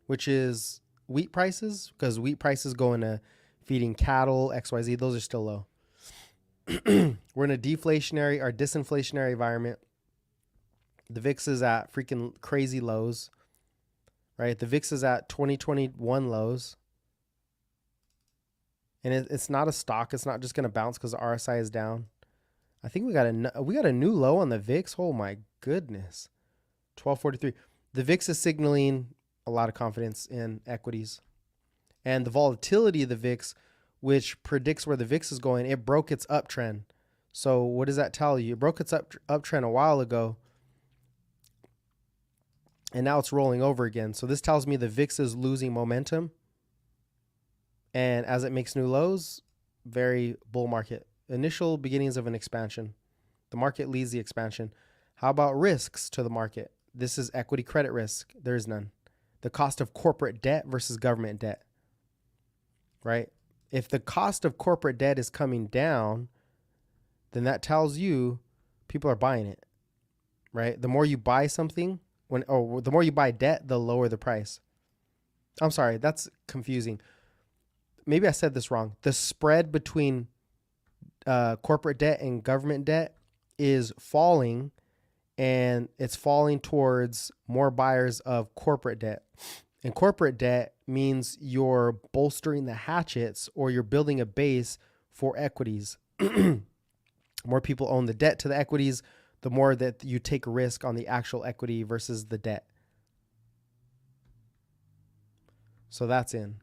which is wheat prices, because wheat prices go into feeding cattle, XYZ, those are still low. We're in a deflationary or disinflationary environment. The VIX is at freaking crazy lows, right? The VIX is at 2021 lows. And it's not a stock. It's not just going to bounce because the RSI is down. I think we got a new low on the VIX. Oh my goodness. 1243. The VIX is signaling a lot of confidence in equities. And the volatility of the VIX, which predicts where the VIX is going, it broke its uptrend. So what does that tell you? It broke its uptrend a while ago, and now it's rolling over again. So this tells me the VIX is losing momentum. And as it makes new lows, very bull market. Initial beginnings of an expansion. The market leads the expansion. How about risks to the market? This is equity credit risk. There is none. The cost of corporate debt versus government debt, right? If the cost of corporate debt is coming down, then that tells you people are buying it, right? The more you buy something, the more you buy debt, the lower the price. I'm sorry, that's confusing. Maybe I said this wrong. The spread between corporate debt and government debt is falling, and it's falling towards more buyers of corporate debt. And corporate debt means you're bolstering the hatchets, or you're building a base for equities. More people own the debt to the equities, the more that you take risk on the actual equity versus the debt. So that's in.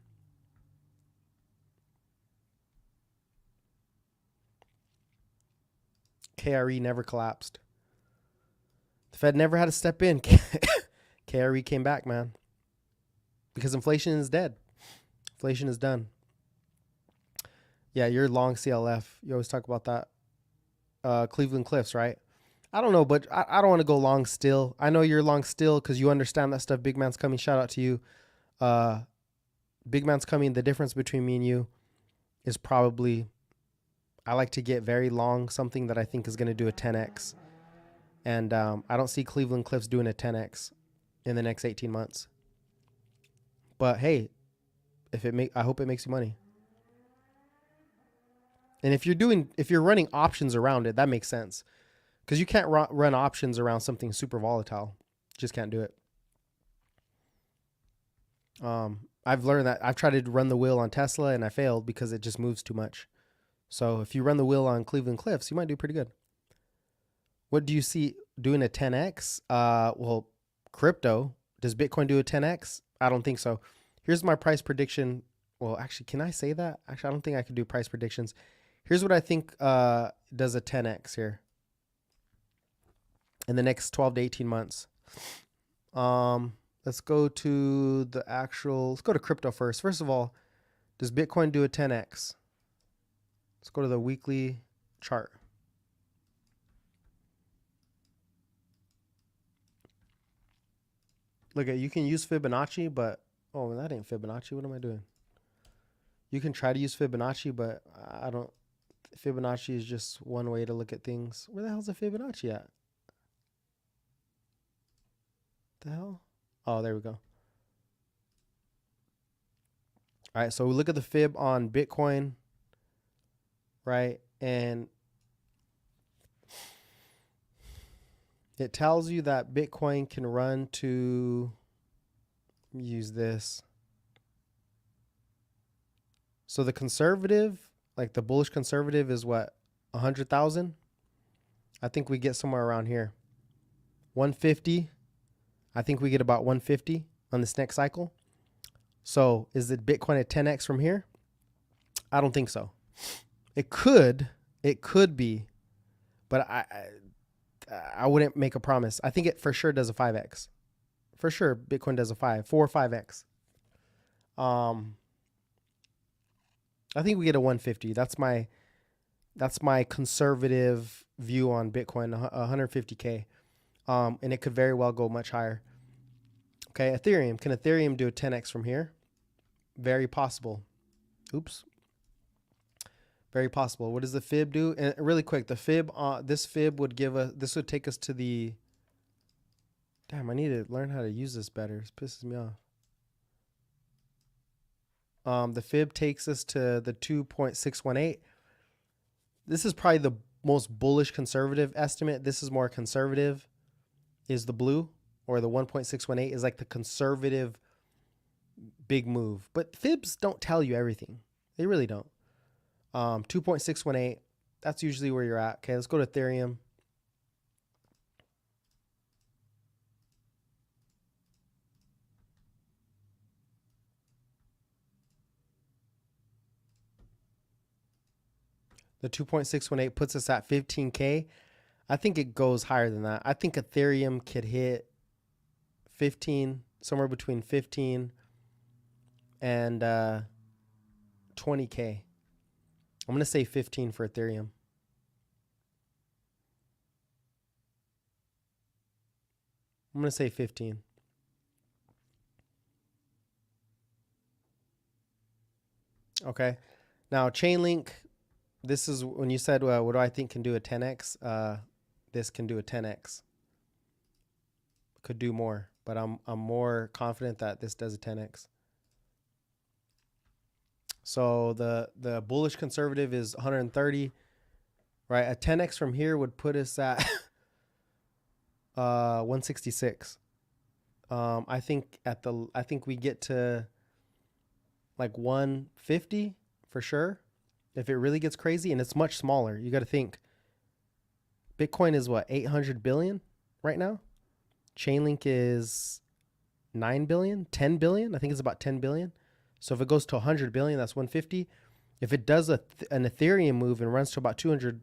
KRE never collapsed. The Fed never had to step in. KRE came back, man. Because inflation is dead. Inflation is done. Yeah, you're long CLF. You always talk about that. Cleveland Cliffs, right? I don't know, but I don't want to go long still. I know you're long still because you understand that stuff. Big man's coming. Shout out to you. Big man's coming. The difference between me and you is probably I like to get very long something that I think is going to do a 10x. And I don't see Cleveland Cliffs doing a 10x in the next 18 months. But hey, I hope it makes you money. And if you're running options around it, that makes sense. Because you can't run options around something super volatile. Just can't do it. I've learned that. I've tried to run the wheel on Tesla and I failed because it just moves too much. So if you run the wheel on Cleveland Cliffs, you might do pretty good. What do you see doing a 10x? Well, crypto. Does Bitcoin do a 10x? I don't think so. Here's my price prediction. Well, actually, can I say that? Actually, I don't think I could do price predictions. Here's what I think does a 10x here in the next 12 to 18 months. Let's go to the actual, let's go to crypto first. First of all, does Bitcoin do a 10x? Let's go to the weekly chart. Look at, you can use Fibonacci, but, oh, that ain't Fibonacci. What am I doing? You can try to use Fibonacci, but I don't, Fibonacci is just one way to look at things. Where the hell's the Fibonacci at? The hell? Oh, there we go. All right, so we look at the fib on Bitcoin, right? And it tells you that Bitcoin can run to, use this. So the conservative, like the bullish conservative is what, 100,000? I think we get somewhere around here. 150. I think we get about 150 on this next cycle. So is it Bitcoin at 10x from here? I don't think so. It could be, but I wouldn't make a promise. I think it for sure does a 5x. For sure, Bitcoin does a 4 or 5x. I think we get a 150. That's my conservative view on Bitcoin, 150K. And it could very well go much higher. Okay, Ethereum. Can Ethereum do a 10x from here? Very possible. Oops. Very possible. What does the fib do? And really quick, the fib, this fib would give us, this would take us to the, damn, I need to learn how to use this better. This pisses me off. The fib takes us to the 2.618. This is probably the most bullish conservative estimate. This is more conservative, is the blue, or the 1.618 is like the conservative big move. But fibs don't tell you everything. They really don't. 2.618, that's usually where you're at. Okay, let's go to Ethereum. The 2.618 puts us at 15K. I think it goes higher than that. I think Ethereum could hit 15, somewhere between 15 and 20K. I'm going to say 15 for Ethereum. I'm going to say 15. Okay. Now, Chainlink, this is when you said, what do I think can do a 10x? This can do a 10x. Could do more, but I'm more confident that this does a 10x. So the bullish conservative is 130, right? A 10x from here would put us at 166. I think we get to like 150 for sure if it really gets crazy, and it's much smaller. You got to think Bitcoin is what, 800 billion right now? Chainlink is 9 billion, 10 billion. I think it's about 10 billion. So if it goes to 100 billion, that's 150. If it does an Ethereum move and runs to about 200,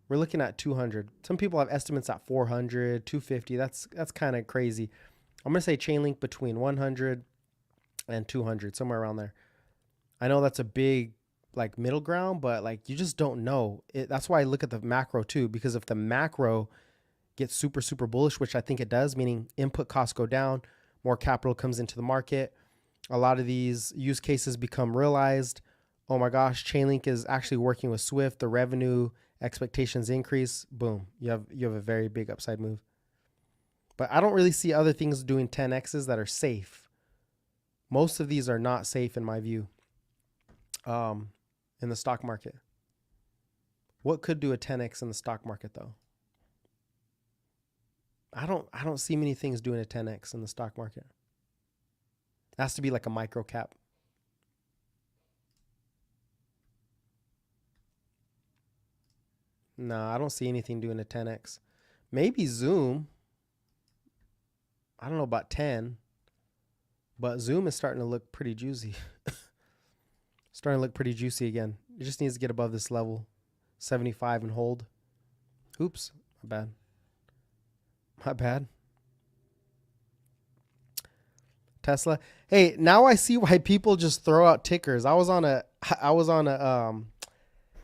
we're looking at 200. Some people have estimates at 400, 250. That's kind of crazy. I'm going to say Chainlink between 100 and 200, somewhere around there. I know that's a big like middle ground, but like you just don't know. That's why I look at the macro too, because if the macro gets super, super bullish, which I think it does, meaning input costs go down, more capital comes into the market, a lot of these use cases become realized. Oh my gosh, Chainlink is actually working with Swift. The revenue expectations increase. Boom, you have a very big upside move. But I don't really see other things doing 10x's that are safe. Most of these are not safe in my view. In the stock market, what could do a 10x in the stock market though? I don't see many things doing a 10x in the stock market. It has to be like a micro cap. No, I don't see anything doing a 10x. Maybe Zoom. I don't know about 10, but Zoom is starting to look pretty juicy. Starting to look pretty juicy again. It just needs to get above this level, 75 and hold. Oops, my bad. My bad. Tesla. Hey, now I see why people just throw out tickers. I was on a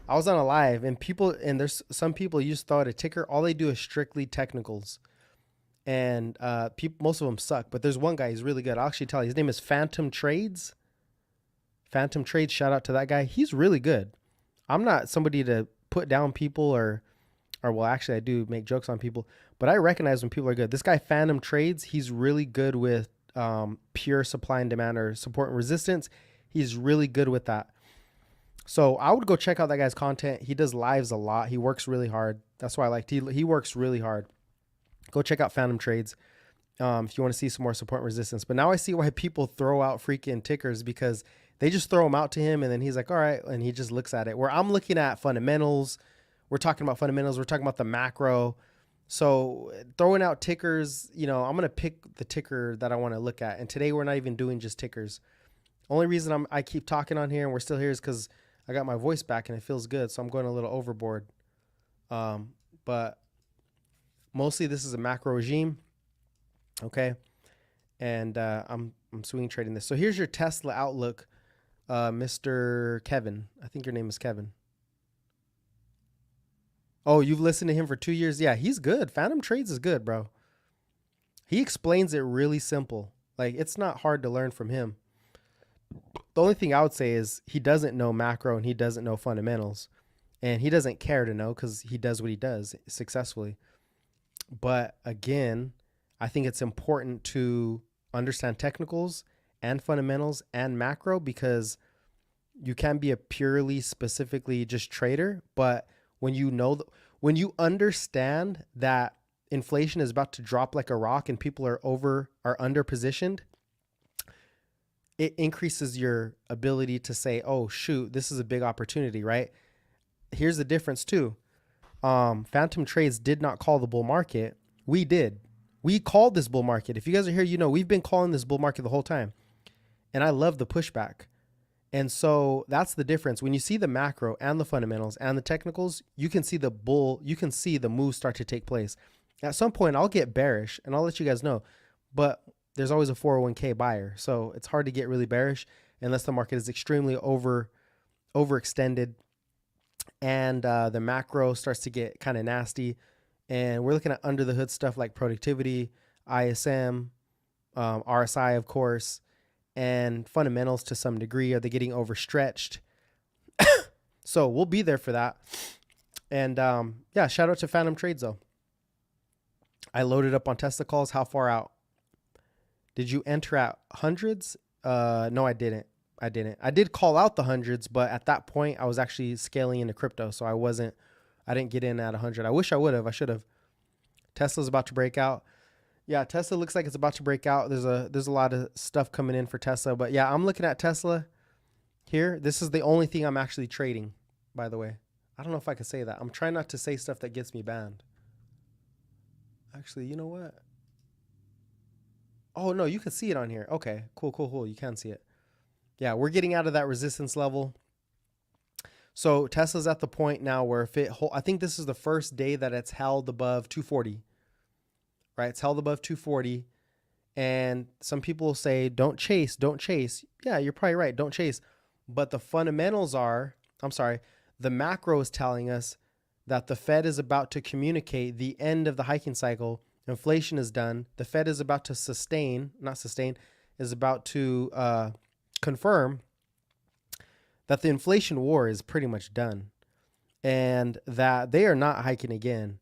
live, and there's some people, you just throw out a ticker. All they do is strictly technicals, and most of them suck. But there's one guy, he's really good. I'll actually tell you, his name is Phantom Trades. Phantom Trades. Shout out to that guy. He's really good. I'm not somebody to put down people or well, actually I do make jokes on people, but I recognize when people are good. This guy Phantom Trades, he's really good with pure supply and demand, or support and resistance. He's really good with that. So I would go check out that guy's content. He does lives a lot. He works really hard. That's why I liked. He works really hard. Go check out Phantom Trades if you want to see some more support and resistance. But now I see why people throw out freaking tickers, because they just throw them out to him, and then he's like, all right, and he just looks at it. Where I'm looking at fundamentals. We're talking about fundamentals. We're talking about the macro. So throwing out tickers, I'm going to pick the ticker that I want to look at. And today we're not even doing just tickers. Only reason I keep talking on here and we're still here is because I got my voice back and it feels good. So I'm going a little overboard. But mostly this is a macro regime. Okay. And I'm swing trading this. So here's your Tesla outlook, Mr. Kevin. I think your name is Kevin. Oh, you've listened to him for 2 years? Yeah, he's good. Phantom Trades is good, bro. He explains it really simple. Like, it's not hard to learn from him. The only thing I would say is he doesn't know macro and he doesn't know fundamentals. And he doesn't care to know because he does what he does successfully. But again, I think it's important to understand technicals and fundamentals and macro, because you can be a purely specifically just trader, but when you understand that inflation is about to drop like a rock and people are under positioned, it increases your ability to say, oh shoot, this is a big opportunity, right? Here's the difference too. Phantom Trades did not call the bull market. We did. We called this bull market. If you guys are here, we've been calling this bull market the whole time. And I love the pushback. And so that's the difference. When you see the macro and the fundamentals and the technicals, you can see the move start to take place. At some point, I'll get bearish and I'll let you guys know, but there's always a 401k buyer. So it's hard to get really bearish unless the market is extremely overextended and the macro starts to get kind of nasty. And we're looking at under the hood stuff like productivity, ISM, RSI, of course, and fundamentals to some degree. Are they getting overstretched? So we'll be there for that. And yeah, shout out to Phantom Trades though. I loaded up on Tesla calls. How far out? Did you enter at hundreds? No, I didn't. I did call out the hundreds, but at that point I was actually scaling into crypto. So I didn't get in at 100. I wish I would have. I should have. Tesla's about to break out. Yeah, Tesla looks like it's about to break out. There's a lot of stuff coming in for Tesla, but yeah, I'm looking at Tesla here. This is the only thing I'm actually trading, by the way. I don't know if I can say that. I'm trying not to say stuff that gets me banned. Actually, you know what? Oh no, you can see it on here. Okay, cool. You can see it. Yeah, we're getting out of that resistance level. So Tesla's at the point now where I think this is the first day that it's held above 240. Right? It's held above 240. And some people will say, don't chase. Yeah, you're probably right. Don't chase. But the fundamentals the macro is telling us that the Fed is about to communicate the end of the hiking cycle. Inflation is done. The Fed is about to is about to confirm that the inflation war is pretty much done and that they are not hiking again,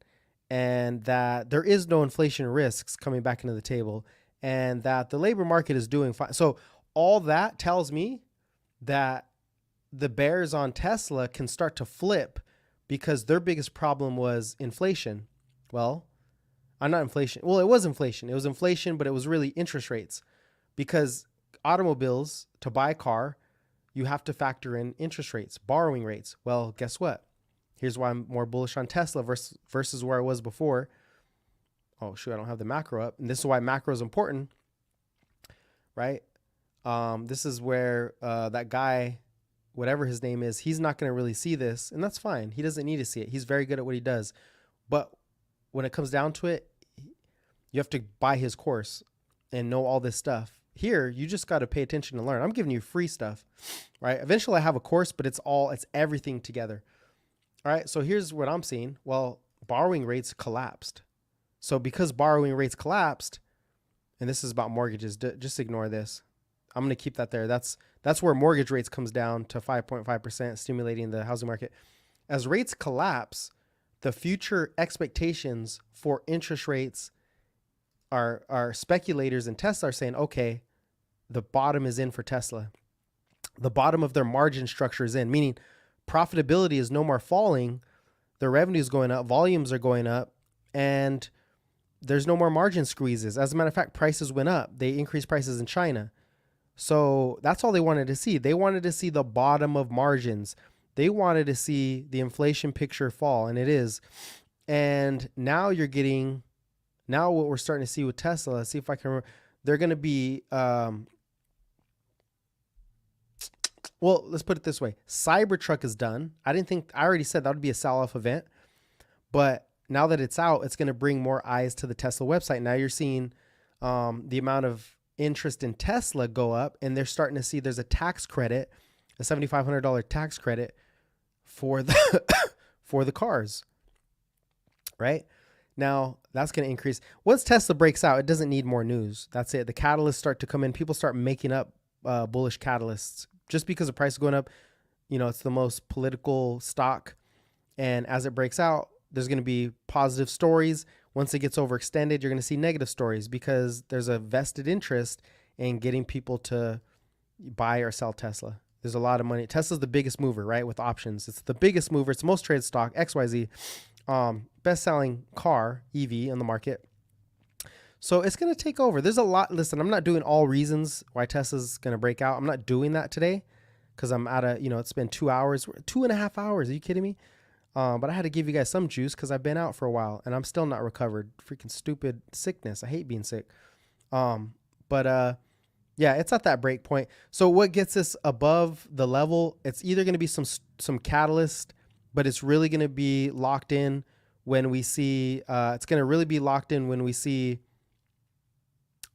and that there is no inflation risks coming back into the table, and that the labor market is doing fine. So all that tells me that the bears on Tesla can start to flip because their biggest problem was inflation. Well, not inflation. Well, it was inflation. It was inflation, but it was really interest rates, because automobiles, to buy a car, you have to factor in interest rates, borrowing rates. Well, guess what? Here's why I'm more bullish on Tesla versus where I was before. Oh shoot, I don't have the macro up. And this is why macro is important, right? This is where that guy, whatever his name is, he's not going to really see this, and that's fine. He doesn't need to see it. He's very good at what he does. But when it comes down to it, you have to buy his course and know all this stuff. Here, you just got to pay attention and learn. I'm giving you free stuff, right? Eventually I have a course, but it's everything together. All right. So here's what I'm seeing. Well, borrowing rates collapsed. So because borrowing rates collapsed, and this is about mortgages, just ignore this. I'm going to keep that there. That's where mortgage rates comes down to 5.5%, stimulating the housing market. As rates collapse, the future expectations for interest rates are speculators and Tesla are saying, okay, the bottom is in for Tesla. The bottom of their margin structure is in, meaning profitability is no more falling. Their revenue is going up, volumes are going up, and there's no more margin squeezes. As a matter of fact, prices went up. They increased prices in China. So that's all they wanted to see. They wanted to see the bottom of margins. They wanted to see the inflation picture fall, and it is. And now you're getting, now what we're starting to see with Tesla, let's see if I can remember, they're going to be, well, let's put it this way. Cybertruck is done. I already said that would be a sell-off event, but now that it's out, it's going to bring more eyes to the Tesla website. Now you're seeing the amount of interest in Tesla go up, and they're starting to see there's a tax credit, a $7,500 tax credit for the for the cars. Right? Now that's going to increase. Once Tesla breaks out, it doesn't need more news. That's it. The catalysts start to come in. People start making up bullish catalysts just because the price is going up. You know, it's the most political stock, and as it breaks out, there's going to be positive stories. Once it gets overextended, you're going to see negative stories because there's a vested interest in getting people to buy or sell Tesla. There's a lot of money. Tesla's the biggest mover, right? With options. It's the biggest mover. It's the most traded stock, XYZ, best-selling car, EV on the market. So it's going to take over. There's a lot. Listen, I'm not doing all reasons why Tesla's going to break out. I'm not doing that today because I'm out of, it's been 2 hours, 2.5 hours. Are you kidding me? But I had to give you guys some juice because I've been out for a while and I'm still not recovered. Freaking stupid sickness. I hate being sick. Yeah, it's at that break point. So what gets us above the level? It's either going to be some catalyst, but it's really going to be locked in when we see. It's going to really be locked in when we see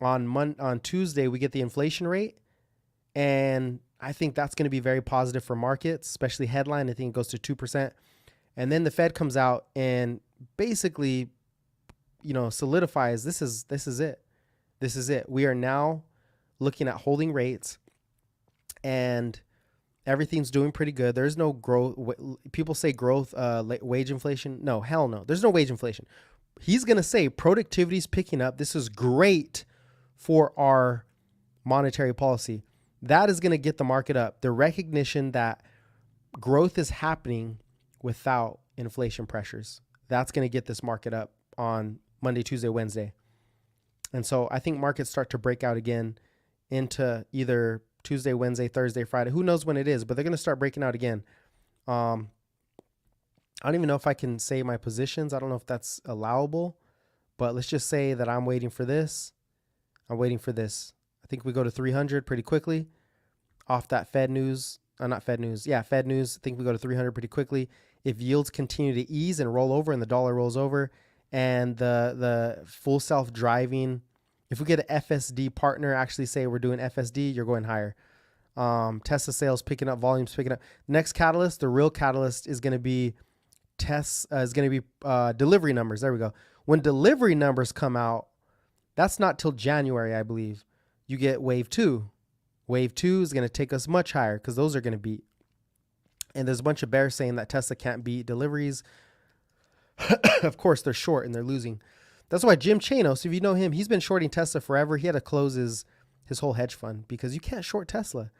on Tuesday we get the inflation rate, and I think that's going to be very positive for markets, especially headline. I think it goes to 2%. And then the Fed comes out and basically, solidifies this is it. This is it. We are now looking at holding rates and everything's doing pretty good. There's no growth. People say growth, wage inflation. No, hell no. There's no wage inflation. He's going to say productivity's picking up. This is great for our monetary policy. That is going to get the market up. The recognition that growth is happening without inflation pressures. That's going to get this market up on Monday, Tuesday, Wednesday. And so I think markets start to break out again into either Tuesday, Wednesday, Thursday, Friday. Who knows when it is, but they're going to start breaking out again. I don't even know if I can say my positions. I don't know if that's allowable, but let's just say that I'm waiting for this. I'm waiting for this. I think we go to 300 pretty quickly off that Fed news. Not Fed news. Yeah, Fed news. I think we go to 300 pretty quickly. If yields continue to ease and roll over and the dollar rolls over and the full self-driving, if we get an FSD partner actually say we're doing FSD, you're going higher. Tesla sales picking up, volumes picking up. Next catalyst, the real catalyst is going to be delivery numbers. There we go. When delivery numbers come out, that's not till January, I believe. You get wave 2. Wave 2 is going to take us much higher because those are going to beat. And there's a bunch of bears saying that Tesla can't beat deliveries. Of course, they're short and they're losing. That's why Jim Chanos, if you know him, he's been shorting Tesla forever. He had to close his whole hedge fund because you can't short Tesla.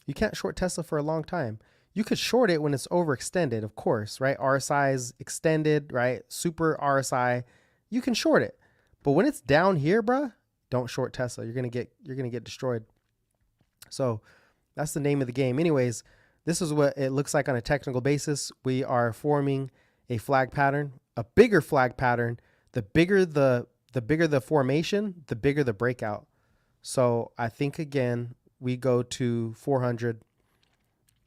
You can't short Tesla for a long time. You could short it when it's overextended, of course, right? RSI is extended, right? Super RSI. You can short it. But when it's down here, bruh, don't short Tesla. You're going to get destroyed. So that's the name of the game. Anyways, this is what it looks like on a technical basis. We are forming a flag pattern, a bigger flag pattern. The bigger the the bigger the formation, the bigger the breakout. So I think, again, we go to 400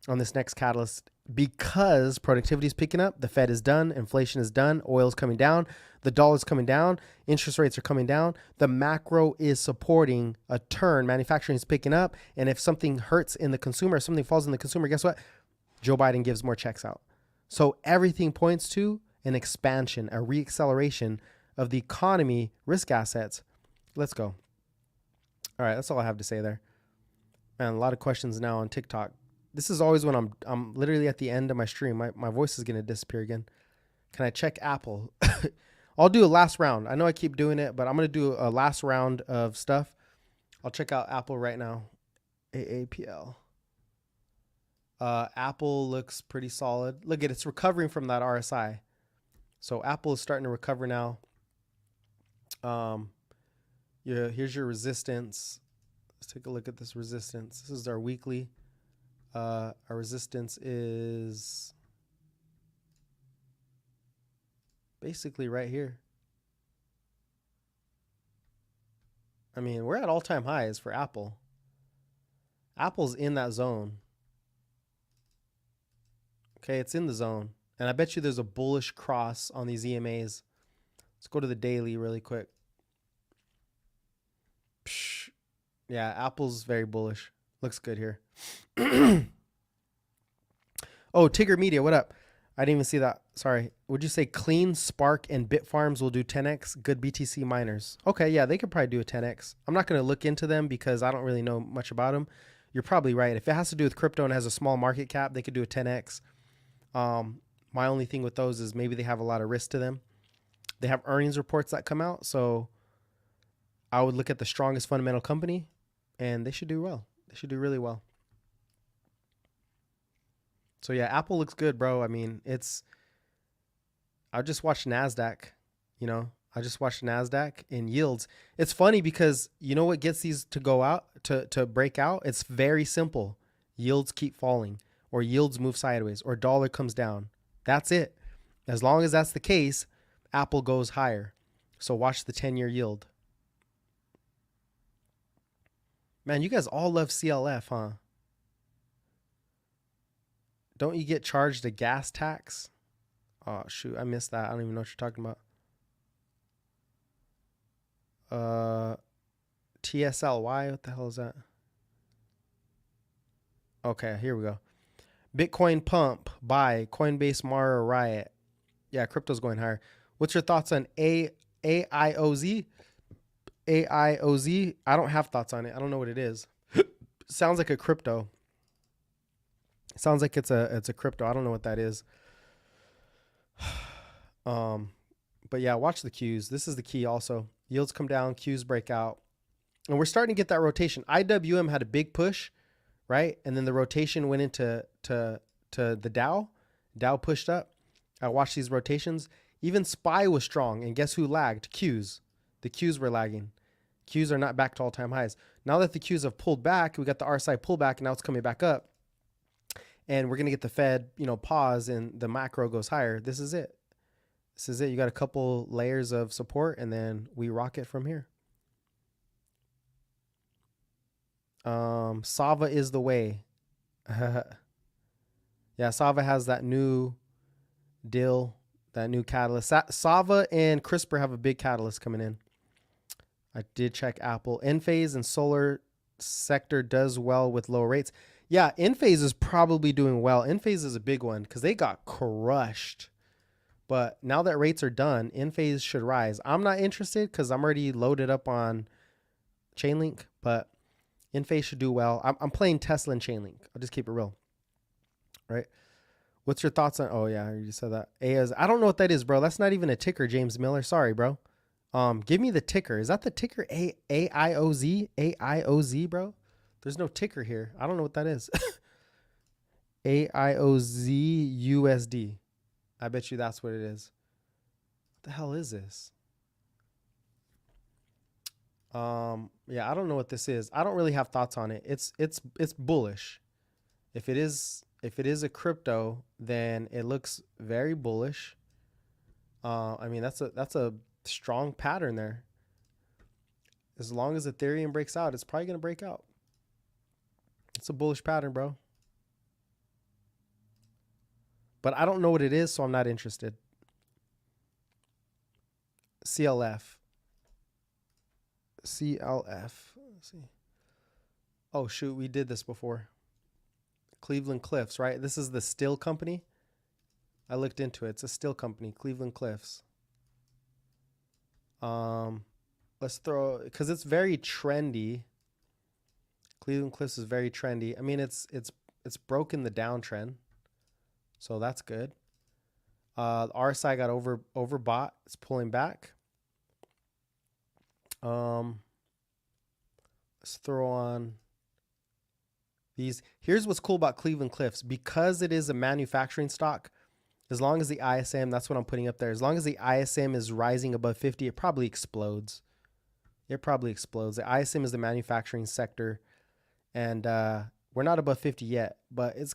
on this next catalyst because productivity is picking up. The Fed is done. Inflation is done. Oil is coming down. The dollar is coming down. Interest rates are coming down. The macro is supporting a turn. Manufacturing is picking up. And if something hurts in the consumer, if something falls in the consumer, guess what? Joe Biden gives more checks out. So everything points to an expansion, a reacceleration of the economy, risk assets. Let's go. All right, that's all I have to say there. Man, a lot of questions now on TikTok. This is always when I'm literally at the end of my stream. My voice is going to disappear again. Can I check Apple? I'll do a last round. I know I keep doing it, but I'm going to do a last round of stuff. I'll check out Apple right now. AAPL. Apple looks pretty solid. Look at it's recovering from that RSI. So Apple is starting to recover now. Yeah, here's your resistance. Let's take a look at this resistance. This is our weekly. Our resistance is basically right here. I mean, we're at all-time highs for Apple. Apple's in that zone. Okay, it's in the zone. And I bet you there's a bullish cross on these EMAs. Let's go to the daily really quick. Psh. Yeah, Apple's very bullish. Looks good here. Oh, Tigger Media, what up? I didn't even see that. Sorry. Would you say Clean, Spark, and Bitfarms will do 10x? Good BTC miners. Okay, yeah, they could probably do a 10x. I'm not going to look into them because I don't really know much about them. You're probably right. If it has to do with crypto and has a small market cap, they could do a 10x. My only thing with those is maybe they have a lot of risk to them. They have earnings reports that come out, so I would look at the strongest fundamental company, and they should do well. They should do really well. So yeah, Apple looks good, bro. I mean, I just watched NASDAQ, I just watched NASDAQ in yields. It's funny because you know what gets these to go out, to break out? It's very simple. Yields keep falling, or yields move sideways, or dollar comes down. That's it. As long as that's the case, Apple goes higher. So watch the 10-year yield. Man, you guys all love CLF, huh? Don't you get charged a gas tax? Oh, shoot. I missed that. I don't even know what you're talking about. TSLY. What the hell is that? Okay, here we go. Bitcoin pump, buy, Coinbase, Mara, Riot. Yeah, crypto's going higher. What's your thoughts on AIOZ? AIOZ? I don't have thoughts on it. I don't know what it is. Sounds like a crypto. Sounds like it's a crypto. I don't know what that is. But yeah, watch the Qs. This is the key also. Yields come down, Qs break out. And we're starting to get that rotation. IWM had a big push, right? And then the rotation went into the Dow. Dow pushed up. I watched these rotations. Even SPY was strong. And guess who lagged? Qs. The Qs were lagging. Qs are not back to all-time highs. Now that the Qs have pulled back, we got the RSI pullback, and now it's coming back up. And we're going to get the Fed, pause, and the macro goes higher. This is it. This is it. You got a couple layers of support, and then we rock it from here. Sava is the way. Yeah, Sava has that new deal, that new catalyst. Sava and CRISPR have a big catalyst coming in. I did check Apple. Enphase and solar sector does well with low rates. Yeah, Enphase is probably doing well. Enphase is a big one because they got crushed. But now that rates are done, Enphase should rise. I'm not interested because I'm already loaded up on Chainlink, but Enphase should do well. I'm playing Tesla and Chainlink. I'll just keep it real. Right? What's your thoughts on... Oh, yeah, you said that. I don't know what that is, bro. That's not even a ticker, James Miller. Sorry, bro. Give me the ticker. Is that the ticker? AIOZ? AIOZ, bro? There's no ticker here. I don't know what that is. AIOZ USD. I bet you that's what it is. What the hell is this? Yeah, I don't know what this is. I don't really have thoughts on it. It's bullish. If it is a crypto, then it looks very bullish. I mean, that's a strong pattern there. As long as Ethereum breaks out, it's probably going to break out. It's a bullish pattern, bro. But I don't know what it is, so I'm not interested. CLF. CLF. Let's see. Oh, shoot. We did this before. Cleveland Cliffs, right? This is the still company. I looked into it. It's a still company, Cleveland Cliffs. Let's throw, because it's very trendy. Cleveland Cliffs is very trendy. I mean, it's broken the downtrend, so that's good. RSI got overbought. It's pulling back. Let's throw on these. Here's what's cool about Cleveland Cliffs. Because it is a manufacturing stock, as long as the ISM, that's what I'm putting up there. As long as the ISM is rising above 50, it probably explodes. It probably explodes. The ISM is the manufacturing sector. And we're not above 50 yet, but it's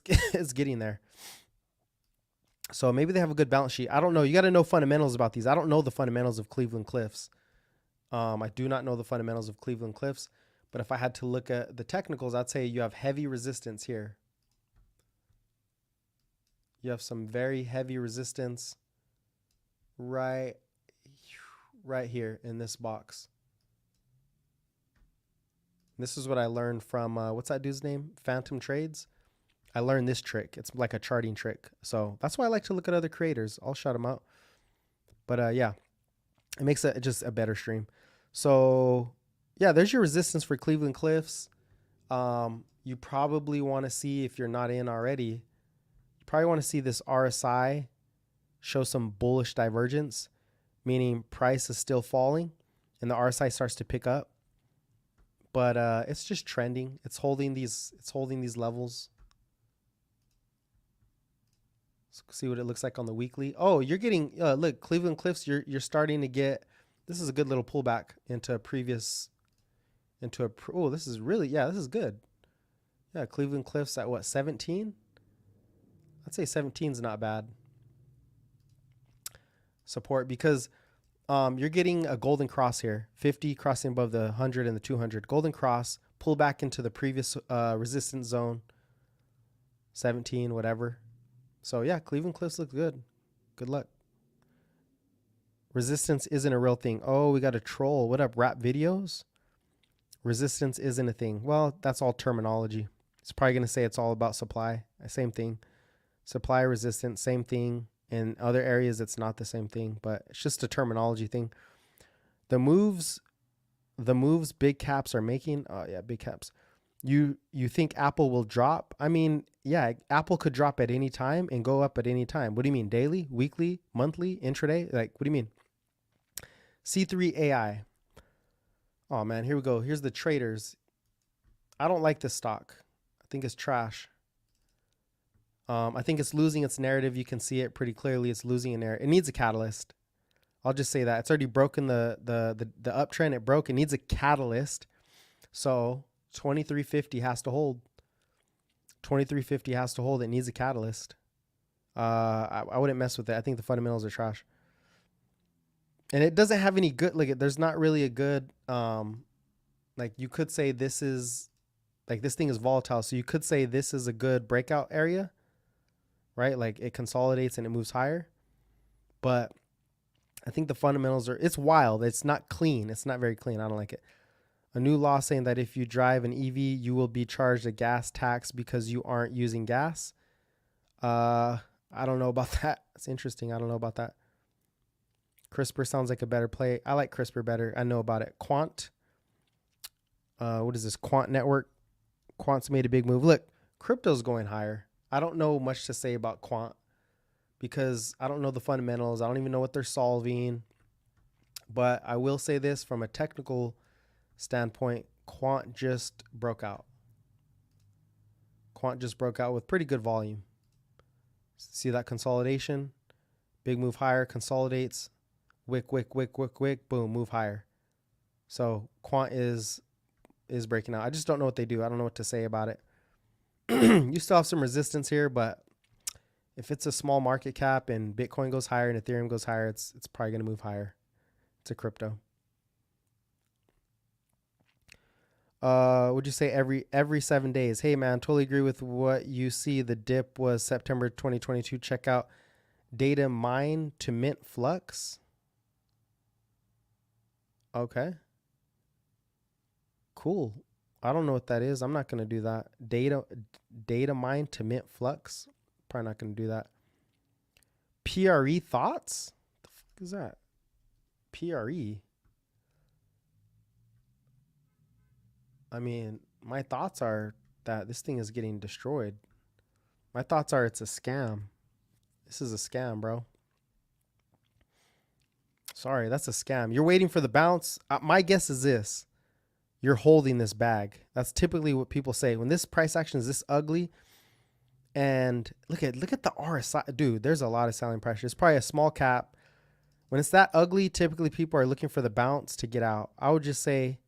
getting there. So maybe they have a good balance sheet. I don't know. You got to know fundamentals about these. I don't know the fundamentals of Cleveland Cliffs. I do not know the fundamentals of Cleveland Cliffs. But if I had to look at the technicals, I'd say you have heavy resistance here. You have some very heavy resistance right here in this box. This is what I learned from, what's that dude's name? Phantom Trades. I learned this trick. It's like a charting trick. So that's why I like to look at other creators. I'll shout them out. But yeah, it makes it just a better stream. So yeah, there's your resistance for Cleveland Cliffs. You probably want to see, if you're not in already, you probably want to see this RSI show some bullish divergence, meaning price is still falling and the RSI starts to pick up. But it's just trending. It's holding these levels. Let's see what it looks like on the weekly. Oh, you're getting look, Cleveland Cliffs, you're starting to get, this is a good little pullback into a previous oh, this is really, yeah, this is good. Yeah, Cleveland Cliffs at what, 17? I'd say 17 is not bad. Support, because you're getting a golden cross here, 50 crossing above the 100 and the 200. Golden cross, pull back into the previous resistance zone, 17, whatever. So yeah, Cleveland Cliffs looks good. Good luck. Resistance isn't a real thing. Oh, we got a troll. What up, rap videos? Resistance isn't a thing. Well, that's all terminology. It's probably going to say it's all about supply. Same thing. Supply resistance, same thing. In other areas, it's not the same thing, but it's just a terminology thing. The moves big caps are making. Oh yeah, big caps. You think Apple will drop? I mean, yeah, Apple could drop at any time and go up at any time. What do you mean? Daily, weekly, monthly, intraday? Like, what do you mean? C3 AI. Oh man, here we go. Here's the traders. I don't like this stock. I think it's trash. I think it's losing its narrative. You can see it pretty clearly. It's losing a narrative. It needs a catalyst. I'll just say that. It's already broken the uptrend. It broke. It needs a catalyst. So 2350 has to hold. 2350 has to hold. It needs a catalyst. I wouldn't mess with it. I think the fundamentals are trash. And it doesn't have any good, like, there's not really a good, like, you could say this is, like, this thing is volatile. So you could say this is a good breakout area, right? Like, it consolidates and it moves higher. But I think the fundamentals are, it's wild. It's not clean. It's not very clean. I don't like it. A new law saying that if you drive an EV, you will be charged a gas tax because you aren't using gas. I don't know about that. It's interesting. I don't know about that. CRISPR sounds like a better play. I like CRISPR better. I know about it. Quant. What is this? Quant Network. Quant's made a big move. Look, crypto's going higher. I don't know much to say about Quant because I don't know the fundamentals. I don't even know what they're solving. But I will say this from a technical standpoint, Quant just broke out. Quant just broke out with pretty good volume. See that consolidation? Big move higher, consolidates. Wick, wick, wick, wick, wick, boom, move higher. So Quant is breaking out. I just don't know what they do. I don't know what to say about it. You still have some resistance here, but if it's a small market cap and Bitcoin goes higher and Ethereum goes higher, it's probably going to move higher. It's a crypto. Would you say every 7 days? Hey man, totally agree with what you see. The dip was September 2022. Check out data mine to mint flux. Okay. Cool. I don't know what that is. I'm not gonna do that. Data mine to mint flux. Probably not gonna do that. PRE thoughts? The fuck is that? PRE. I mean, my thoughts are that this thing is getting destroyed. My thoughts are it's a scam. This is a scam, bro. Sorry, that's a scam. You're waiting for the bounce. My guess is this. You're holding this bag. That's typically what people say. When this price action is this ugly, and look at the RSI. Dude, there's a lot of selling pressure. It's probably a small cap. When it's that ugly, typically people are looking for the bounce to get out. I would just say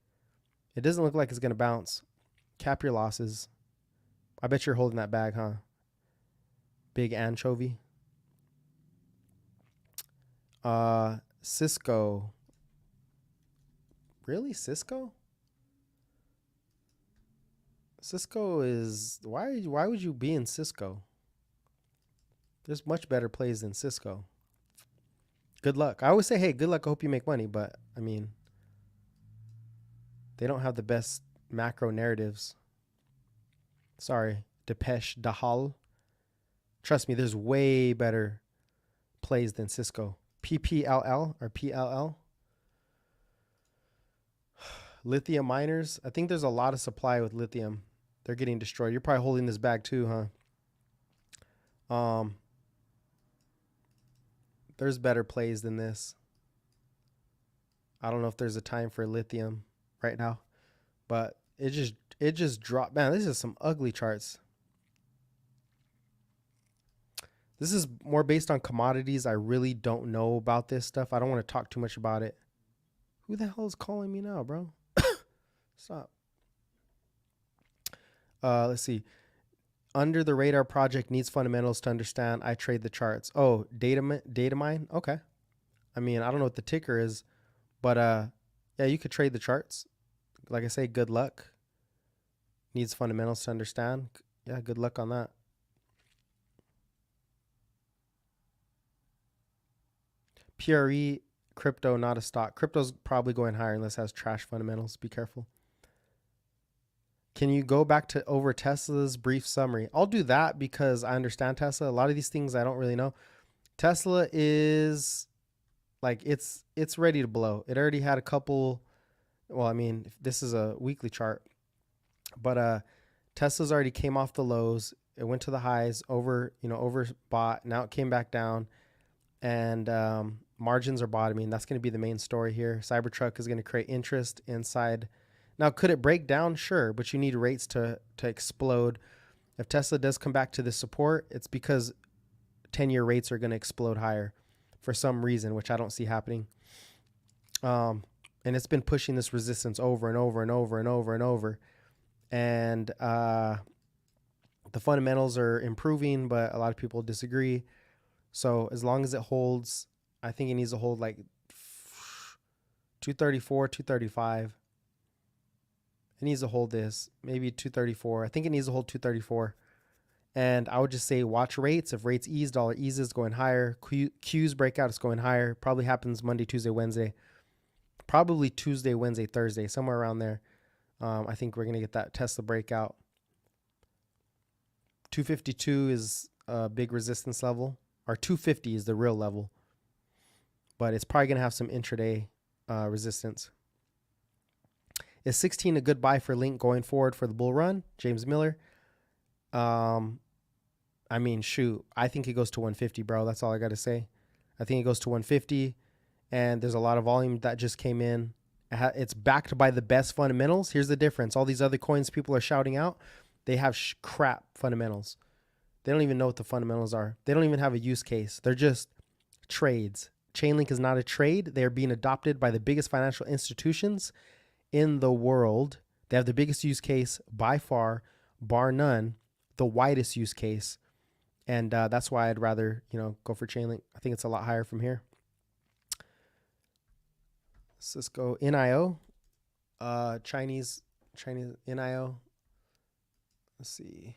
it doesn't look like it's going to bounce. Cap your losses. I bet you're holding that bag, huh? Big anchovy. Cisco. Really? Cisco? Cisco is... Why would you be in Cisco? There's much better plays than Cisco. Good luck. I always say, hey, good luck. I hope you make money. But, I mean, they don't have the best macro narratives. Sorry. Depeche Dahal. Trust me, there's way better plays than Cisco. PPLL or PLL. Lithium miners. I think there's a lot of supply with lithium. They're getting destroyed. You're probably holding this bag too, huh? There's better plays than this. I don't know if there's a time for lithium right now, but it just dropped. Man, this is some ugly charts. This is more based on commodities. I really don't know about this stuff. I don't want to talk too much about it. Who the hell is calling me now, bro? Stop. Let's see. Under the radar project needs fundamentals to understand. I trade the charts. Oh, data mine. Okay. I mean, I don't know what the ticker is, but yeah, you could trade the charts. Like I say, good luck. Needs fundamentals to understand. Yeah, good luck on that. PRE, crypto, not a stock. Crypto's probably going higher unless it has trash fundamentals. Be careful. Can you go back to over Tesla's brief summary? I'll do that because I understand Tesla. A lot of these things I don't really know. Tesla is like it's ready to blow. It already had a couple. Well, I mean, this is a weekly chart, but Tesla's already came off the lows. It went to the highs, overbought. Now it came back down, and margins are bottoming. That's going to be the main story here. Cybertruck is going to create interest inside. Now, could it break down? Sure, but you need rates to explode. If Tesla does come back to this support, it's because 10-year rates are going to explode higher for some reason, which I don't see happening. And it's been pushing this resistance over and over and over and over and over. And the fundamentals are improving, but a lot of people disagree. So as long as it holds, I think it needs to hold like 234, 235. It needs to hold this, maybe 234. I think it needs to hold 234. And I would just say watch rates. If rates ease, dollar eases, going higher. Qs break out, it's going higher. Probably happens Monday, Tuesday, Wednesday. Probably Tuesday, Wednesday, Thursday, somewhere around there. I think we're going to get that Tesla breakout. 252 is a big resistance level. Or 250 is the real level. But it's probably going to have some intraday resistance. Is 16 a good buy for Link going forward for the bull run? James Miller. I mean, shoot. I think it goes to 150, bro. That's all I got to say. I think it goes to 150, and there's a lot of volume that just came in. It's backed by the best fundamentals. Here's the difference. All these other coins people are shouting out, they have crap fundamentals. They don't even know what the fundamentals are. They don't even have a use case. They're just trades. Chainlink is not a trade. They are being adopted by the biggest financial institutions in the world. They have the biggest use case by far, bar none, the widest use case. And that's why I'd rather, go for Chainlink. I think it's a lot higher from here. Cisco NIO, Chinese Chinese NIO. Let's see.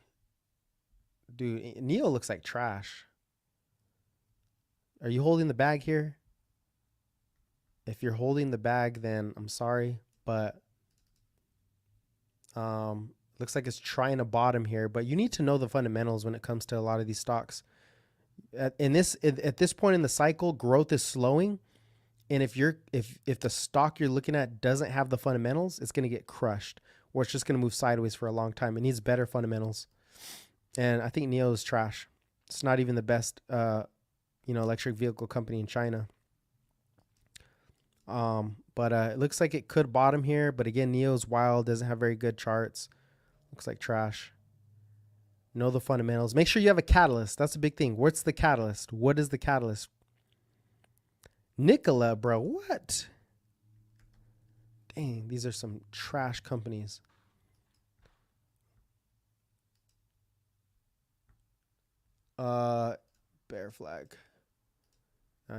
Dude, NEO looks like trash. Are you holding the bag here? If you're holding the bag, then I'm sorry, but looks like it's trying to bottom here. But you need to know the fundamentals when it comes to a lot of these stocks. At this point in the cycle, growth is slowing, and if the stock you're looking at doesn't have the fundamentals, it's going to get crushed, or it's just going to move sideways for a long time. It needs better fundamentals, and I think NIO is trash. It's not even the best, electric vehicle company in China. But it looks like it could bottom here. But again, NIO's wild, doesn't have very good charts. Looks like trash. Know the fundamentals. Make sure you have a catalyst. That's a big thing. What's the catalyst? What is the catalyst? Nikola, bro. What? Dang, these are some trash companies. Bear flag.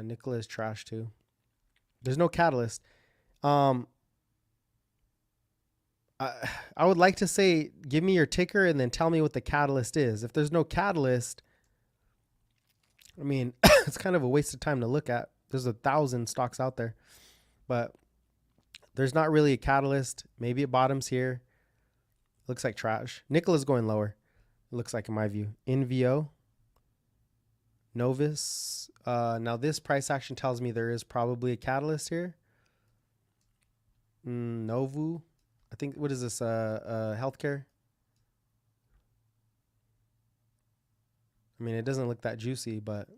Nikola is trash too. There's no catalyst. I would like to say, give me your ticker and then tell me what the catalyst is. If there's no catalyst, I mean, it's kind of a waste of time to look at. There's 1,000 stocks out there, but there's not really a catalyst. Maybe it bottoms here. Looks like trash. Nikola's going lower. It looks like in my view. NVO. Novus. Now this price action tells me there is probably a catalyst here. Novu. I think, what is this? Healthcare. I mean, it doesn't look that juicy, but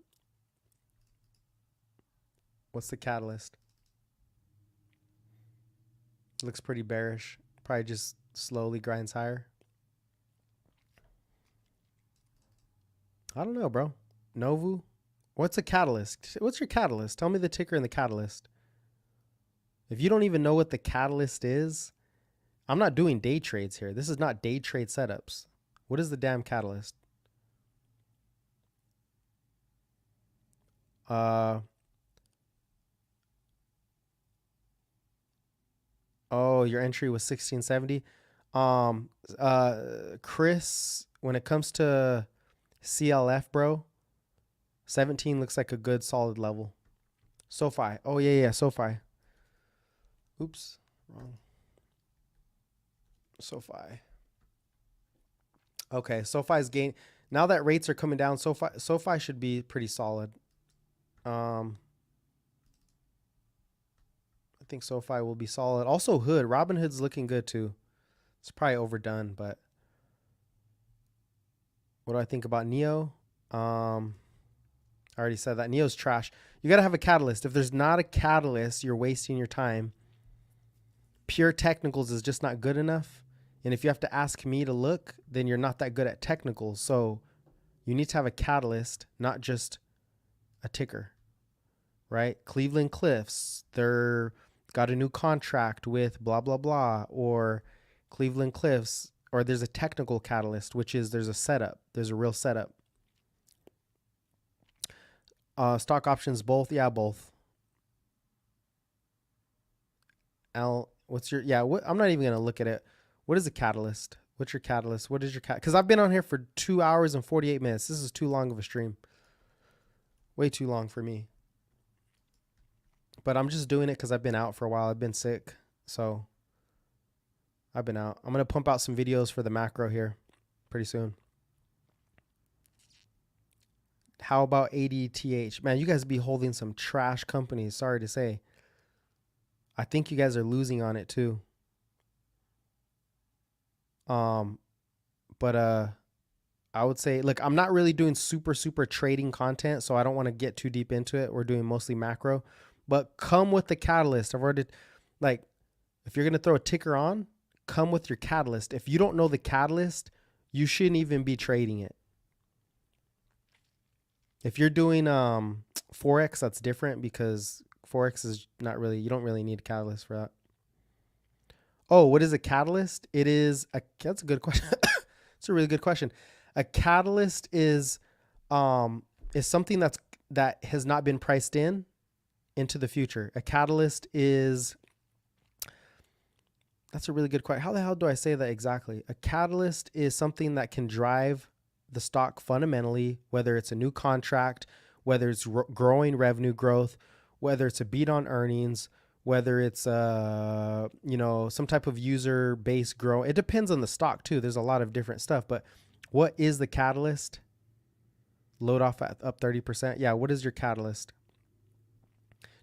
what's the catalyst? Looks pretty bearish. Probably just slowly grinds higher. I don't know, bro. Novu. What's a catalyst? What's your catalyst? Tell me the ticker and the catalyst. If you don't even know what the catalyst is, I'm not doing day trades here. This is not day trade setups. What is the damn catalyst? Oh, your entry was 1670. Chris, when it comes to CLF, bro, 17 looks like a good solid level. SoFi. Oh yeah, SoFi. Oops, wrong. SoFi. Okay, SoFi's gain. Now that rates are coming down, SoFi should be pretty solid. I think SoFi will be solid. Also Hood. Robinhood's looking good too. It's probably overdone, but what do I think about NEO? I already said that. NEO's trash. You got to have a catalyst. If there's not a catalyst, you're wasting your time. Pure technicals is just not good enough. And if you have to ask me to look, then you're not that good at technicals. So you need to have a catalyst, not just a ticker, right? Cleveland Cliffs, they're got a new contract with blah, blah, blah, or Cleveland Cliffs, or there's a technical catalyst, which is there's a setup. There's a real setup. Stock options, both. Yeah, both. What's your, I'm not even going to look at it. What is a catalyst? What's your catalyst? What is your because I've been on here for 2 hours and 48 minutes. This is too long of a stream. Way too long for me. But I'm just doing it because I've been out for a while. I've been sick. So I've been out. I'm going to pump out some videos for the macro here pretty soon. How about ADTH? Man, you guys be holding some trash companies. Sorry to say. I think you guys are losing on it too. But I would say, look, I'm not really doing super trading content, so I don't want to get too deep into it. We're doing mostly macro, but come with the catalyst. I've already, like, if you're going to throw a ticker on, come with your catalyst. If you don't know the catalyst, you shouldn't even be trading it. If you're doing Forex, that's different because Forex is not really, you don't really need a catalyst for that. Oh, what is a catalyst? That's a good question. It's a really good question. A catalyst is something that has not been priced into the future. A catalyst is That's a really good question. How the hell do I say that exactly? A catalyst is something that can drive the stock fundamentally, whether it's a new contract, whether it's growing revenue growth, whether it's a beat on earnings, whether it's some type of user base grow. It depends on the stock too. There's a lot of different stuff, but what is the catalyst? Load off at up 30%. Yeah, what is your catalyst?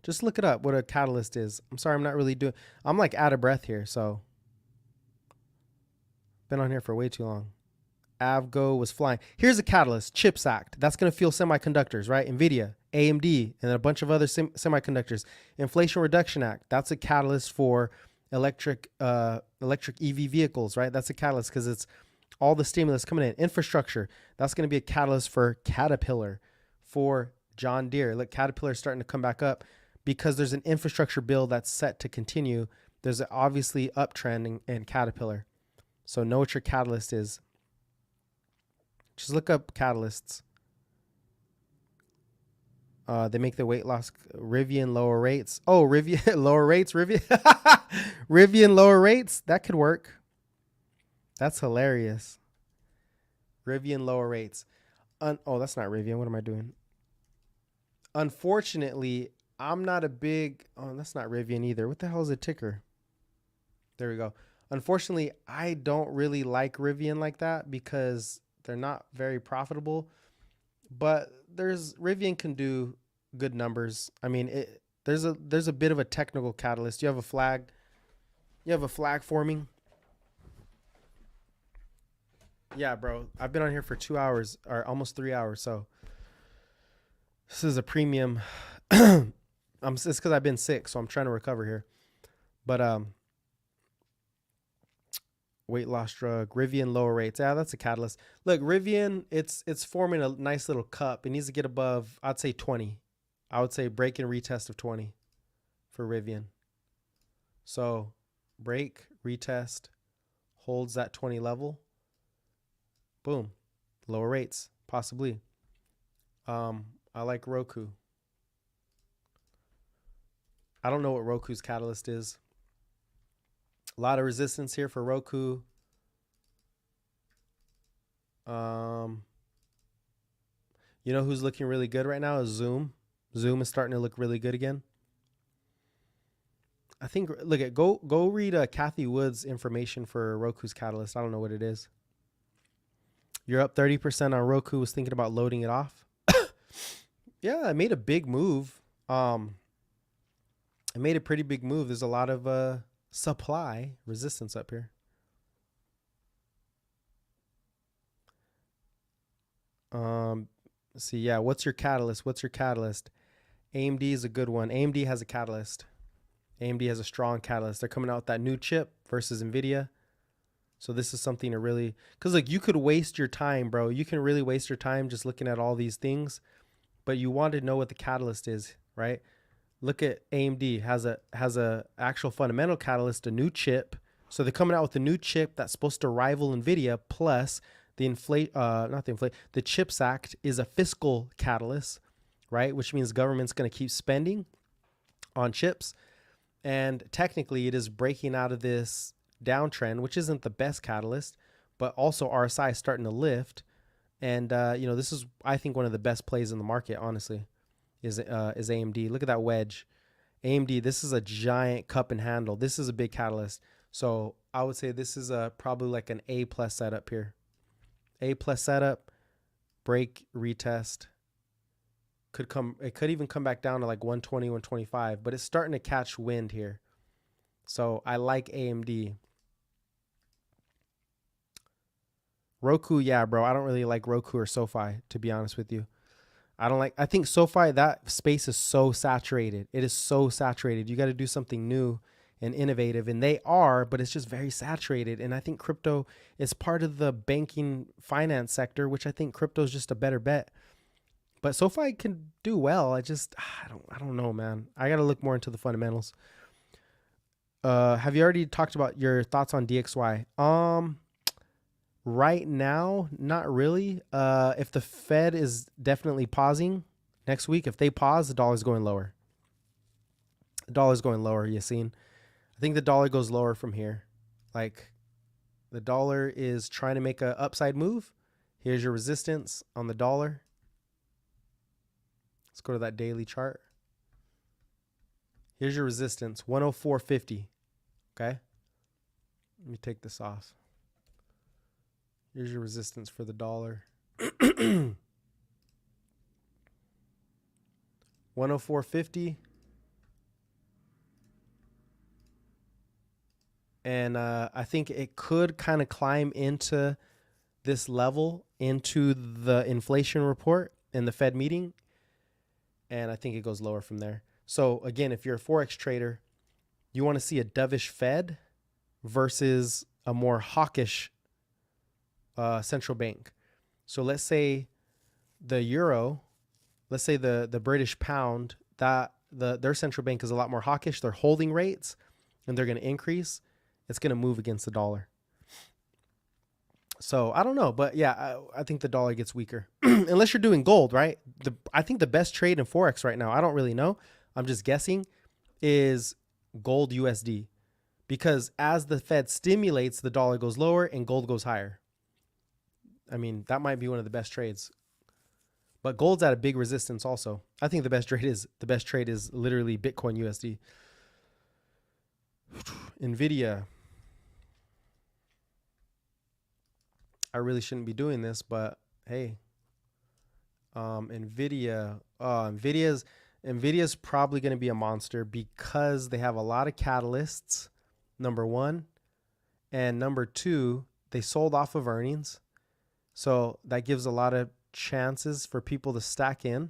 Just look it up, what a catalyst is. I'm sorry, I'm like out of breath here, so. Been on here for way too long. Avgo was flying. Here's a catalyst, CHIPS Act. That's going to fuel semiconductors, right? NVIDIA, AMD, and a bunch of other semiconductors. Inflation Reduction Act. That's a catalyst for electric EV vehicles, right? That's a catalyst because it's all the stimulus coming in. Infrastructure. That's going to be a catalyst for Caterpillar, for John Deere. Look, Caterpillar is starting to come back up because there's an infrastructure bill that's set to continue. There's an obviously uptrend in Caterpillar. So know what your catalyst is. Just look up catalysts. They make the weight loss. Rivian lower rates. Oh, Rivian lower rates. Rivian lower rates. That could work. That's hilarious. Rivian lower rates. Oh, that's not Rivian. What am I doing? Unfortunately, I'm not a big. Oh, that's not Rivian either. What the hell is a ticker? There we go. Unfortunately, I don't really like Rivian like that because they're not very profitable. But Rivian can do good numbers. I mean, there's a bit of a technical catalyst. You have a flag. You have a flag forming. Yeah, bro. I've been on here for 2 hours or almost 3 hours. So this is a premium. It's because I've been sick, so I'm trying to recover here. But weight loss drug, Rivian lower rates. Yeah, that's a catalyst. Look, Rivian, it's forming a nice little cup. It needs to get above, I'd say 20. I would say break and retest of 20 for Rivian. So break, retest, holds that 20 level. Boom. Lower rates, possibly. I like Roku. I don't know what Roku's catalyst is. A lot of resistance here for Roku. You know who's looking really good right now is Zoom. Zoom is starting to look really good again. I think go read Kathy Wood's information for Roku's catalyst. I don't know what it is. You're up 30% on Roku. Was thinking about loading it off. Yeah, I made a big move. I made a pretty big move. There's a lot of supply resistance up here. Let's see. Yeah, what's your catalyst? AMD is a good one. AMD has a catalyst. AMD has a strong catalyst. They're coming out with that new chip versus NVIDIA. So this is something to really, because like you could waste your time, bro. You can really waste your time just looking at all these things, but you want to know what the catalyst is, right? Look at AMD has a actual fundamental catalyst, a new chip. So they're coming out with a new chip that's supposed to rival NVIDIA, plus the CHIPS Act is a fiscal catalyst, right? Which means government's going to keep spending on chips. And technically it is breaking out of this downtrend, which isn't the best catalyst, but also RSI is starting to lift. And, this is, I think, one of the best plays in the market, honestly, is AMD. Look at that wedge. AMD, this is a giant cup and handle. This is a big catalyst. So I would say this is probably like an A+ setup here. A+ setup, break, retest. It could even come back down to like 120, 125, but it's starting to catch wind here. So I like AMD. Roku, yeah, bro. I don't really like Roku or SoFi, to be honest with you. I think SoFi, that space is so saturated. It is so saturated. You got to do something new and innovative, and they are, but it's just very saturated. And I think crypto is part of the banking finance sector, which I think crypto is just a better bet. But SoFi can do well. I don't know, man. I got to look more into the fundamentals. Have you already talked about your thoughts on DXY? Right now, not really. If the Fed is definitely pausing next week, if they pause, the dollar's going lower. The dollar's going lower, Yassine. I think the dollar goes lower from here. Like the dollar is trying to make a upside move. Here's your resistance on the dollar. Let's go to that daily chart. Here's your resistance, 104.50. Okay. Let me take this off. Here's your resistance for the dollar. 104.50. And I think it could kind of climb into this level, into the inflation report in the Fed meeting. And I think it goes lower from there. So again, if you're a Forex trader, you want to see a dovish Fed versus a more hawkish central bank. So let's say the euro, let's say the British pound, that their central bank is a lot more hawkish. They're holding rates and they're going to increase. It's going to move against the dollar. So I don't know, but yeah, I think the dollar gets weaker unless you're doing gold, right? I think the best trade in Forex right now, I don't really know, I'm just guessing, is gold USD, because as the Fed stimulates, the dollar goes lower and gold goes higher. I mean, that might be one of the best trades, but gold's at a big resistance also. I think the best trade is literally Bitcoin USD. Nvidia. I really shouldn't be doing this, but hey, Nvidia's probably going to be a monster because they have a lot of catalysts, number one, and number two, they sold off of earnings. So that gives a lot of chances for people to stack in,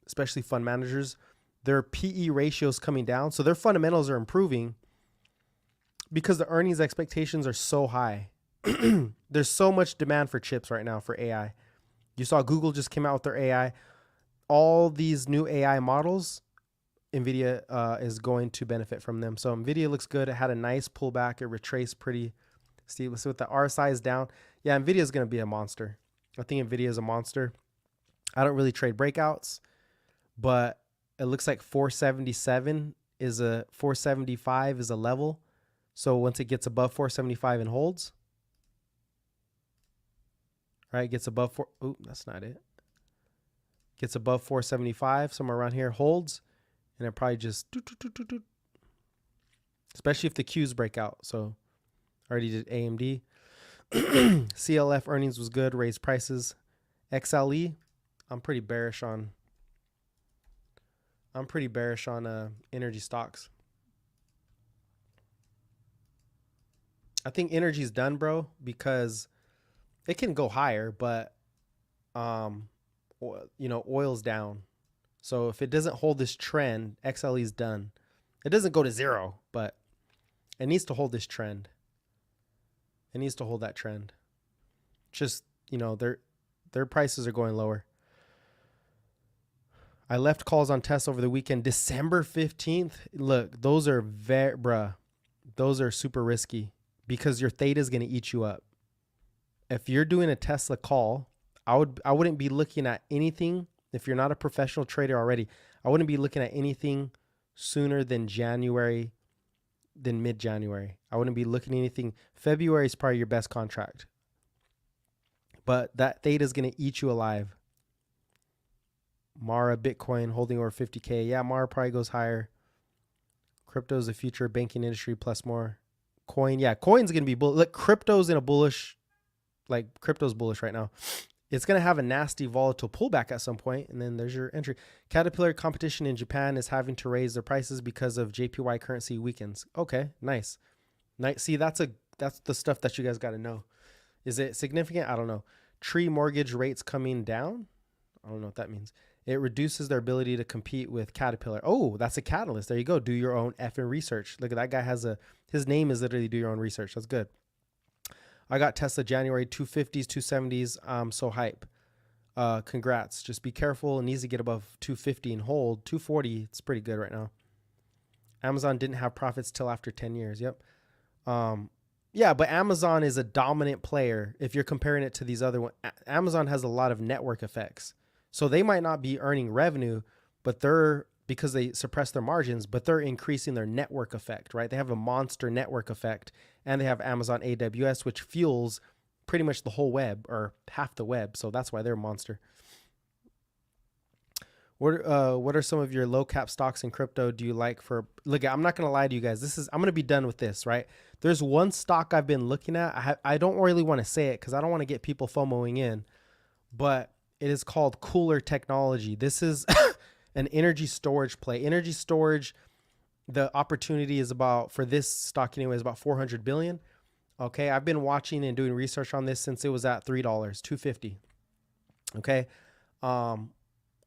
especially fund managers. Their PE ratio is coming down, so their fundamentals are improving because the earnings expectations are so high. There's so much demand for chips right now for AI. You saw Google just came out with their AI. All these new AI models, NVIDIA is going to benefit from them. So NVIDIA looks good. It had a nice pullback. It retraced pretty steep. Let's see what the RSI is down. Yeah, NVIDIA is going to be a monster. I think NVIDIA is a monster. I don't really trade breakouts, but it looks like 475 is a level. So once it gets above 475 and holds, right, gets above that's not it. Gets above 475, somewhere around here, holds, and it probably just especially if the Qs break out. So already did AMD. CLF earnings was good, raised prices. XLE, I'm pretty bearish on energy stocks. I think energy's done, bro, because it can go higher, but oil's down. So if it doesn't hold this trend, XLE's done. It doesn't go to zero, but it needs to hold this trend. It needs to hold that trend. Just, their prices are going lower. I left calls on tests over the weekend. December 15th. Look, those are those are super risky because your theta is going to eat you up. If you're doing a Tesla call, I wouldn't be looking at anything. If you're not a professional trader already, I wouldn't be looking at anything sooner than mid-January. I wouldn't be looking at anything. February is probably your best contract. But that theta is going to eat you alive. Mara, Bitcoin holding over 50K. Yeah, Mara probably goes higher. Crypto is the future, banking industry plus more. Coin, yeah, coin's going to be bullish. Look, crypto's in a bullish, crypto's bullish right now. It's going to have a nasty volatile pullback at some point, and then there's your entry. Caterpillar competition in Japan is having to raise their prices because of JPY currency weakens. Okay, nice. See, that's the stuff that you guys got to know. Is it significant? I don't know. Tree mortgage rates coming down. I don't know what that means. It reduces their ability to compete with Caterpillar. Oh, that's a catalyst. There you go. Do your own effing research. Look at that guy his name is literally do your own research. That's good. I got Tesla January 250s, 270s. I'm so hype. Congrats. Just be careful. It needs to get above 250 and hold. 240, it's pretty good right now. Amazon didn't have profits till after 10 years. Yep. Yeah, but Amazon is a dominant player. If you're comparing it to these other ones, Amazon has a lot of network effects. So they might not be earning revenue, but their because they suppress their margins, but they're increasing their network effect, right? They have a monster network effect, and they have Amazon AWS, which fuels pretty much the whole web or half the web. So that's why they're a monster. What are some of your low cap stocks in crypto do you like for, look, I'm not going to lie to you guys. I'm going to be done with this, right? There's one stock I've been looking at. I don't really want to say it because I don't want to get people FOMOing in, but it is called Cooler Technology. This is an energy storage play. Energy storage, the opportunity is about, for this stock anyway, is about 400 billion. Okay. I've been watching and doing research on this since it was at $3, $2.50. Okay.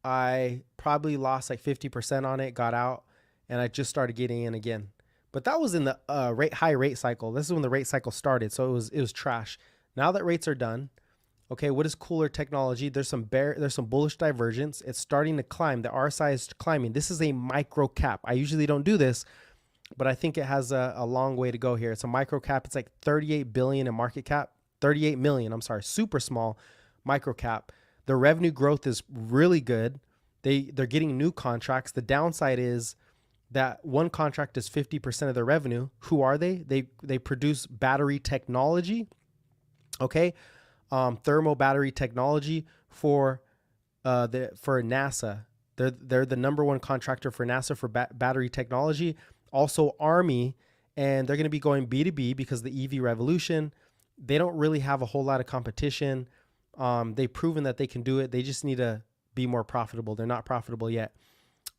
I probably lost like 50% on it, got out, and I just started getting in again. But that was in the high rate cycle. This is when the rate cycle started, so it was trash. Now that rates are done, okay, what is Cooler Technology? There's some bullish divergence. It's starting to climb. The RSI is climbing. This is a micro cap. I usually don't do this, but I think it has a long way to go here. It's a micro cap. It's like 38 billion in market cap. 38 million. I'm sorry, super small micro cap. The revenue growth is really good. They're getting new contracts. The downside is that one contract is 50% of their revenue. Who are they? They produce battery technology. Okay. Thermal battery technology for NASA. They're the number one contractor for NASA for battery technology. Also Army, and they're going to be going B2B because the EV revolution. They don't really have a whole lot of competition. They've proven that they can do it. They just need to be more profitable. They're not profitable yet.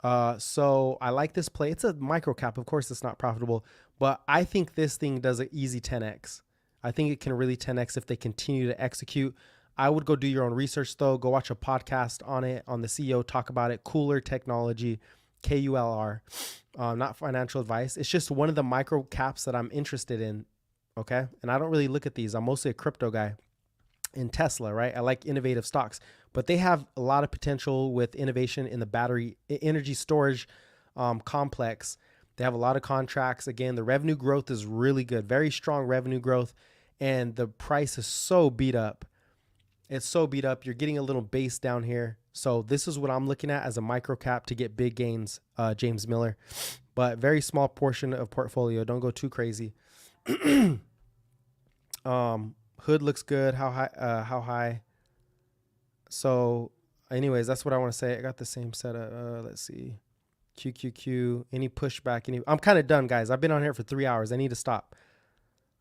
So I like this play. It's a micro cap. Of course, it's not profitable, but I think this thing does an easy 10x. I think it can really 10x if they continue to execute. I would go do your own research though. Go watch a podcast on it, on the CEO talk about it. Cooler Technology, KULR, not financial advice. It's just one of the micro caps that I'm interested in. Okay. And I don't really look at these. I'm mostly a crypto guy. In Tesla, right? I like innovative stocks, but they have a lot of potential with innovation in the battery energy storage complex. They have a lot of contracts. Again, the revenue growth is really good, very strong revenue growth, and the price is so beat up. It's so beat up. You're getting a little base down here. So this is what I'm looking at as a micro cap to get big gains, James Miller, but very small portion of portfolio. Don't go too crazy. Hood looks good. How high? So anyways, that's what I want to say. I got the same setup. Let's see. QQQ. Any pushback? I'm kind of done, guys. I've been on here for 3 hours. I need to stop.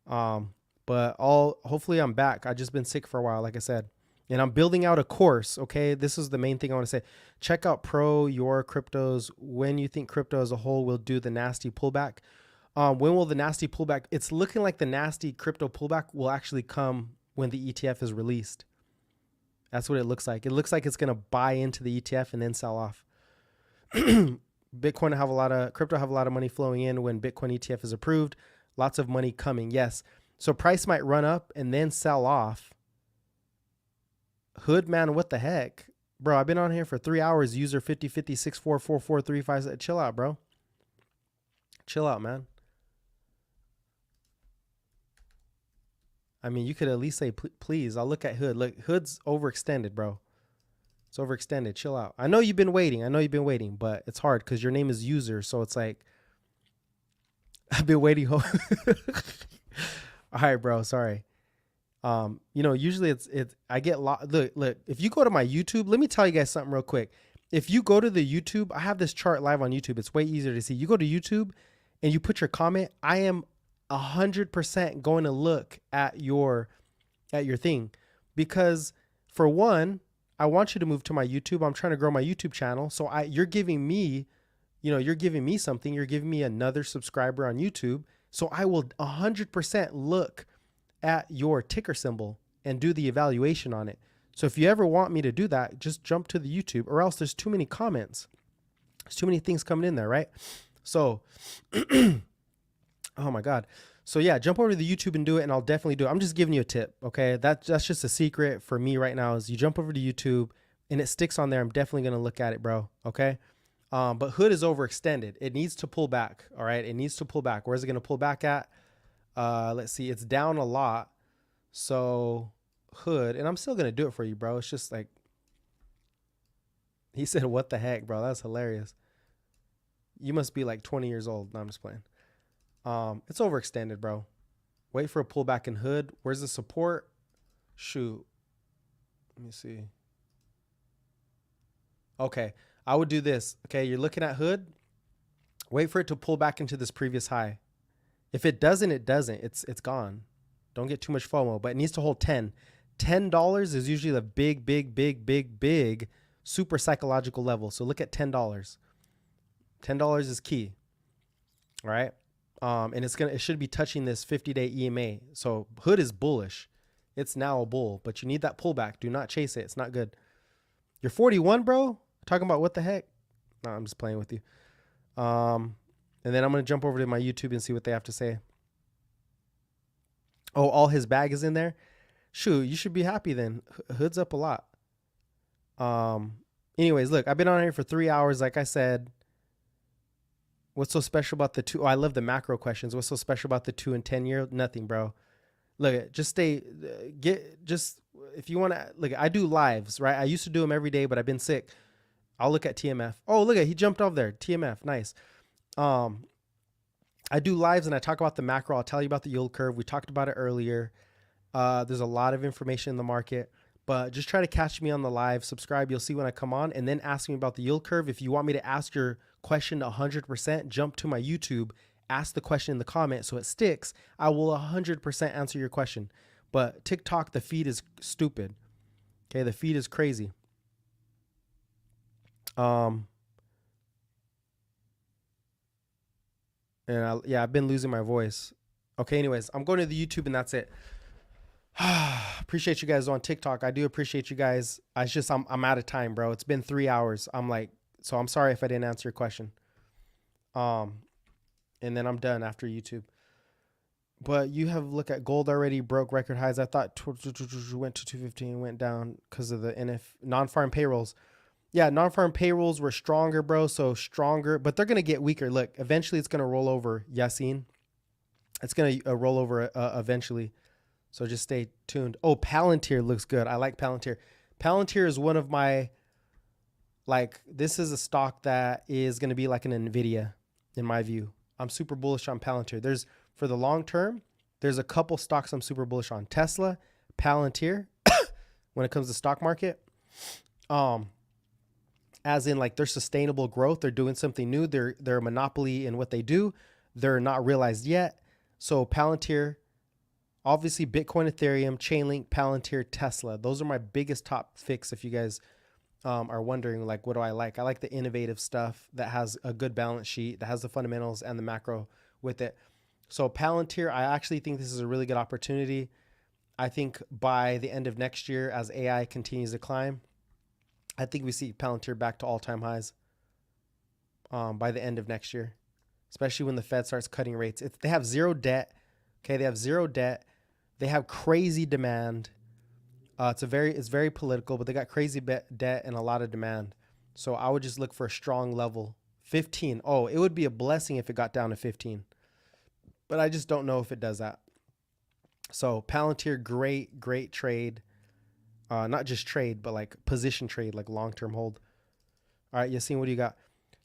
But hopefully I'm back. I've just been sick for a while, like I said. And I'm building out a course. Okay. This is the main thing I want to say. Check out Pro Your Cryptos. When you think crypto as a whole will do the nasty pullback. When will the nasty pullback? It's looking like the nasty crypto pullback will actually come when the ETF is released. That's what it looks like. It looks like it's going to buy into the ETF and then sell off. Crypto have a lot of money flowing in when Bitcoin ETF is approved. Lots of money coming. Yes. So price might run up and then sell off. Hood, man, what the heck? Bro, I've been on here for 3 hours. User 5050644435. Chill out, bro. Chill out, man. I mean, you could at least say, please. I'll look at Hood. Look, Hood's overextended, bro. It's overextended. Chill out. I know you've been waiting. But it's hard because your name is User. So it's like, I've been waiting. All right, bro. Sorry. Usually I get look, if you go to my YouTube, let me tell you guys something real quick. If you go to the YouTube, I have this chart live on YouTube. It's way easier to see. You go to YouTube and you put your comment. I am 100% going to look at your thing because for one, I want you to move to my YouTube. I'm trying to grow my YouTube channel. So you're giving me something. You're giving me another subscriber on YouTube. So I will 100% look at your ticker symbol and do the evaluation on it. So if you ever want me to do that, just jump to the YouTube or else there's too many comments. There's too many things coming in there, right? So, oh my God. So yeah, jump over to the YouTube and do it and I'll definitely do it. I'm just giving you a tip, okay? That's just a secret for me right now is you jump over to YouTube and it sticks on there. I'm definitely going to look at it, bro, okay? But Hood is overextended. It needs to pull back, all right? It needs to pull back. Where's it going to pull back at? Let's see. It's down a lot. So Hood, and I'm still going to do it for you, bro. It's just like, he said, what the heck, bro? That's hilarious. You must be like 20 years old. No, I'm just playing. It's overextended, bro. Wait for a pullback in hood. Where's the support? Shoot. Let me see. Okay. I would do this. Okay. You're looking at hood. Wait for it to pull back into this previous high. If it doesn't, it doesn't. It's gone. Don't get too much FOMO, but it needs to hold 10. $10 is usually the big super psychological level. So look at $10. $10 is key. All right. And it should be touching this 50-day EMA. So hood is bullish. It's now a bull, but you need that pullback. Do not chase it. It's not good. You're 41, bro. Talking about what the heck? No, I'm just playing with you. And then I'm going to jump over to my YouTube and see what they have to say. Oh, all his bag is in there. Shoot, you should be happy then. Hood's up a lot. Anyways, look, I've been on here for 3 hours. Like I said, what's so special about the 2? Oh, I love the macro questions. What's so special about the 2 and 10 year? Nothing, bro. Look, just if you want to, look, I do lives, right? I used to do them every day, but I've been sick. I'll look at TMF. Oh, look at, he jumped off there. TMF. Nice. I do lives and I talk about the macro. I'll tell you about the yield curve. We talked about it earlier. There's a lot of information in the market, but just try to catch me on the live. Subscribe. You'll see when I come on, and then ask me about the yield curve. If you want me to ask your question 100%, jump to my YouTube, ask the question in the comment so it sticks. I will 100% answer your question. But TikTok, the feed is stupid. Okay, the feed is crazy. And I've been losing my voice. Okay, anyways, I'm going to the YouTube and that's it. Appreciate you guys on TikTok. I do appreciate you guys. I'm out of time, bro. It's been 3 hours. So I'm sorry if I didn't answer your question. And then I'm done after YouTube. But you have look at gold already broke record highs. I thought went to 215, went down because of the non-farm payrolls. Yeah, non-farm payrolls were stronger, bro. So stronger, but they're going to get weaker. Look, eventually it's going to roll over, Yassine. It's going to roll over eventually. So just stay tuned. Oh, Palantir looks good. I like Palantir. Palantir is one of my, this is a stock that is going to be like an NVIDIA in my view. I'm super bullish on Palantir. For the long term, there's a couple stocks I'm super bullish on. Tesla, Palantir, when it comes to stock market. As in their sustainable growth. They're doing something new. They're a monopoly in what they do. They're not realized yet. So Palantir, obviously Bitcoin, Ethereum, Chainlink, Palantir, Tesla. Those are my biggest top picks. If you guys are wondering, what do I like? I like the innovative stuff that has a good balance sheet, that has the fundamentals and the macro with it. So Palantir, I actually think this is a really good opportunity. I think by the end of next year, as AI continues to climb, I think we see Palantir back to all-time highs by the end of next year, especially when the Fed starts cutting rates. They have zero debt. Okay, they have zero debt. They have crazy demand. It's very political, but they got crazy debt and a lot of demand. So I would just look for a strong level. 15. Oh, it would be a blessing if it got down to 15. But I just don't know if it does that. So Palantir, great trade. Not just trade, but position trade, long-term hold. All right, Yassine, what do you got?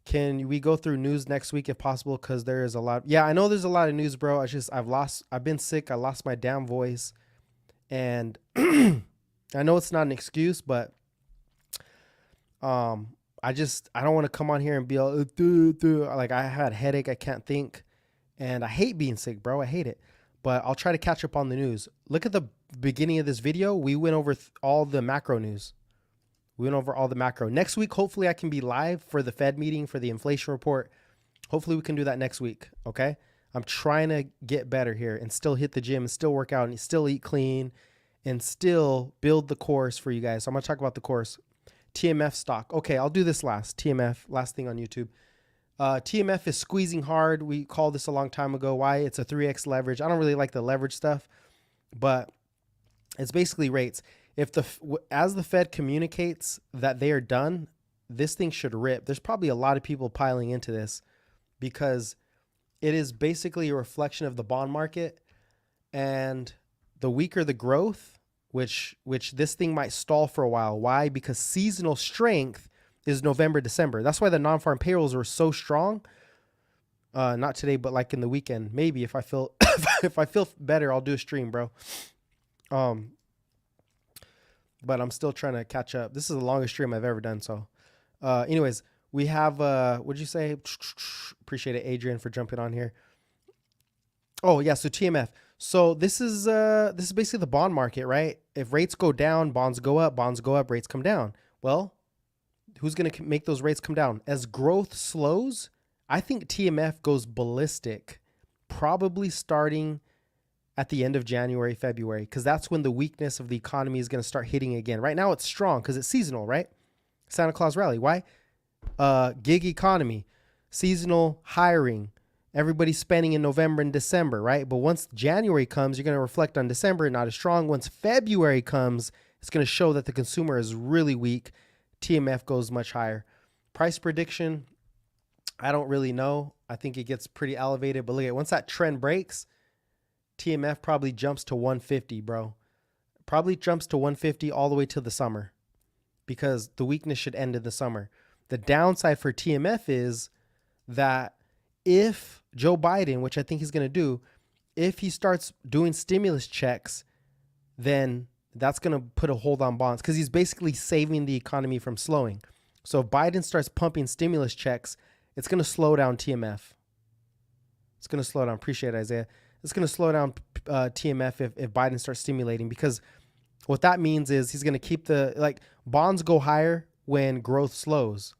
Can we go through news next week if possible? Because there is a lot. Yeah, I know there's a lot of news, bro. I've been sick. I lost my damn voice. And I know it's not an excuse, but I don't want to come on here and be all, I had a headache. I can't think. And I hate being sick, bro. I hate it. But I'll try to catch up on the news. Look at the beginning of this video. We went over all the macro news. Next week, hopefully I can be live for the Fed meeting, for the inflation report. Hopefully we can do that next week, okay? I'm trying to get better here and still hit the gym and still work out and still eat clean and still build the course for you guys. So I'm going to talk about the course. TMF stock. Okay, I'll do this last. TMF, last thing on YouTube. TMF is squeezing hard. We called this a long time ago. Why? It's a 3x leverage. I don't really like the leverage stuff, but it's basically rates. As the Fed communicates that they are done, this thing should rip. There's probably a lot of people piling into this because it is basically a reflection of the bond market, and the weaker the growth, which this thing might stall for a while. Why? Because seasonal strength is November, December. That's why the non-farm payrolls were so strong. Not today, but like in the weekend. Maybe if I feel if I feel better, I'll do a stream, bro. But I'm still trying to catch up. This is the longest stream I've ever done. So, anyways, we have what'd you say? Appreciate it, Adrian, for jumping on here. Oh yeah, so TMF. So this is basically the bond market, right? If rates go down, bonds go up, rates come down. Well, who's going to make those rates come down? As growth slows, I think TMF goes ballistic, probably starting at the end of January, February, because that's when the weakness of the economy is going to start hitting again. Right now it's strong because it's seasonal, right? Santa Claus rally. Why? Gig economy, seasonal hiring, everybody's spending in November and December, right? But once January comes, you're going to reflect on December, not as strong. Once February comes, it's going to show that the consumer is really weak. TMF goes much higher. Price prediction, I don't really know. I think it gets pretty elevated, but look at once that trend breaks, TMF probably jumps to 150, bro. Probably jumps to 150 all the way to the summer because the weakness should end in the summer. The downside for TMF is that if Joe Biden, which I think he's going to do, if he starts doing stimulus checks, then that's going to put a hold on bonds because he's basically saving the economy from slowing. So if Biden starts pumping stimulus checks, it's going to slow down TMF. It's going to slow down. Appreciate it, Isaiah. It's going to slow down TMF if Biden starts stimulating because what that means is he's going to keep bonds go higher when growth slows.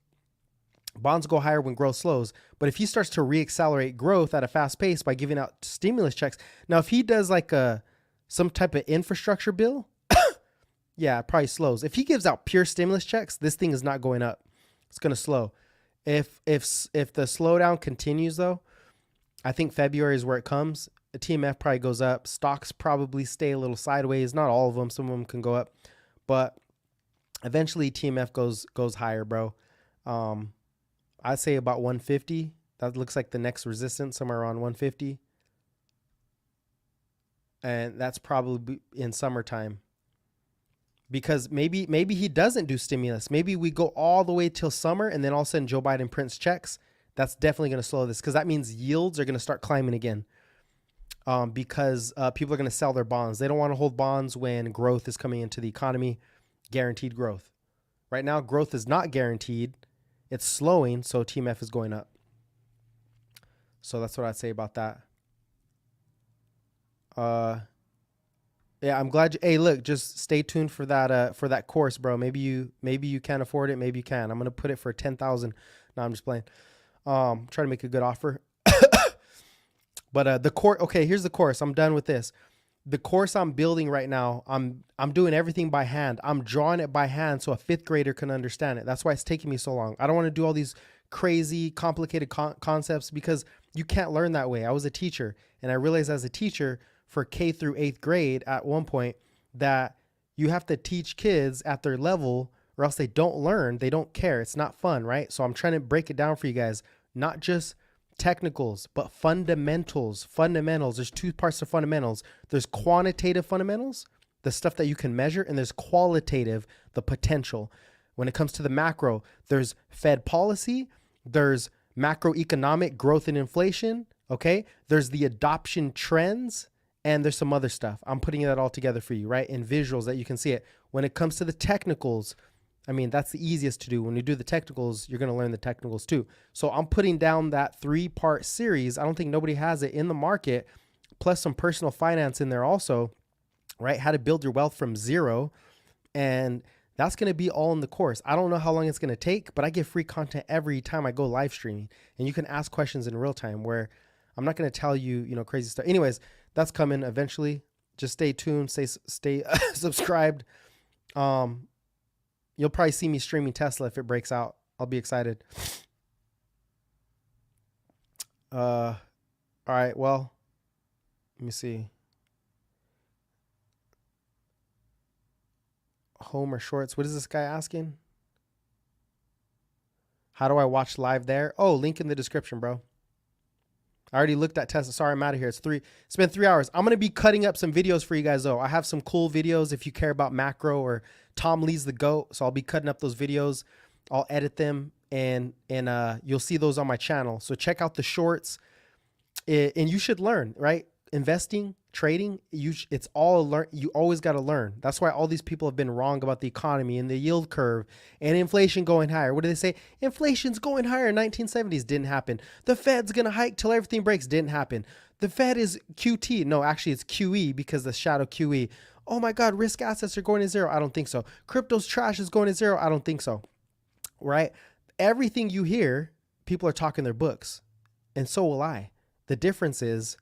Bonds go higher when growth slows. But if he starts to reaccelerate growth at a fast pace by giving out stimulus checks. Now, if he does like some type of infrastructure bill, yeah, it probably slows. If he gives out pure stimulus checks, this thing is not going up. It's going to slow. If the slowdown continues though, I think February is where it comes. The TMF probably goes up. Stocks probably stay a little sideways. Not all of them. Some of them can go up, but eventually TMF goes higher, bro. I'd say about 150. That looks like the next resistance, somewhere around 150. And that's probably in summertime. Because maybe he doesn't do stimulus. Maybe we go all the way till summer and then all of a sudden Joe Biden prints checks. That's definitely going to slow this because that means yields are going to start climbing again. Because people are going to sell their bonds. They don't want to hold bonds when growth is coming into the economy, guaranteed growth. Right now, growth is not guaranteed. It's slowing, so TMF is going up. So that's what I'd say about that. Yeah, I'm glad. Hey, look, just stay tuned for that course, bro. Maybe you can't afford it. Maybe you can. I'm gonna put it for 10,000. No, I'm just playing. Try to make a good offer. But the course. Okay, here's the course. I'm done with this. The course I'm building right now, I'm doing everything by hand. I'm drawing it by hand so a fifth grader can understand it. That's why it's taking me so long. I don't want to do all these crazy, complicated concepts because you can't learn that way. I was a teacher, and I realized as a teacher for K through 8th grade at one point that you have to teach kids at their level or else they don't learn. They don't care. It's not fun, right? So I'm trying to break it down for you guys, not just technicals, but fundamentals. There's two parts to fundamentals. There's quantitative fundamentals, the stuff that you can measure, and there's qualitative, the potential. When it comes to the macro, there's Fed policy, there's macroeconomic growth and inflation, okay? There's the adoption trends, and there's some other stuff. I'm putting that all together for you, right? In visuals that you can see it. When it comes to the technicals, I mean, that's the easiest to do. When you do the technicals, you're going to learn the technicals too. So I'm putting down that 3-part series. I don't think nobody has it in the market, plus some personal finance in there also, right? How to build your wealth from zero. And that's going to be all in the course. I don't know how long it's going to take, but I give free content every time I go live streaming. And you can ask questions in real time where I'm not going to tell you, crazy stuff. Anyways, that's coming eventually. Just stay tuned, stay subscribed. You'll probably see me streaming Tesla if it breaks out. I'll be excited. All right, well, let me see. Home or shorts? What is this guy asking? How do I watch live there? Oh, link in the description, bro. I already looked at Tesla. Sorry, I'm out of here. It's been 3 hours. I'm going to be cutting up some videos for you guys, though. I have some cool videos if you care about macro or Tom Lee's the GOAT. So I'll be cutting up those videos. I'll edit them and you'll see those on my channel. So check out the shorts, and you should learn, right? Investing, trading, it's all learn. You always got to learn. That's why all these people have been wrong about the economy and the yield curve and inflation going higher. What do they say? Inflation's going higher. 1970s didn't happen. The Fed's gonna hike till everything breaks. Didn't happen. The Fed is QT. No, actually it's QE, because the shadow QE. Oh my God, risk assets are going to zero. I don't think so. Crypto's trash is going to zero. I don't think so. Right? Everything you hear, people are talking their books, and so will I. The difference is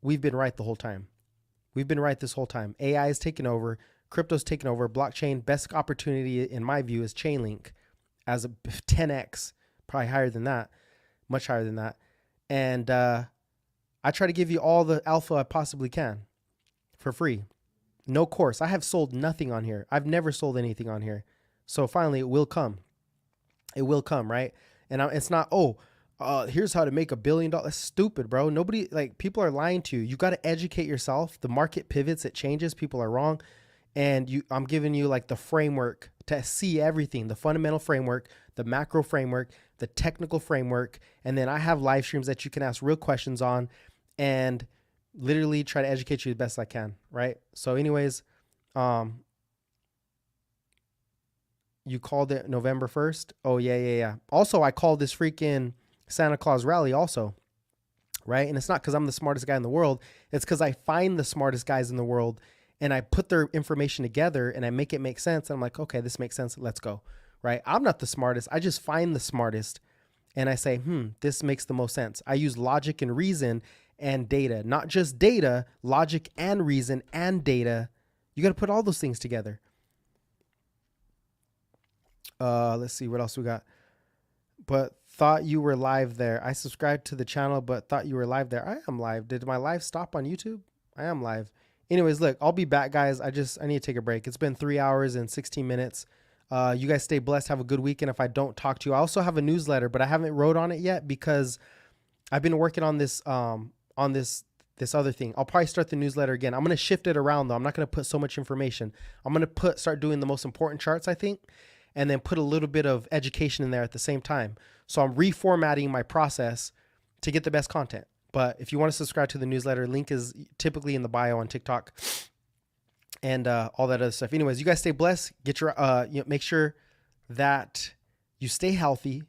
we've been right the whole time. We've been right this whole time. AI is taking over. Crypto's taking over. Blockchain, best opportunity in my view is Chainlink as a 10x, probably higher than that, much higher than that. And I try to give you all the alpha I possibly can for free. No course. I have sold nothing on here. I've never sold anything on here. So finally it will come. It will come, right? And it's not, here's how to make $1 billion. That's stupid, bro. Nobody, like, people are lying to you. You got to educate yourself. The market pivots, it changes. People are wrong. And I'm giving you like the framework to see everything, the fundamental framework, the macro framework, the technical framework. And then I have live streams that you can ask real questions on and literally try to educate you the best I can. Right. So anyways, you called it November 1st. Oh yeah. Also, I called this freaking Santa Claus rally also, right? And it's not because I'm the smartest guy in the world. It's because I find the smartest guys in the world and I put their information together and I make it make sense. And I'm like, okay, this makes sense. Let's go, right? I'm not the smartest. I just find the smartest and I say, this makes the most sense. I use logic and reason and data, not just data, logic and reason and data. You got to put all those things together. Let's see what else we got. But thought you were live there. I subscribed to the channel, but thought you were live there. I am live. Did my live stop on YouTube? I am live. Anyways, look, I'll be back, guys. I need to take a break. It's been 3 hours and 16 minutes. You guys stay blessed. Have a good weekend. If I don't talk to you, I also have a newsletter, but I haven't wrote on it yet because I've been working on this, this other thing. I'll probably start the newsletter again. I'm going to shift it around though. I'm not going to put so much information. I'm going to start doing the most important charts, I think, and then put a little bit of education in there at the same time. So I'm reformatting my process to get the best content. But if you want to subscribe to the newsletter, link is typically in the bio on TikTok and all that other stuff. Anyways, you guys stay blessed. Get your, make sure that you stay healthy.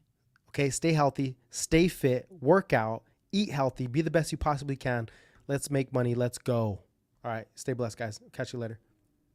Okay. Stay healthy, stay fit, work out, eat healthy, be the best you possibly can. Let's make money. Let's go. All right. Stay blessed, guys. Catch you later.